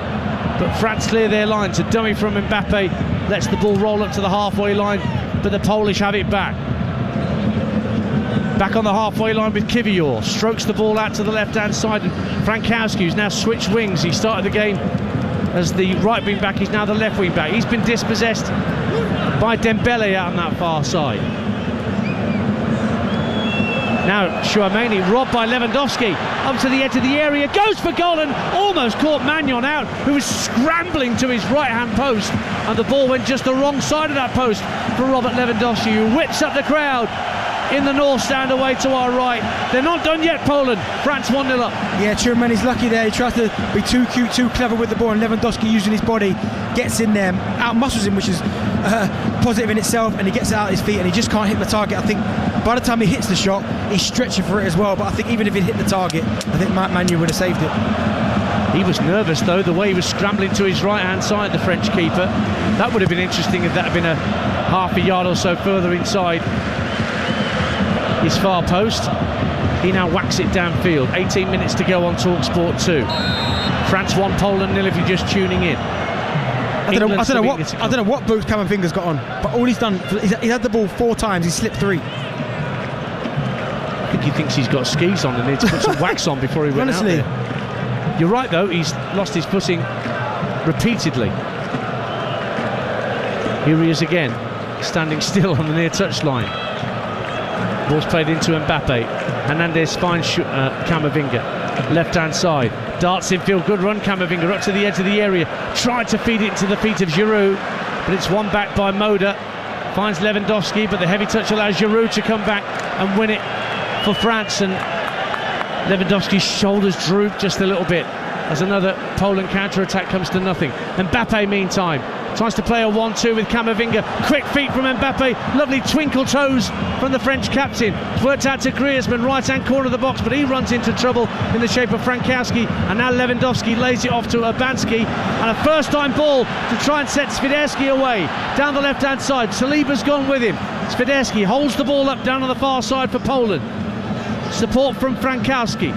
But France clear their line. To dummy from Mbappe. Lets the ball roll up to the halfway line, but the Polish have it back. Back on the halfway line with Kiwior. Strokes the ball out to the left-hand side. And Frankowski, who's now switched wings. He started the game as the right wing back, he's now the left wing back. He's been dispossessed by Dembele out on that far side. Now Chouameni, robbed by Lewandowski, up to the edge of the area, goes for goal and almost caught Magnon out, who was scrambling to his right hand post, and the ball went just the wrong side of that post for Robert Lewandowski, who whips up the crowd in the north stand away to our right. They're not done yet, Poland. France 1-0 up. Yeah, Chouameni's lucky there. He tries to be too cute, too clever with the ball, and Lewandowski, using his body, gets in there, out-muscles him, which is positive in itself, and he gets it out his feet, and he just can't hit the target. I think by the time he hits the shot, he's stretching for it as well, but I think even if it hit the target, I think Manu would have saved it. He was nervous though, the way he was scrambling to his right-hand side, the French keeper. That would have been interesting if that had been a half a yard or so further inside. his far post. He now whacks it downfield. 18 minutes to go on TalkSport 2. France 1, Poland 0 if you're just tuning in. I don't know what boots Camavinga's got on, but all he's done, he's had the ball 4 times, he's slipped 3. I think he thinks he's got skis on and needs to put some wax on before he went out there. You're right though, he's lost his footing repeatedly. Here he is again, standing still on the near touchline. Ball's played into Mbappe. Hernandez finds Camavinga, left-hand side. Darts infield, good run, Camavinga up to the edge of the area. Tried to feed it into the feet of Giroud, but it's won back by Moda. Finds Lewandowski, but the heavy touch allows Giroud to come back and win it for France. And Lewandowski's shoulders droop just a little bit as another Poland counter-attack comes to nothing. Mbappe, meantime, tries to play a 1-2 with Camavinga. Quick feet from Mbappe. Lovely twinkle toes from the French captain. It's worked out to Griezmann, right-hand corner of the box, but he runs into trouble in the shape of Frankowski. And now Lewandowski lays it off to Urbanski. And a first-time ball to try and set Swiderski away. Down the left-hand side. Saliba's gone with him. Swiderski holds the ball up down on the far side for Poland. Support from Frankowski.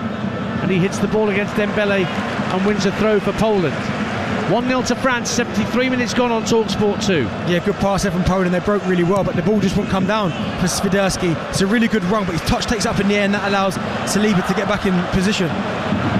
And he hits the ball against Dembele and wins a throw for Poland. 1-0 to France, 73 minutes gone on TalkSport 2. Yeah, good pass there from Poland. They broke really well, but the ball just won't come down for Swiderski. It's a really good run, but his touch takes up in the air, and that allows Saliba to get back in position.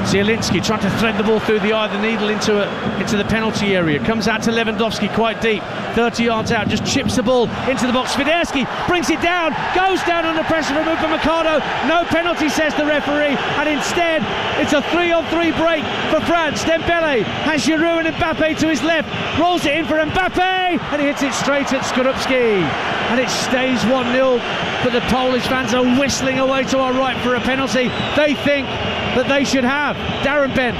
Zielinski trying to thread the ball through the eye of the needle into the penalty area. Comes out to Lewandowski quite deep, 30 yards out, just chips the ball into the box. Swiderski brings it down, goes down under pressure from Upamecano. No penalty, says the referee, and instead it's a 3-on-3 break for France. Dembele has Giroud and Mbappe to his left, rolls it in for Mbappe, and he hits it straight at Skorupski, and it stays 1-0. But the Polish fans are whistling away to our right for a penalty they think that they should have. Darren Bent.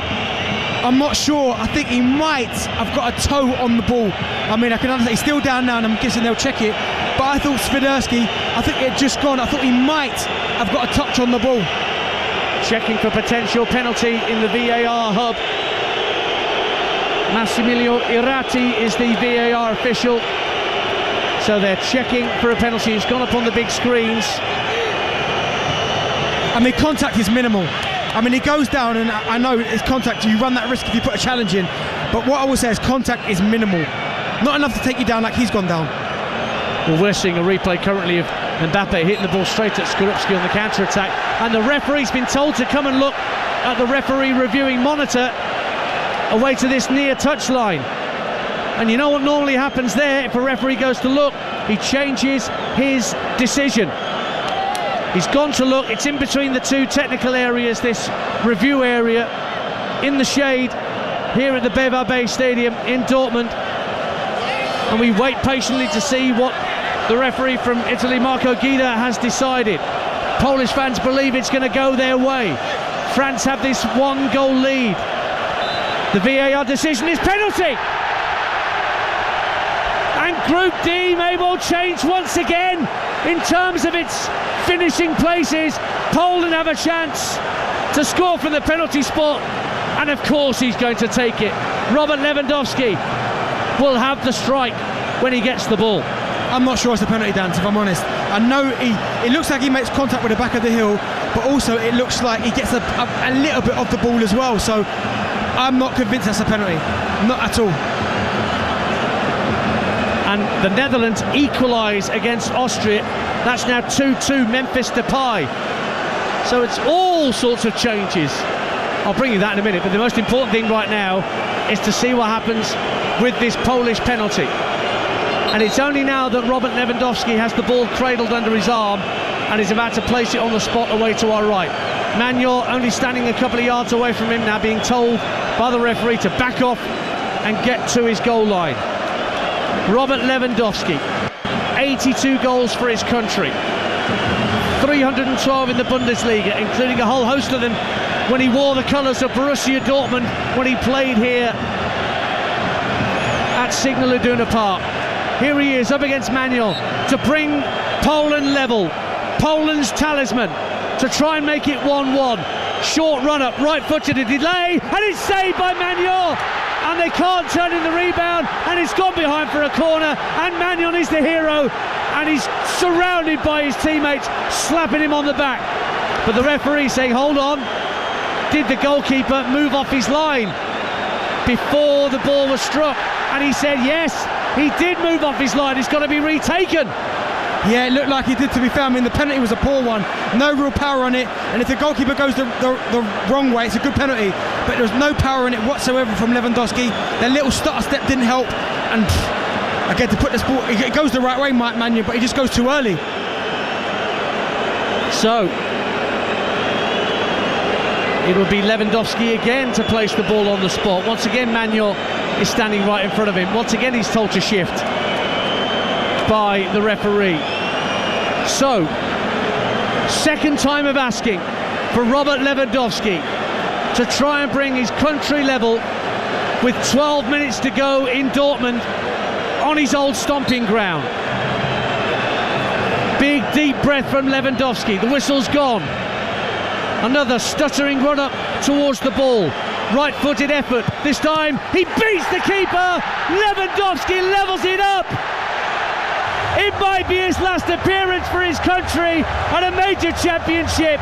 I'm not sure. I think he might have got a toe on the ball. I mean, I can understand he's still down now, and I'm guessing they'll check it. But I thought Swiderski, I think it had just gone. I thought he might have got a touch on the ball. Checking for potential penalty in the VAR hub. Massimiliano Irati is the VAR official. So they're checking for a penalty. It's gone up on the big screens. I mean, contact is minimal. I mean, he goes down, and I know it's contact. You run that risk if you put a challenge in. But what I will say is contact is minimal. Not enough to take you down like he's gone down. Well, we're seeing a replay currently of Mbappe hitting the ball straight at Skorupski on the counter-attack. And the referee's been told to come and look at the referee reviewing monitor away to this near touchline. And you know what normally happens there? If a referee goes to look, he changes his decision. He's gone to look. It's in between the two technical areas, this review area, in the shade here at the BayWa Stadium in Dortmund. And we wait patiently to see what the referee from Italy, Marco Guida, has decided. Polish fans believe it's going to go their way. France have this 1-goal lead. The VAR decision is penalty. And Group D may well change once again in terms of its finishing places. Poland have a chance to score from the penalty spot, and of course he's going to take it. Robert Lewandowski will have the strike when he gets the ball. I'm not sure it's a penalty, Dan, if I'm honest. I know it looks like he makes contact with the back of the heel, but also it looks like he gets a little bit of the ball as well, so I'm not convinced that's a penalty. Not at all. And the Netherlands equalise against Austria. That's now 2-2, Memphis Depay. So it's all sorts of changes. I'll bring you that in a minute, but the most important thing right now is to see what happens with this Polish penalty. And it's only now that Robert Lewandowski has the ball cradled under his arm and is about to place it on the spot away to our right. Manuel only standing a couple of yards away from him now, being told by the referee to back off and get to his goal line. Robert Lewandowski, 82 goals for his country, 312 in the Bundesliga, including a whole host of them when he wore the colours of Borussia Dortmund when he played here at Signal Iduna Park. Here he is up against Manuel to bring Poland level, Poland's talisman, to try and make it 1-1. Short run up, right footed, a delay, and it's saved by Manuel. And and they can't turn in the rebound, and it's gone behind for a corner, and Magnon is the hero, and he's surrounded by his teammates slapping him on the back. But the referee saying, hold on, did the goalkeeper move off his line before the ball was struck? And he said yes, he did move off his line, it's got to be retaken. Yeah, it looked like he did, to be fair. I mean, the penalty was a poor one, no real power on it, and if the goalkeeper goes the wrong way, it's a good penalty, but there was no power in it whatsoever from Lewandowski. That little stutter step didn't help, and again, to put the ball, it goes the right way, Mike Magnon, but he just goes too early. So it will be Lewandowski again to place the ball on the spot. Once again, Magnon is standing right in front of him. Once again, he's told to shift by the referee. So, second time of asking for Robert Lewandowski to try and bring his country level with 12 minutes to go in Dortmund on his old stomping ground. Big deep breath from Lewandowski. The whistle's gone. Another stuttering run up towards the ball. Right-footed effort. This time he beats the keeper. Lewandowski levels it up. It might be his last appearance for his country at a major championship,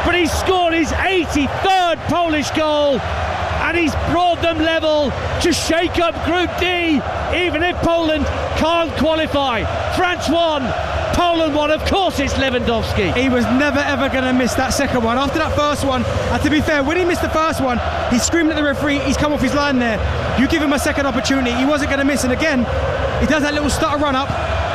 but he's scored his 83rd Polish goal, and he's brought them level to shake up Group D, even if Poland can't qualify. France won, Poland won. Of course it's Lewandowski. He was never ever going to miss that second one. After that first one, and to be fair, when he missed the first one, he screamed at the referee, he's come off his line there. You give him a second opportunity, he wasn't going to miss, and again, he does that little stutter run up.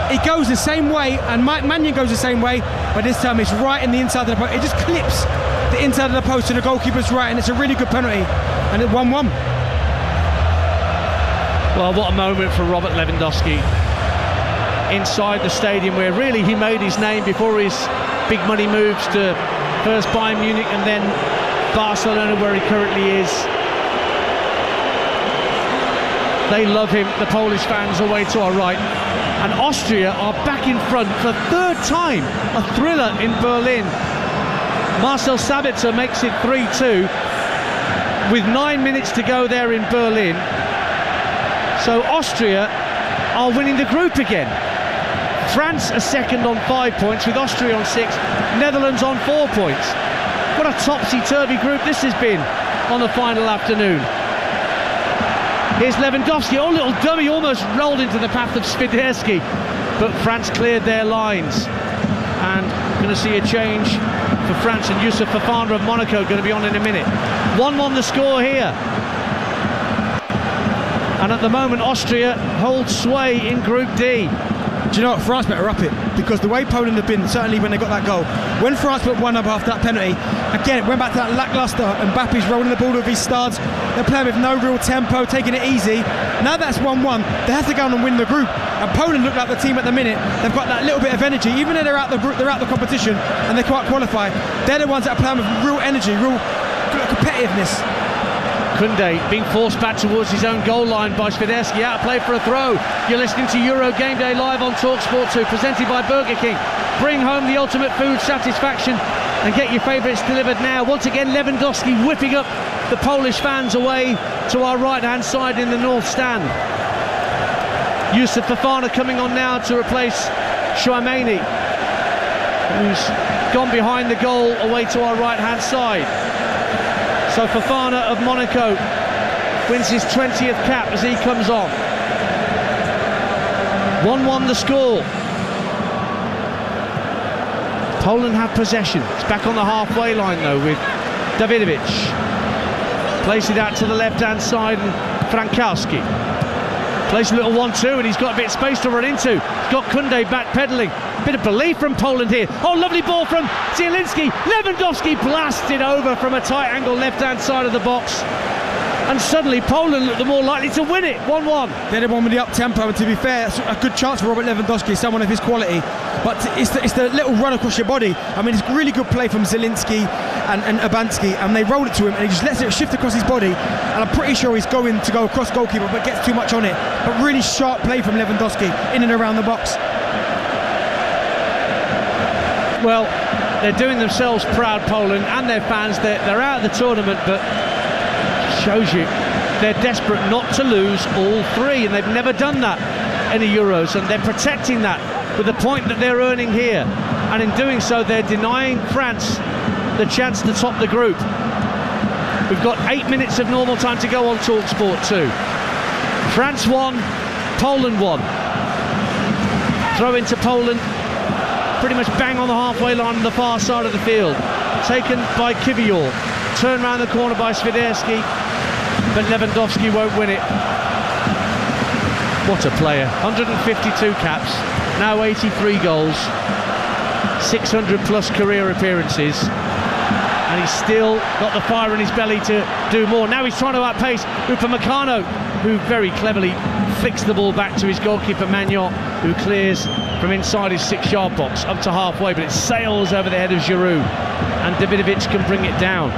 It goes the same way, and Mike Magnon goes the same way, but this time it's right in the inside of the post. It just clips the inside of the post to the goalkeeper's right, and it's a really good penalty, and it's 1-1. Well, what a moment for Robert Lewandowski inside the stadium, where really he made his name before his big money moves to first Bayern Munich and then Barcelona, where he currently is. They love him, the Polish fans away to our right. And Austria are back in front for the third time. A thriller in Berlin. Marcel Sabitzer makes it 3-2 with 9 minutes to go there in Berlin. So Austria are winning the group again. France are second on 5 points, with Austria on 6, Netherlands on 4 points. What a topsy-turvy group this has been on the final afternoon. Here's Lewandowski. Oh, little dummy, almost rolled into the path of Swiderski, but France cleared their lines. And going to see a change for France, and Youssouf Fofana of Monaco going to be on in a minute. 1-1 the score here. And at the moment, Austria holds sway in Group D. Do you know what? France better up it, because the way Poland have been, certainly when they got that goal, when France put 1 up after that penalty, again it went back to that lacklustre, and Mbappe's rolling the ball with his studs. They're playing with no real tempo, taking it easy. Now that's 1-1, they have to go on and win the group, and Poland look like the team at the minute. They've got that little bit of energy, even though they're out the group, they're out the competition and they can't qualify. They're the ones that are playing with real energy, real competitiveness. Koundé being forced back towards his own goal line by Swiderski, out of play for a throw. You're listening to Euro Game Day live on TalkSport 2, presented by Burger King. Bring home the ultimate food satisfaction and get your favourites delivered now. Once again, Lewandowski whipping up the Polish fans away to our right-hand side in the north stand. Youssouf Fofana coming on now to replace Chouameni, who's gone behind the goal away to our right-hand side. So Fofana of Monaco wins his 20th cap as he comes on. 1-1 the score. Poland have possession. It's back on the halfway line though with Davidovic. Plays it out to the left-hand side, and Frankowski plays a little 1-2, and he's got a bit of space to run into. He's got Koundé back-pedalling. Bit of belief from Poland here. Oh, lovely ball from Zielinski. Lewandowski blasted over from a tight angle left-hand side of the box. And suddenly Poland look the more likely to win it. 1-1. They're the one with the up-tempo, and to be fair, it's a good chance for Robert Lewandowski, someone of his quality. But it's the little run across your body. I mean, it's really good play from Zielinski and Abanski, and they roll it to him, and he just lets it shift across his body. And I'm pretty sure he's going to go across goalkeeper, but gets too much on it. But really sharp play from Lewandowski in and around the box. Well, they're doing themselves proud, Poland, and their fans. They're out of the tournament, but shows you they're desperate not to lose all three, and they've never done that in the Euros, and they're protecting that with the point that they're earning here, and in doing so they're denying France the chance to top the group. We've got 8 minutes of normal time to go on TalkSport 2. France won, Poland won. Throw into Poland, pretty much bang on the halfway line on the far side of the field. Taken by Kivior, turned round the corner by Swiderski, but Lewandowski won't win it. What a player, 152 caps, now 83 goals, 600 plus career appearances, and he's still got the fire in his belly to do more. Now he's trying to outpace Upamecano, who very cleverly flicks the ball back to his goalkeeper Maignan, who clears from inside his 6-yard box up to halfway, but it sails over the head of Giroud, and Davidovic can bring it down.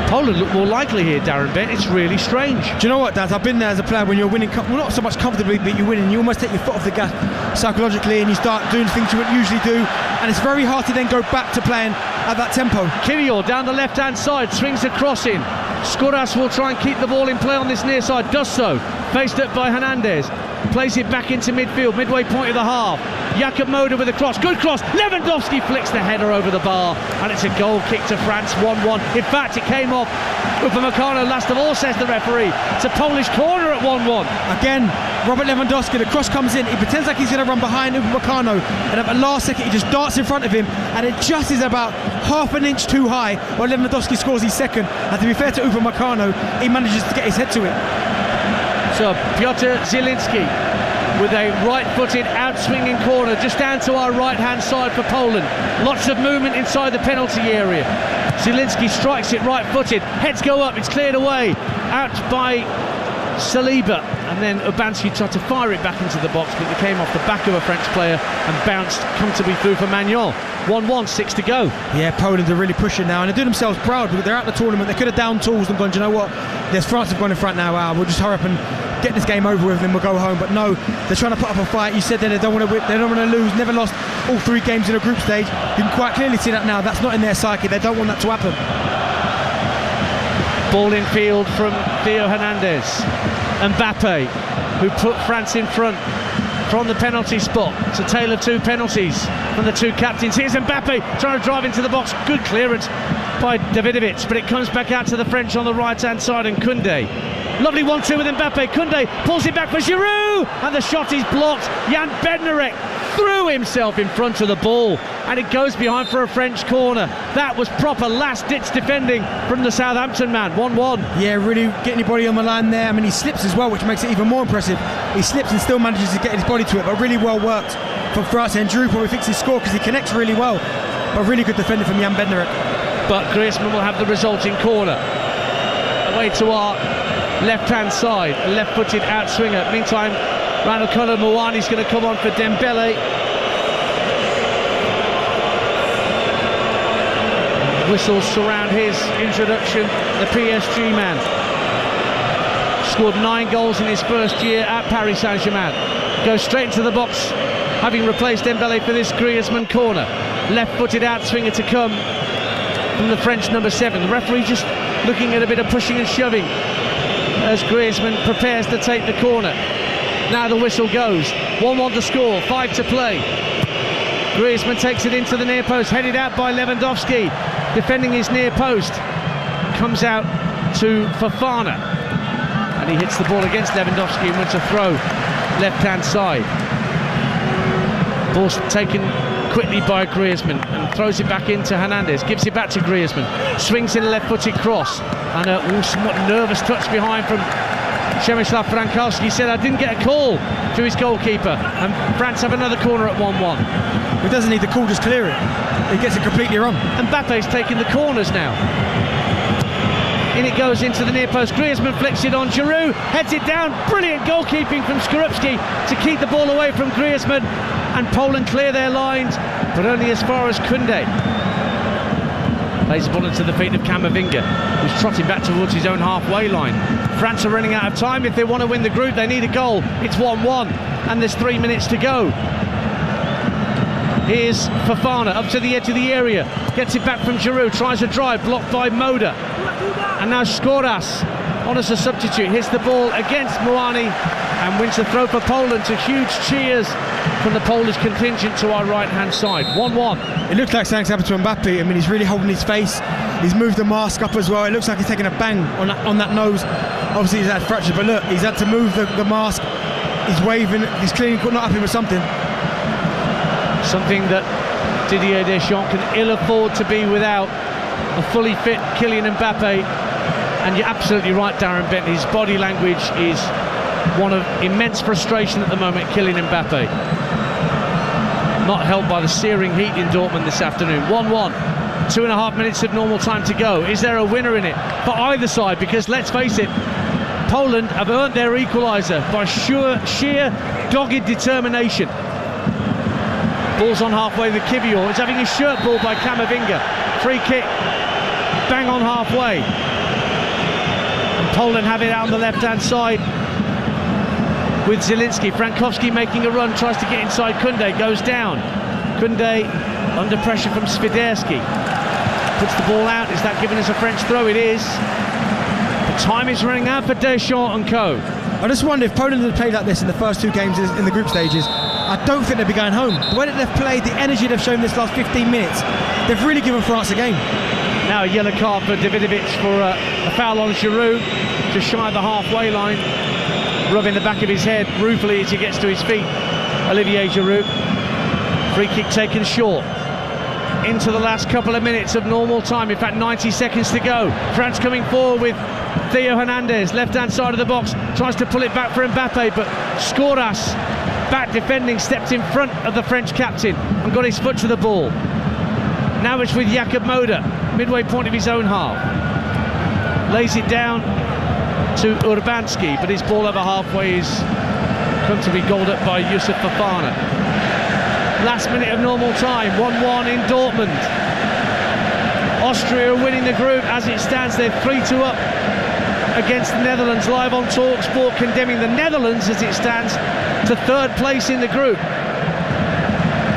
Poland look more likely here, Darren Bent. It's really strange. Do you know what, Daz? I've been there as a player when you're winning, well, not so much comfortably, but you're winning. You almost take your foot off the gas psychologically, and you start doing things you wouldn't usually do, and it's very hard to then go back to playing at that tempo. Kivior down the left-hand side, swings across in. Skoras will try and keep the ball in play on this near side, does so. Faced up by Hernandez. Plays it back into midfield, midway point of the half. Jakob Moder with a cross, good cross. Lewandowski flicks the header over the bar, and it's a goal kick to France, 1-1. In fact, it came off Upamecano last of all, says the referee. It's a Polish corner at 1-1. Again, Robert Lewandowski, the cross comes in, he pretends like he's going to run behind Upamecano, and at the last second he just darts in front of him, and it just is about half an inch too high, while Lewandowski scores his second. And to be fair to Upamecano, he manages to get his head to it. So Piotr Zielinski with a right-footed out-swinging corner just down to our right-hand side for Poland. Lots of movement inside the penalty area. Zielinski strikes it right-footed, heads go up, it's cleared away, out by Saliba, and then Urbanski tried to fire it back into the box, but it came off the back of a French player and bounced comfortably through for Maignan. 1-1, 6 to go. Yeah, Poland are really pushing now, and they do themselves proud because they're out the tournament. They could have down tools and gone, do you know what, there's France have gone in front now, we'll just hurry up and get this game over with and then we'll go home. But no, they're trying to put up a fight. You said that they don't want to lose, never lost all 3 games in a group stage. You can quite clearly see that now. That's not in their psyche. They don't want that to happen. Ball in field from Theo Hernandez. Mbappe, who put France in front from the penalty spot. It's a tale of 2 penalties from the 2 captains. Here's Mbappe trying to drive into the box. Good clearance by Davidovic, but it comes back out to the French on the right-hand side, and Koundé. Lovely 1-2 with Mbappe. Koundé pulls it back for Giroud, and the shot is blocked. Jan Bednarek threw himself in front of the ball, and it goes behind for a French corner. That was proper last-ditch defending from the Southampton man. 1-1. Yeah, really getting your body on the line there. I mean, he slips as well, which makes it even more impressive. He slips and still manages to get his body to it, but really well worked from France. And Giroud probably thinks he scored because he connects really well, but really good defending from Jan Bednarek. But Griezmann will have the resulting corner. Away to our left-hand side, a left-footed out-swinger. Meantime, Randall Kolo Muani's going to come on for Dembele. Whistles surround his introduction, the PSG man. Scored 9 goals in his first year at Paris Saint-Germain. Goes straight into the box, having replaced Dembele for this Griezmann corner. Left-footed out-swinger to come from the French number 7. The referee just looking at a bit of pushing and shoving as Griezmann prepares to take the corner. Now the whistle goes. 1-1 to score, 5 to play. Griezmann takes it into the near post, headed out by Lewandowski, defending his near post. Comes out to Fofana, and he hits the ball against Lewandowski and wins a throw left-hand side. Ball's taken quickly by Griezmann and throws it back into Hernandez, gives it back to Griezmann, swings in a left-footed cross, and a somewhat nervous touch behind from Przemysław Frankowski. He said, I didn't get a call to his goalkeeper, and France have another corner at 1-1. He doesn't need the call, just clear it. He gets it completely wrong. And Mbappe's taking the corners now. In it goes into the near post. Griezmann flicks it on. Giroud heads it down. Brilliant goalkeeping from Skorupski to keep the ball away from Griezmann. And Poland clear their lines, but only as far as Koundé. Plays the ball into the feet of Camavinga, who's trotting back towards his own halfway line. France are running out of time. If they want to win the group, they need a goal. It's 1-1, and there's 3 minutes to go. Here's Fofana up to the edge of the area, gets it back from Giroud, tries a drive, blocked by Moder. And now Skoras on as a substitute. Hits the ball against Muani and wins the throw for Poland to huge cheers from the Polish contingent to our right-hand side. 1-1. It looks like something's happened to Mbappe. I mean, he's really holding his face. He's moved the mask up as well. It looks like he's taking a bang on that nose. Obviously, he's had fracture, but look, he's had to move the mask. He's waving. He's clearly not happy with something. Something that Didier Deschamps can ill afford to be without a fully fit Kylian Mbappe. And you're absolutely right, Darren Bent. His body language is one of immense frustration at the moment, Kylian Mbappe. Not helped by the searing heat in Dortmund this afternoon. 1-1. 2.5 minutes of normal time to go. Is there a winner in it for either side? Because let's face it, Poland have earned their equaliser by sheer dogged determination. Ball's on halfway, the Kivior is having his shirt pulled by Camavinga. Free kick, bang on halfway. And Poland have it out on the left-hand side with Zielinski. Frankowski making a run, tries to get inside Koundé, goes down. Koundé under pressure from Swiderski. Puts the ball out. Is that giving us a French throw? It is. The time is running out for Deschamps and co. I just wonder if Poland had played like this in the first two games in the group stages, I don't think they'd be going home. The way that they've played, the energy they've shown this last 15 minutes, they've really given France a game. Now a yellow card for Davidovic for a foul on Giroud, just shy of the halfway line, rubbing the back of his head ruefully as he gets to his feet. Olivier Giroud. Free kick taken short. Into the last couple of minutes of normal time, in fact 90 seconds to go. France coming forward with Theo Hernandez, left-hand side of the box, tries to pull it back for Mbappe, but Skoras, back defending, stepped in front of the French captain and got his foot to the ball. Now it's with Jakub Moder, midway point of his own half. Lays it down to Urbanski, but his ball over halfway is come to be goaled up by Youssouf Fofana. Last minute of normal time, 1-1 in Dortmund. Austria are winning the group as it stands. They're 3-2 up against the Netherlands. Live on TalkSport, condemning the Netherlands as it stands to third place in the group.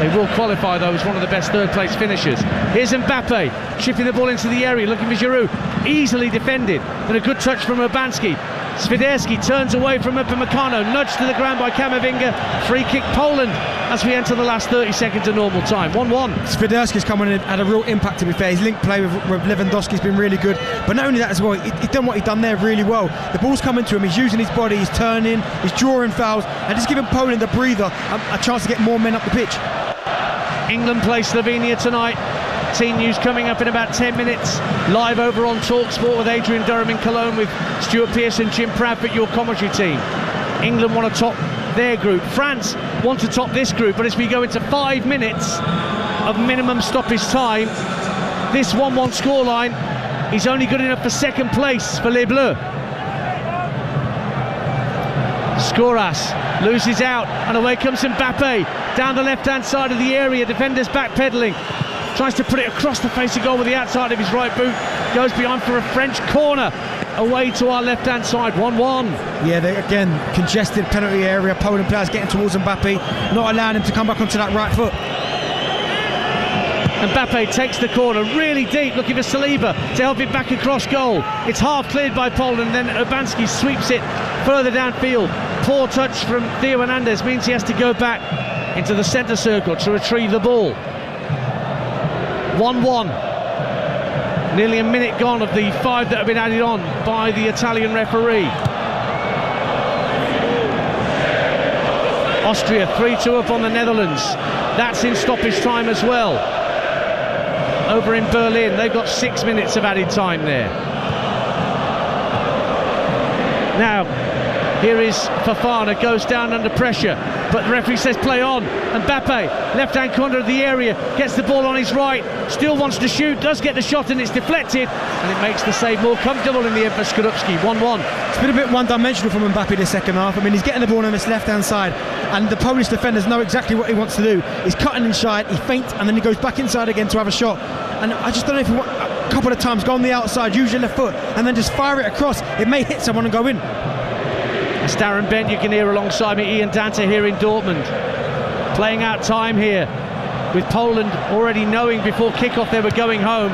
They will qualify though as one of the best third place finishers. Here's Mbappe chipping the ball into the area, looking for Giroud. Easily defended, but a good touch from Urbanski. Swiderski turns away from Upamecano, nudged to the ground by Camavinga. Free kick Poland as we enter the last 30 seconds of normal time. 1-1. Swiderski's come on and had a real impact, to be fair. His link play with Lewandowski's been really good, but not only that as well, he's done what he's done there really well. The ball's coming to him, he's using his body, he's turning, he's drawing fouls, and just giving Poland a breather, a chance to get more men up the pitch. England play Slovenia tonight. Team news coming up in about 10 minutes. Live over on TalkSport with Adrian Durham in Cologne, with Stuart Pearson, Jim Proudfoot, your commentary team. England want to top their group. France want to top this group, but as we go into 5 minutes of minimum stoppage time, this 1-1 scoreline is only good enough for second place for Les Bleus. Skoras loses out, and away comes Mbappe down the left-hand side of the area. Defenders backpedaling. Tries to put it across the face of goal with the outside of his right boot. Goes behind for a French corner. Away to our left-hand side, 1-1. Yeah, they again, congested penalty area. Poland players getting towards Mbappe, not allowing him to come back onto that right foot. Mbappe takes the corner really deep, looking for Saliba to help it back across goal. It's half cleared by Poland, then Urbanski sweeps it further downfield. Poor touch from Theo Hernandez means he has to go back into the centre circle to retrieve the ball. 1-1. Nearly a minute gone of the 5 that have been added on by the Italian referee. Austria 3-2 up on the Netherlands. That's in stoppage time as well. Over in Berlin, they've got 6 minutes of added time there. Now, here is Fofana, goes down under pressure, but the referee says play on. Mbappe, left-hand corner of the area, gets the ball on his right, still wants to shoot, does get the shot, and it's deflected, and it makes the save more comfortable in the end for Skorupski. 1-1. It's been a bit one-dimensional from Mbappe this second half. I mean, he's getting the ball on his left-hand side, and the Polish defenders know exactly what he wants to do. He's cutting inside, he feints, and then he goes back inside again to have a shot. And I just don't know if he a couple of times go on the outside, use your left foot, and then just fire it across. It may hit someone and go in. It's Darren Bent, you can hear alongside me, Ian Dante here in Dortmund. Playing out time here with Poland already knowing before kick-off they were going home.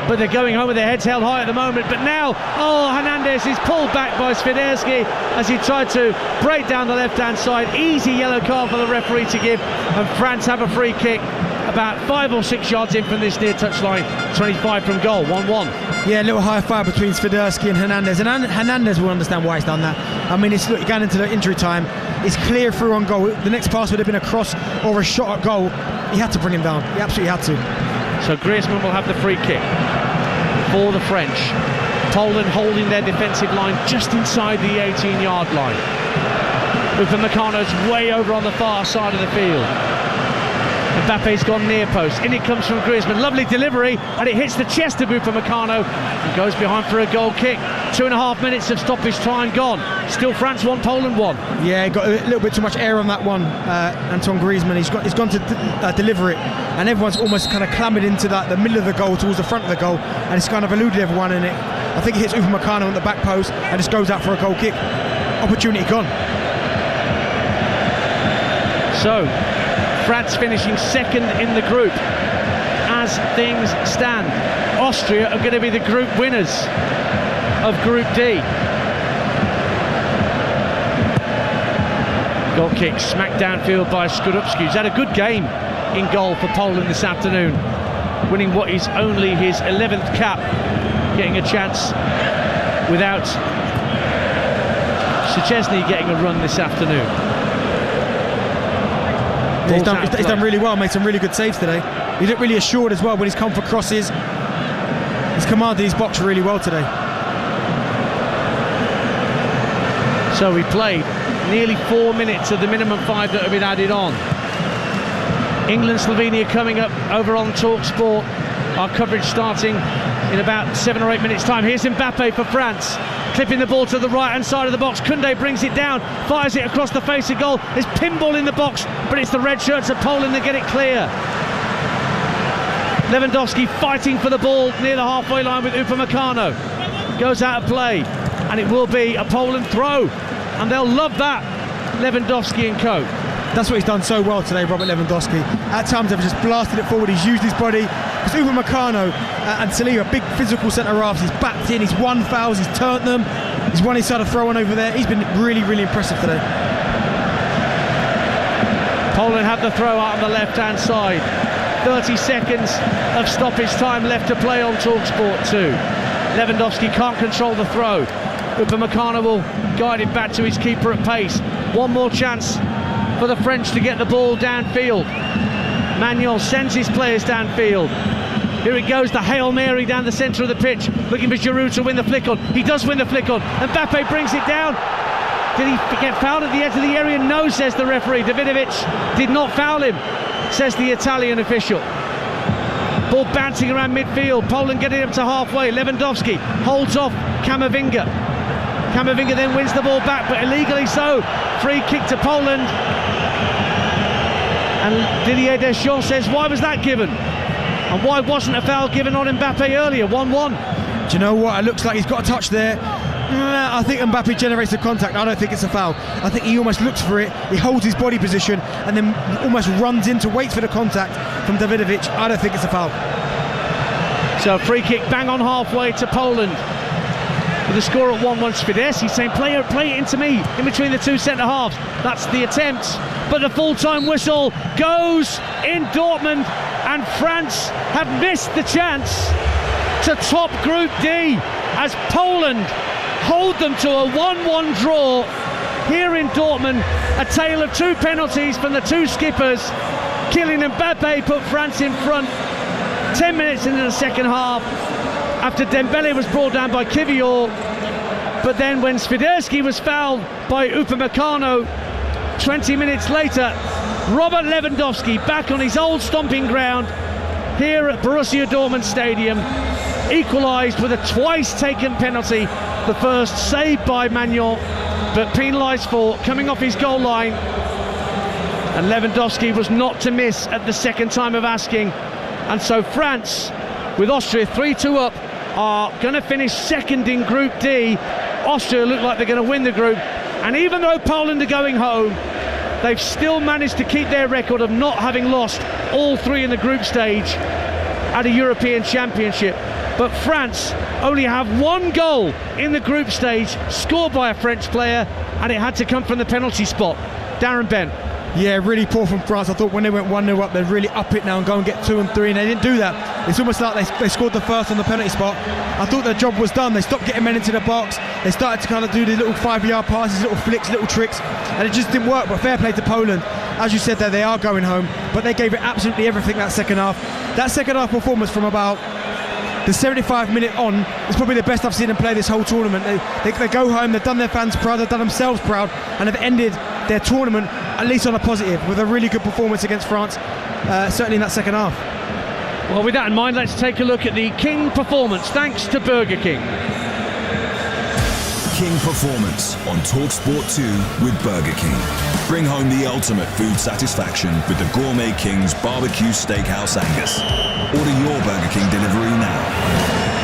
but they're going home with their heads held high at the moment. But now, Hernandez is pulled back by Swiderski as he tried to break down the left-hand side. Easy yellow card for the referee to give, and France have a free kick about 5 or 6 yards in from this near touchline, 25 from goal, 1-1. Yeah, a little high five between Swiderski and Hernandez, and Hernandez will understand why he's done that. I mean, it's, look, going into the injury time, it's clear through on goal. The next pass would have been a cross or a shot at goal. He had to bring him down. He absolutely had to. So Griezmann will have the free kick for the French. Poland holding their defensive line just inside the 18-yard line. Upamecano's way over on the far side of the field. Mbappe's gone near post. In it comes from Griezmann. Lovely delivery, and it hits the chest of Upamecano and goes behind for a goal kick. 2.5 minutes of stoppage time gone. Still France 1, Poland 1. Yeah, he got a little bit too much air on that one, Antoine Griezmann. He's gone to deliver it, and everyone's almost kind of clambered into the middle of the goal towards the front of the goal, and it's kind of eluded everyone in it. I think it hits Upamecano on the back post and just goes out for a goal kick. Opportunity gone. So France finishing second in the group as things stand. Austria are going to be the group winners of Group D. Goal kick smacked downfield by Skorupski, who's had a good game in goal for Poland this afternoon, winning what is only his 11th cap, getting a chance without Szczesny getting a run this afternoon. He's done really well, made some really good saves today. He looked really assured as well when he's come for crosses. He's commanded his box really well today. So we played nearly 4 minutes of the minimum 5 that have been added on. England, Slovenia coming up over on TalkSport. Our coverage starting in about 7 or 8 minutes time. Here's Mbappe for France, clipping the ball to the right hand side of the box. Koundé brings it down, fires it across the face of goal. There's pinball in the box, but it's the red shirts of Poland that get it clear. Lewandowski fighting for the ball near the halfway line with Upamecano. Goes out of play, and it will be a Poland throw, and they'll love that, Lewandowski and co. That's what he's done so well today, Robert Lewandowski. At times they've just blasted it forward, he's used his body. Because Upamecano and Saliba, big physical centre-halves, he's backed in, he's won fouls, he's turned them, he's won inside a throw-on over there. He's been really, really impressive today. Poland have the throw out on the left-hand side. 30 seconds of stoppage time left to play on TalkSport 2. Lewandowski can't control the throw. Upamecano will guide it back to his keeper at pace. One more chance for the French to get the ball downfield. Manuel sends his players downfield. Here it goes, the Hail Mary down the centre of the pitch, looking for Giroud to win the flick on. He does win the flick on, and Mbappe brings it down. Did he get fouled at the edge of the area? No, says the referee. Davidovic did not foul him, says the Italian official. Ball bouncing around midfield, Poland getting up to halfway. Lewandowski holds off Camavinga. Camavinga then wins the ball back, but illegally so. Free kick to Poland. And Didier Deschamps says, why was that given? And why wasn't a foul given on Mbappe earlier? 1-1. Do you know what? It looks like he's got a touch there. I think Mbappe generates the contact. I don't think it's a foul. I think he almost looks for it. He holds his body position and then almost runs into, waits for the contact from Davidovic. I don't think it's a foul. So free kick bang on halfway to Poland. With the score at 1-1, Swiderski saying, play it into me, in between the two centre-halves. That's the attempt, but the full-time whistle goes in Dortmund, and France have missed the chance to top Group D as Poland hold them to a 1-1 draw here in Dortmund. A tale of two penalties from the two skippers. Kylian Mbappe put France in front 10 minutes into the second half, after Dembele was brought down by Kivior. But then when Swiderski was fouled by Upamecano 20 minutes later, Robert Lewandowski, back on his old stomping ground here at Borussia Dortmund Stadium, equalised with a twice taken penalty. The first saved by Manuel, but penalised for coming off his goal line. And Lewandowski was not to miss at the second time of asking. And so France, with Austria 3-2 up, are going to finish second in Group D. Austria look like they're going to win the group. And even though Poland are going home, they've still managed to keep their record of not having lost all three in the group stage at a European Championship. but France only have one goal in the group stage, scored by a French player, and it had to come from the penalty spot. Darren Bent. Yeah, really poor from France. I thought when they went 1-0 up, they'd really up it now and go and get 2 and 3, and they didn't do that. It's almost like they scored the first on the penalty spot. I thought their job was done. They stopped getting men into the box. They started to kind of do these little 5-yard passes, little flicks, little tricks, and it just didn't work. But fair play to Poland. As you said there, they are going home, but they gave it absolutely everything that second half. That second half performance from about the 75-minute on is probably the best I've seen them play this whole tournament. They go home, they've done their fans proud, they've done themselves proud, and have ended their tournament at least on a positive with a really good performance against France, certainly in that second half. Well, with that in mind, let's take a look at the King performance, thanks to Burger King. King Performance on TalkSport 2 with Burger King. Bring home the ultimate food satisfaction with the Gourmet King's Barbecue Steakhouse Angus. Order your Burger King delivery now.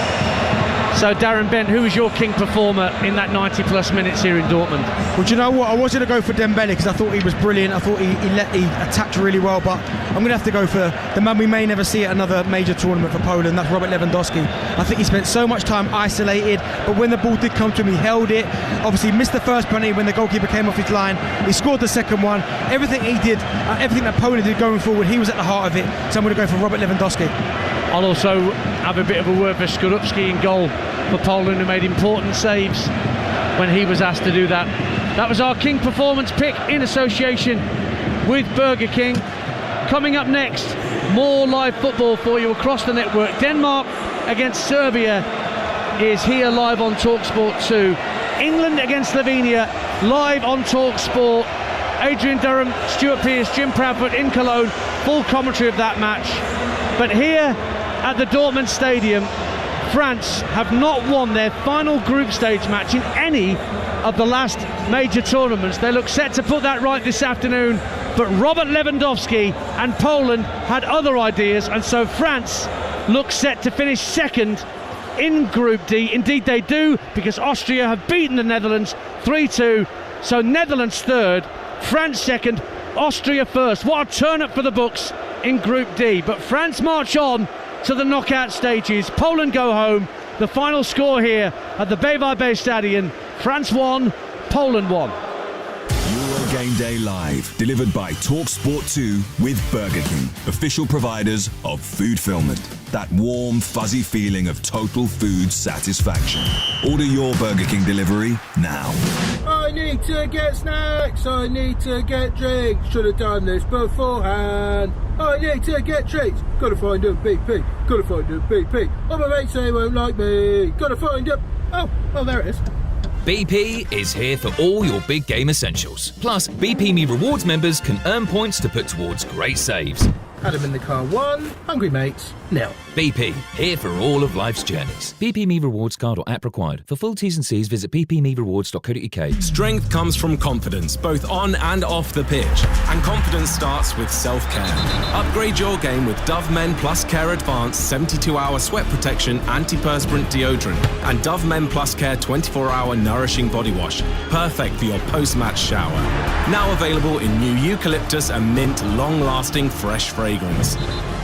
So Darren Bent, who was your King performer in that 90 plus minutes here in Dortmund? Well, do you know what? I wanted to go for Dembele because I thought he was brilliant. I thought he attacked really well, but I'm going to have to go for the man we may never see at another major tournament for Poland. That's Robert Lewandowski. I think he spent so much time isolated, but when the ball did come to him, he held it. Obviously, he missed the first penalty when the goalkeeper came off his line. He scored the second one. Everything he did, everything that Poland did going forward, he was at the heart of it. So I'm going to go for Robert Lewandowski. I'll also have a bit of a word for Skorupski in goal for Poland, who made important saves when he was asked to do that. That was our King performance pick in association with Burger King. Coming up next, more live football for you across the network. Denmark against Serbia is here live on TalkSport 2. England against Slovenia live on TalkSport. Adrian Durham, Stuart Pearce, Jim Proudfoot in Cologne. Full commentary of that match. But here at the Dortmund Stadium, France have not won their final group stage match in any of the last major tournaments. They look set to put that right this afternoon, but Robert Lewandowski and Poland had other ideas, and so France looks set to finish second in Group D. Indeed they do, because Austria have beaten the Netherlands 3-2, so Netherlands third, France second, Austria first. What a turn-up for the books in Group D, but France march on to the knockout stages. Poland go home. The final score here at the Bavard Stadion: France 1, Poland 1. Euro Game Day Live, delivered by TalkSport 2 with Burger King, official providers of Foodfillment. That warm, fuzzy feeling of total food satisfaction. Order your Burger King delivery now. I need to get snacks, I need to get drinks, should have done this beforehand. I need to get treats, gotta find a BP, gotta find a BP. Oh, my mates, they won't like me, gotta find a... Oh, there it is. BP is here for all your big game essentials. Plus, BP Me Rewards members can earn points to put towards great saves. Adam in the car 1, hungry mates 0. BP, here for all of life's journeys. BP Me Rewards card or app required. For full T's and C's, visit bpmerewards.co.uk. Strength comes from confidence, both on and off the pitch. And confidence starts with self-care. Upgrade your game with Dove Men Plus Care Advanced 72-hour sweat protection antiperspirant deodorant and Dove Men Plus Care 24-hour nourishing body wash. Perfect for your post-match shower. Now available in new eucalyptus and mint long-lasting fresh fragrance.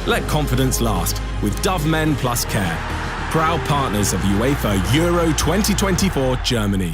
Let confidence last with Dove Men Plus Care. Proud partners of UEFA Euro 2024 Germany.